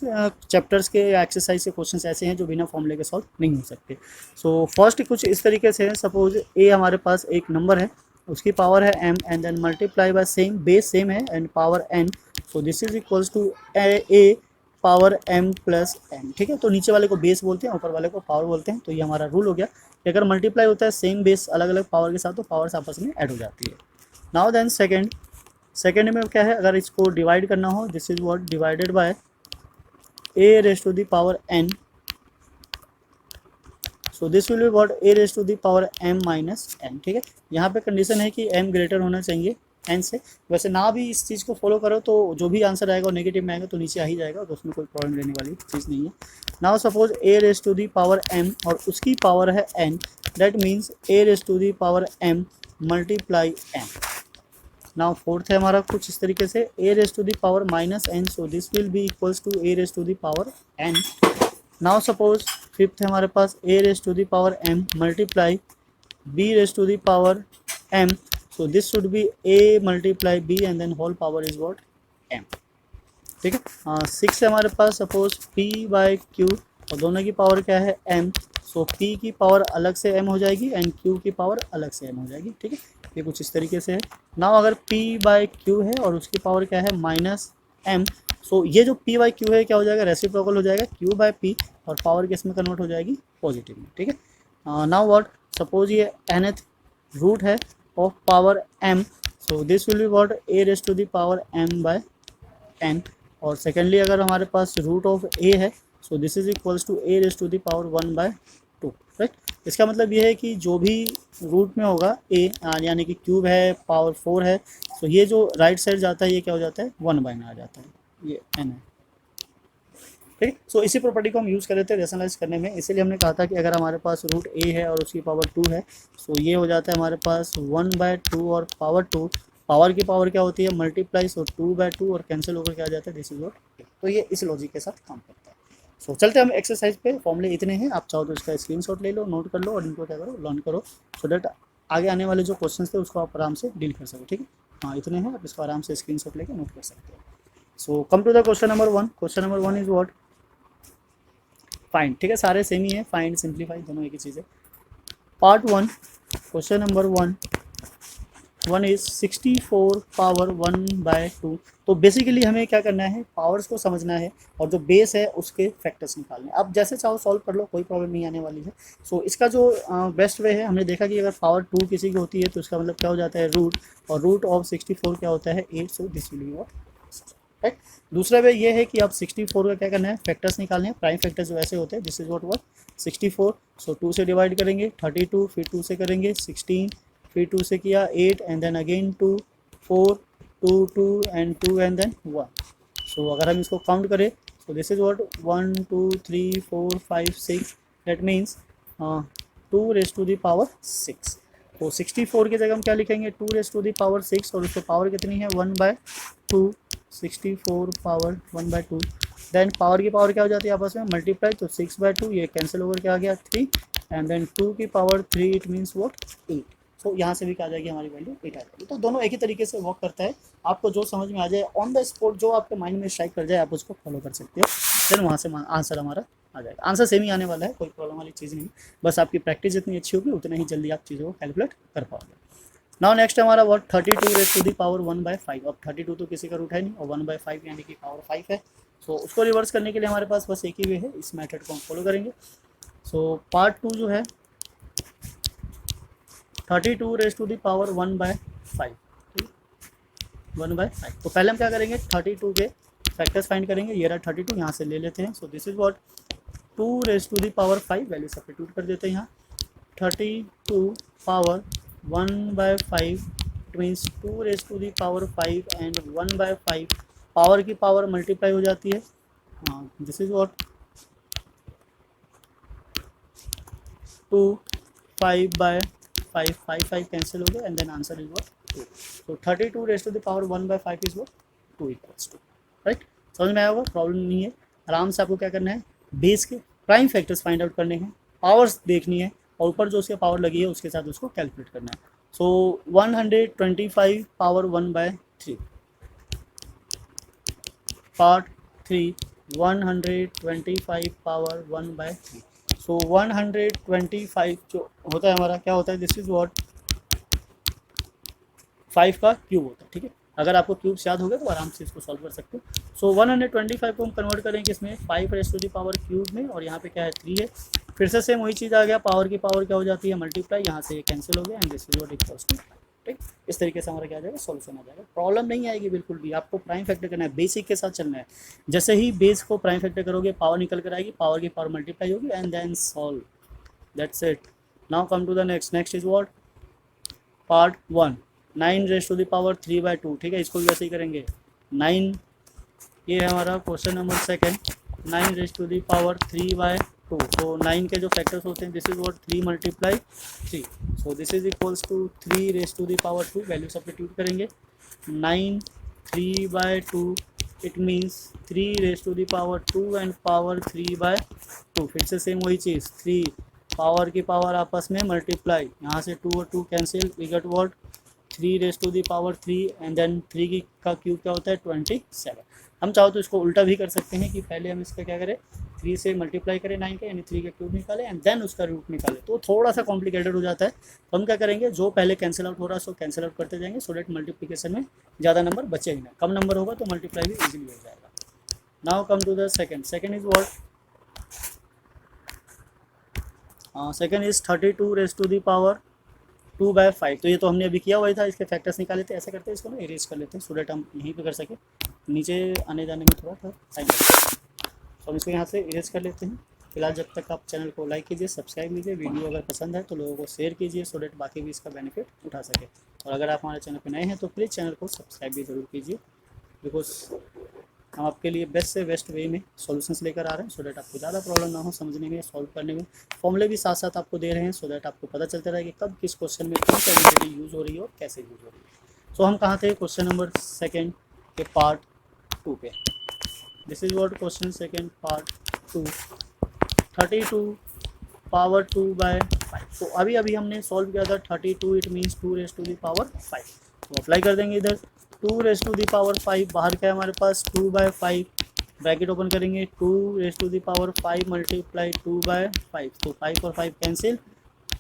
चैप्टर्स के या एक्सरसाइज के क्वेश्चंस ऐसे हैं जो बिना फॉर्मूले के सॉल्व नहीं हो सकते। सो फर्स्ट कुछ इस तरीके से है, सपोज ए हमारे पास एक नंबर है, उसकी पावर है m and then multiply by same, base same है and power n, so this is equals to a power m plus n, ठीक है। तो नीचे वाले को बेस बोलते हैं, ऊपर वाले को पावर बोलते हैं, तो ये हमारा रूल हो गया कि अगर मल्टीप्लाई होता है सेम बेस अलग अलग पावर के साथ तो पावर्स आपस में ऐड हो जाती है। नाउ देन सेकेंड में क्या है, अगर इसको डिवाइड करना हो, this is what divided by a raised to the power n, so this will be what a raised to the power m minus n, ठीक है। यहाँ पे कंडीशन है कि m ग्रेटर होना चाहिए n से, वैसे ना भी इस चीज़ को फॉलो करो तो जो भी आंसर आएगा वो नेगेटिव में आएगा तो नीचे आ ही जाएगा, तो उसमें कोई प्रॉब्लम लेने वाली चीज़ नहीं है। Now suppose a raised to the power m और उसकी पावर है n, that means a raised to the power m multiply n। Now fourth है हमारा कुछ इस तरीके से a raised to the power minus n, so this will be equals to a raised to the power n। Now suppose fifth है हमारे पास a raised to the power m multiply b raised to the power m, so this should be a multiply b and then whole power is what m, ठीक है। Six है हमारे पास suppose p by q और दोनों की power क्या है m, सो p की पावर अलग से m हो जाएगी एंड q की पावर अलग से m हो जाएगी, ठीक है। ये कुछ इस तरीके से है। नाउ अगर p बाई q है और उसकी पावर क्या है माइनस m, सो ये जो p बाई q है क्या हो जाएगा रेसिप्रोकल हो जाएगा q बाई p और पावर किस में कन्वर्ट हो जाएगी पॉजिटिव में, ठीक है। नाउ व्हाट सपोज ये nth रूट है of power m, so this will be what a raise to the power m by n, और सेकेंडली अगर हमारे पास रूट ऑफ a है, so this is equals to a raise to the power 1/2, right. इसका मतलब ये है कि जो भी रूट में होगा a यानी कि क्यूब है पावर 4 है, तो ये जो राइट साइड जाता है ये क्या हो जाता है 1/n आ जाता है, ये n है, ठीक है। सो इसी प्रॉपर्टी को हम यूज़ कर रहे थे रेशनलाइज करने में, इसीलिए हमने कहा था कि अगर हमारे पास रूट a है और उसकी पावर 2 है, सो ये हो जाता है हमारे पास 1/2 और पावर 2, पावर की पावर क्या होती है मल्टीप्लाई, सो 2/2 और कैंसिल होकर क्या आ जाता है दिस इज व्हाट, तो ये इस लॉजिक के साथ काम करता है। सो चलते हम एक्सरसाइज पे, फॉर्मूले इतने हैं, आप चाहो तो इसका स्क्रीनशॉट ले लो, नोट कर लो और इनको क्या करो लर्न करो, सो दैट आगे आने वाले जो क्वेश्चंस थे उसको आप आराम से डील कर सको, ठीक है। हाँ इतने हैं, आप इसको आराम से स्क्रीनशॉट लेके नोट कर सकते हो। So come to the question number 1, question number 1 is what find, ठीक है, सारे सेम ही है, फाइंड सिंप्लीफाई दोनों एक ही चीज़ है। Part 1 question number 1 is 64 power 1/2, तो बेसिकली हमें क्या करना है पावर्स को समझना है और जो बेस है उसके फैक्टर्स निकालने हैं। आप जैसे चाहो सॉल्व कर लो, कोई प्रॉब्लम नहीं आने वाली है। सो इसका जो बेस्ट वे है, हमने देखा कि अगर पावर 2 किसी की होती है तो इसका मतलब क्या हो जाता है रूट, और रूट ऑफ 64 क्या होता है 8, सो this will be what, right. दूसरा वे ये है कि आप 64 का क्या करना है फैक्टर्स निकालने हैं, प्राइम फैक्टर्स जो ऐसे होते हैं, दिस इज व्हाट 64, सो 2 से डिवाइड करेंगे 32, फिर 2 से करेंगे 16, फिर 2 से किया 8 and then again 2 4 2 2 and 2 and then 1। So अगर हम इसको काउंट करें, so this is what 1 2 3 4 5 6, that means 2 raise to the power 6। तो 64 की जगह हम क्या लिखेंगे 2 रेज टू द पावर 6, और उसकी पावर कितनी है 1/2, 64 पावर 1/2, देन पावर की पावर क्या हो जाती है आपस में मल्टीप्लाई, तो 6/2 ये कैंसिल ओवर क्या आ गया 3 एंड देन 2 की पावर 3, इट मीन्स व्हाट 8, सो यहाँ से भी क्या आ जाएगी हमारी वैल्यू 8 आ जाएगी। तो दोनों एक ही तरीके से वर्क करता है, आपको जो समझ में आ जाए ऑन द स्पॉट, जो आपके माइंड में स्ट्राइक कर जाए आप उसको फॉलो कर सकते हो, देन वहाँ से आंसर हमारा आ जाएगा। आंसर सेम ही आने वाला है, कोई प्रॉब्लम वाली चीज़ नहीं, बस आपकी प्रैक्टिस जितनी अच्छी होगी उतना ही जल्दी आप चीज़ों को कैलकुलेट कर पाओगे। नाउ नेक्स्ट हमारा word 32 raise to the power 1/5। अब 32 तो किसी का रूट है नहीं और 1/5 यानी कि पावर 5 है। सो उसको रिवर्स करने के लिए हमारे पास बस एक ही वे है, इस मेथड को हम फॉलो करेंगे। सो पार्ट 2 जो है 32 रेज़ टू दी पावर 1/5, 1/5। तो पहले हम क्या करेंगे, 32 के फैक्टर्स फाइंड करेंगे। ये रहा 32, यहाँ से ले लेते हैं। So this is what 2 raise to the power 5, value substitute कर देते हैं यहाँ। 32 power 1/5, it means 2 raise to the power 5 and 1/5, power की पावर मल्टीप्लाई हो जाती है। हाँ, दिस इज व्हाट 2 5/5, 5 कैंसिल हो गया and then answer is what 2। तो 32 raise to the power 1/5 is what 2 equals to, right. समझ में आया होगा, प्रॉब्लम नहीं है। आराम से आपको क्या करना है, बेस के प्राइम फैक्टर्स फाइंड आउट करने हैं, पावर्स देखनी है और ऊपर जो उसके पावर लगी है उसके साथ उसको कैलकुलेट करना है। सो 125 पावर 1/3, पार्ट 3 125 पावर 1/3। सो 125 जो होता है हमारा क्या होता है, दिस इज व्हाट 5 का क्यूब होता है, ठीक है। अगर आपको क्यूब्स याद हो गए तो आराम से इसको सॉल्व कर सकते हो। सो 125 को हम कन्वर्ट करेंगे किसमें, 5 raise to the power cube में, और यहाँ पे क्या है 3 है। फिर से सेम वही चीज़ आ गया, पावर की पावर क्या हो जाती है मल्टीप्लाई, यहाँ से ये कैंसिल हो गया and this is what equals to, ठीक। इस तरीके से हमारा क्या आ जाएगा, सॉल्यूशन आ जाएगा। प्रॉब्लम नहीं आएगी बिल्कुल भी, आपको प्राइम फैक्टर करना है, बेसिक के साथ चलना है। जैसे ही बेस को प्राइम फैक्टर करोगे पावर निकल कर आएगी, पावर की पावर मल्टीप्लाई होगी and then solve, that's it. Now come to the next is what part 1 9 raise to the power 3/2, ठीक है। इसको भी वैसे ही करेंगे 9, ये है हमारा question number second, 9 raise to the power 3/2। तो 9 के जो फैक्टर्स होते हैं this is what 3 × 3, so this is equals to 3 raise to the power 2, value substitute करेंगे। 9 3/2, it means 3 raise to the power 2 and power 3/2। फिर से सेम वही चीज़, 3 power की पावर आपस में मल्टीप्लाई, यहाँ से 2 और 2 cancel, we get what 3 raise to the power 3 and then 3 की का क्यूब क्या होता है 27। हम चाहो तो इसको उल्टा भी कर सकते हैं कि पहले हम इसका क्या करें 3 से मल्टीप्लाई करें 9 के, यानी 3 का क्यूब निकालें एंड देन उसका रूट निकालें, तो थोड़ा सा कॉम्प्लिकेटेड हो जाता है। तो हम क्या करेंगे, जो पहले कैंसिल आउट हो रहा है सो कैंसिल आउट करते जाएंगे, सो डेट मल्टीप्लिकेशन में ज़्यादा नंबर बचेंगे ना, कम नंबर होगा तो मल्टीप्लाई भी ईजिली हो जाएगा। Now come to the second is what second is 32 raise to the power 2/5। तो ये तो हमने अभी किया हुआ था, इसके फैक्टर्स निकाले थे। ऐसे करते हैं इसको ना इरेज कर लेते हैं सो डेट हम यहीं पे कर सके, नीचे आने जाने में थोड़ा सा टाइम लगता है। तो हम इसको यहाँ से इरेज कर लेते हैं। फिलहाल जब तक आप चैनल को लाइक कीजिए, सब्सक्राइब कीजिए, वीडियो अगर पसंद है तो लोगों को शेयर कीजिए सो डेट बाकी भी इसका बेनिफिट उठा सके। और अगर आप हमारे चैनल पर नए हैं तो प्लीज़ चैनल को सब्सक्राइब भी ज़रूर कीजिए, बिकॉज हम आपके लिए बेस्ट से बेस्ट वे में सॉल्यूशंस लेकर आ रहे हैं सो दैट आपको ज़्यादा प्रॉब्लम ना हो समझने में, सॉल्व करने में। फॉर्मूले भी साथ साथ आपको दे रहे हैं सो दैट आपको पता चलता रहे कि कब किस क्वेश्चन में कौन सा एबिलिटी यूज़ हो रही है और कैसे यूज़ हो रही है। सो हम कहाँ थे, क्वेश्चन नंबर सेकेंड के पार्ट 2 पे। This is what question second part 2, 32 power 2/5। तो अभी हमने सॉल्व किया था 32, it means 2 raise to the power 5। तो अप्लाई कर देंगे इधर 2 रेज़ टू दी पावर 5, बाहर क्या है हमारे पास 2/5, ब्रैकेट ओपन करेंगे 2 raise to the power 5 multiply 2/5, तो 5 और 5 cancel,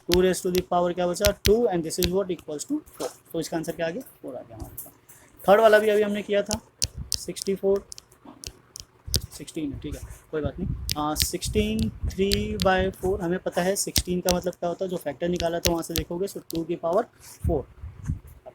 2 raise to the power क्या बचा 2 and this is what equals to 4। तो इसका आंसर क्या आ गया 4 आ गया हमारे पास। थर्ड वाला भी अभी हमने किया था 16 है, ठीक है कोई बात नहीं। 16 3/4 हमें पता है 16 का मतलब क्या होता है, जो फैक्टर निकाला था वहाँ से देखोगे सो 2 की पावर 4,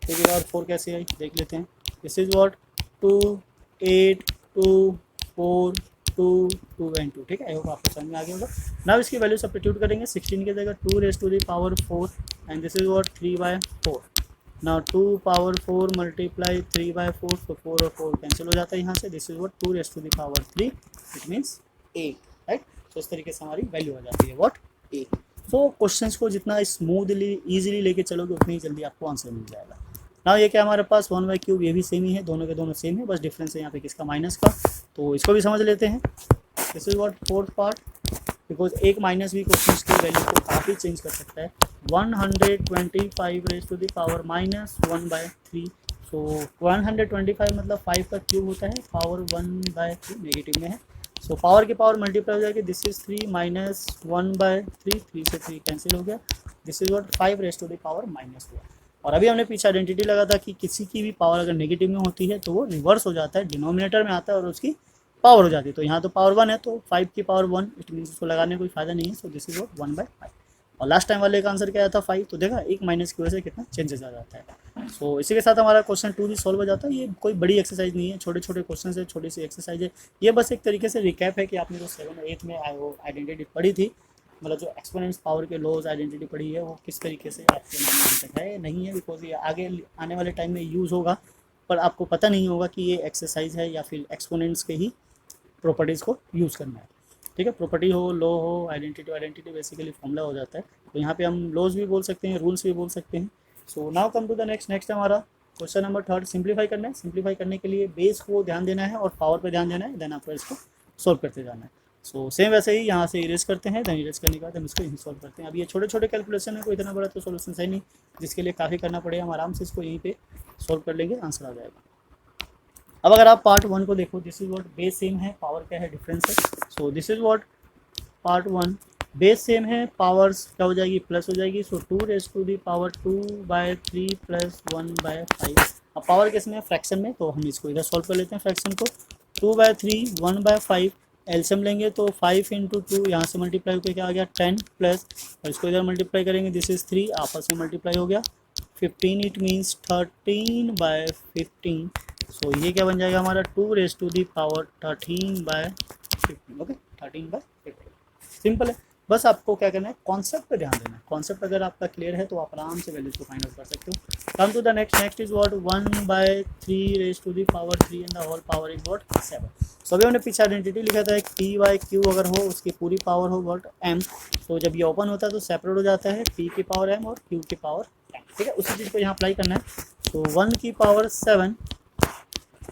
2 की पावर 4 कैसे आई देख लेते हैं। दिस इज व्हाट 2 8 2 4 2 2 एंड 2, ठीक है। आई होप आपको समझ में आ गया होगा। नाउ इसकी वैल्यू सब्स्टिट्यूट करेंगे, 16 की जगह 2 raise to the power 4 and this is what 3/4। Now 2 power 4 multiply 3/4, तो 4 और 4 कैंसिल हो जाता है यहाँ से, this is what 2 raise to the power 3, it means 8, right. तो इस तरीके से हमारी वैल्यू आ जाती है व्हाट 8। सो क्वेश्चंस को जितना स्मूथली ईजिली लेके चलोगे उतनी जल्दी आपको आंसर मिल जाएगा। ना ये क्या हमारे पास 1/3, ये भी सेम ही है, दोनों के दोनों सेम है, बस डिफरेंस है यहाँ पे किसका माइनस का। तो इसको भी समझ लेते हैं। This is what fourth part because एक माइनस भी क्वेश्चन की वैल्यू को काफ़ी चेंज कर सकता है। 125 रेज टू द पावर -1/3। सो 125 मतलब 5 का क्यूब होता है, पावर 1/3 नेगेटिव में है। सो पावर की पावर मल्टीप्लाई हो जाएगी, दिस इज 3 माइनस 1/3, 3 से 3 कैंसिल हो गया, this is what 5 raise to the power -1। और अभी हमने पीछे आइडेंटिटी लगा था कि किसी की भी पावर अगर नेगेटिव में होती है तो वो रिवर्स हो जाता है, डिनोमिनेटर में आता है और उसकी पावर हो जाती है। तो यहाँ तो पावर 1 है तो 5 की पावर 1, इट मीन्स उसको लगाने में कोई फायदा नहीं है। So this is what 1/5। और लास्ट टाइम वाले का आंसर क्या आया था 5, तो देखा एक माइनस की वजह से कितना चेंजेस आ जाता है। सो इसी के साथ हमारा क्वेश्चन 2 भी सॉल्व हो जाता है। ये कोई बड़ी एक्सरसाइज नहीं है, छोटे छोटे क्वेश्चन है, छोटी सी एक्सरसाइज है। ये बस एक तरीके से रिकैप है कि आपने जो 7 और 8 में आइडेंटिटी पढ़ी थी, मतलब जो एक्सपोनेंट्स पावर के लॉज आइडेंटिटी पढ़ी है, वो किस तरीके से आपके माइंड में तक है नहीं है, बिकॉज ये आगे आने वाले टाइम में यूज़ होगा, पर आपको पता नहीं होगा कि ये एक्सरसाइज है या फिर एक्सपोनेंट्स के ही प्रॉपर्टीज़ को यूज़ करना है। ठीक है, प्रॉपर्टी हो, लॉ हो, आइडेंटिटी बेसिकली फॉर्मूला हो जाता है। तो यहाँ पे हम लॉज भी बोल सकते हैं, रूल्स भी बोल सकते हैं। So now come to the next हमारा क्वेश्चन नंबर 3 सिंप्लीफाई करना है। सिंप्लीफाई करने के लिए बेस को ध्यान देना है और पावर पे ध्यान देना है, देन आपको इसको सॉल्व करते जाना है। सो सेम वैसे ही यहाँ से इरेज करते हैं, देन इरेज करने के बाद हम इसको यहीं सॉल्व करते हैं। अब ये छोटे छोटे कैलकुलेशन है, कोई इतना बड़ा तो सोल्यूशन है नहीं जिसके लिए काफ़ी करना पड़ेगा, हम आराम से इसको यहीं पे सॉल्व कर लेंगे, आंसर आ जाएगा। अब अगर आप पार्ट 1 को देखो, this is what base same है, पावर क्या है डिफरेंस है। So this is what part 1, base same है, पावर्स क्या हो जाएगी प्लस हो जाएगी। So 2 raise to the power 2/3 plus 1/5। अब पावर किस में, फ्रैक्शन में, तो हम इसको इधर सॉल्व कर लेते हैं फ्रैक्शन को। 2/3 1/5 एलसीएम लेंगे तो 5 × 2 यहाँ से मल्टीप्लाई होकर क्या आ गया 10 प्लस, और इसको इधर मल्टीप्लाई करेंगे, दिस इज 3 आपस में मल्टीप्लाई हो गया 15, इट मीन्स 13/15। सो ये क्या बन जाएगा हमारा 2 raise to the power 13/15। Okay, 13/15 simple है। बस आपको क्या करना है, कॉन्सेप्ट पे ध्यान देना है। कॉन्सेप्ट अगर आपका क्लियर है तो आप आराम से वैल्यूज को फाइंड आउट कर सकते हो। Come to the next is what 1/3 raise to the power 3 and the whole power is what 7। So अभी हमने पीछे आइडेंटिटी लिखा था, P/Q अगर हो उसकी पूरी पावर हो व्हाट M। तो जब ये ओपन होता है तो सेपरेट हो जाता है, P की पावर M और Q की पावर M। ठीक है, उसी चीज़ को यहाँ अप्लाई करना है। तो 1 की पावर 7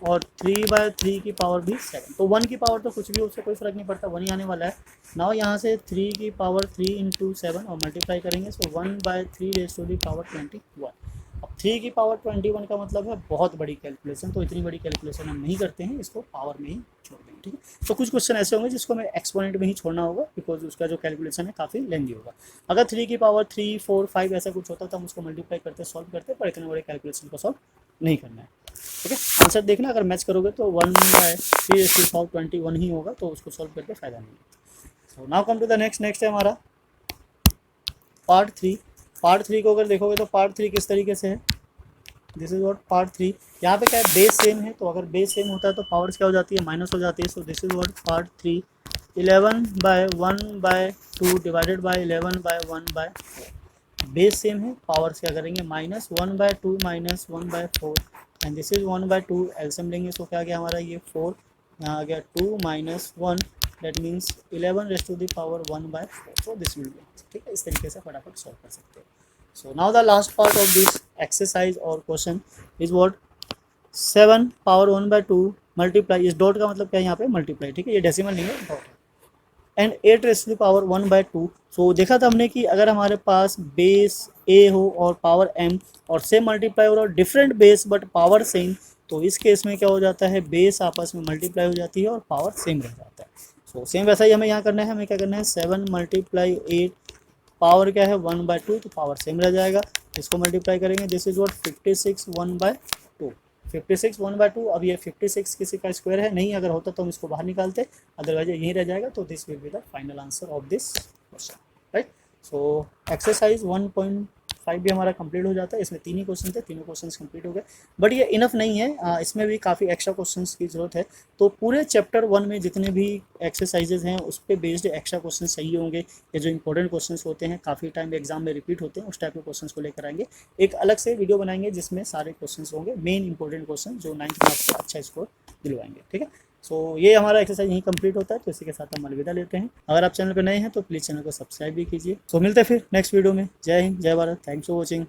और 3/3 की पावर भी 7। तो 1 की पावर तो कुछ भी उससे कोई फ़र्क नहीं पड़ता, 1 ही आने वाला है। नाउ यहाँ से 3 की पावर 3 × 7 और मल्टीप्लाई करेंगे, सो 1/3 रेज टू दी पावर 21। अब 3 की पावर 21 का मतलब है बहुत बड़ी कैलकुलेशन, तो इतनी बड़ी कैलकुलेशन हम नहीं करते हैं, इसको पावर में ही छोड़ देंगे। ठीक है, तो कुछ क्वेश्चन ऐसे होंगे जिसको हमें एक्सपोनेंट में ही छोड़ना होगा, बिकॉज उसका जो कैलकुलेशन है काफ़ी लेंदी होगा। अगर 3 की पावर 3, 4, 5 ऐसा कुछ होता तो हम उसको मल्टीप्लाई करते सॉल्व करते, पर इतने बड़े कैलकुलेशन को सॉल्व नहीं करना है। ठीक है, आंसर देखना, अगर मैच करोगे तो 1/3 21 ही होगा, तो उसको सॉल्व करके फायदा नहीं है। So now come to the next है हमारा पार्ट 3। पार्ट 3 को अगर देखोगे तो पार्ट 3 किस तरीके से है, दिस इज व्हाट पार्ट 3। यहाँ पे क्या है, बेस सेम है, तो अगर बेस सेम होता है तो पावर्स क्या हो जाती है, माइनस हो जाती है। So this is what part 3, 11/1/2 divided by 11/1/4। Base same है, पावर्स क्या करेंगे, -1/2 -1/4 एंड दिस इज 1/2 एलसीएम लेंगे, सो क्या गया हमारा ये 4, यहाँ आ गया 2 - 1, that means 11 raise to the power 1/4। So this will be, ठीक है, इस तरीके से फटाफट सॉल्व कर सकते हैं। So now the last part of this exercise और question is what 7 power 1/2 multiply, इस डॉट का मतलब क्या है यहाँ पे मल्टीप्लाई, ठीक है, ये डेसिमल नहीं है, डॉट है, and 8 raise to the power 1/2। So देखा था हमने कि अगर हमारे पास बेस ए हो और पावर m और सेम मल्टीप्लाई हो रहा हो, different base but power same, तो इस केस में क्या हो जाता है, बेस आपस में मल्टीप्लाई हो जाती है और पावर सेम रह जाता है। सो सेम वैसा ही हमें यहाँ करना है, हमें क्या करना है 7 × 8 पावर क्या है 1/2, तो पावर सेम रह जाएगा, इसको मल्टीप्लाई करेंगे, दिस इज व्हाट 56 1/2। 56 1/2। अब ये 56 किसी का स्क्वायर है नहीं, अगर होता तो हम इसको बाहर निकालते, अदरवाइज यहीं रह जाएगा। तो this will be the final answer of this question, right. So exercise 1.5 भी हमारा कंप्लीट हो जाता है। इसमें 3 ही क्वेश्चन थे, तीनों क्वेश्चंस कंप्लीट हो गए, बट ये इनफ नहीं है, इसमें भी काफ़ी एक्स्ट्रा क्वेश्चंस की ज़रूरत है। तो पूरे चैप्टर 1 में जितने भी एक्सरसाइजेज हैं उस पर बेस्ड एक्स्ट्रा क्वेश्चन चाहिए होंगे। ये जो इंपॉर्टेंट क्वेश्चंस होते हैं, काफ़ी टाइम एग्जाम में रिपीट होते हैं, उस टाइप के क्वेश्चंस को लेकर आएंगे। एक अलग से वीडियो बनाएंगे जिसमें सारे क्वेश्चंस होंगे, मेन इंपॉर्टेंट क्वेश्चन जो 9th में आपको अच्छा स्कोर दिलवाएंगे। ठीक है, सो ये हमारा एक्सरसाइज यहीं कंप्लीट होता है। तो इसी के साथ हम अलविदा लेते हैं। अगर आप चैनल पर नए हैं तो प्लीज़ चैनल को सब्सक्राइब भी कीजिए। सो मिलते हैं फिर नेक्स्ट वीडियो में। जय हिंद, जय भारत, थैंक्स फॉर वॉचिंग।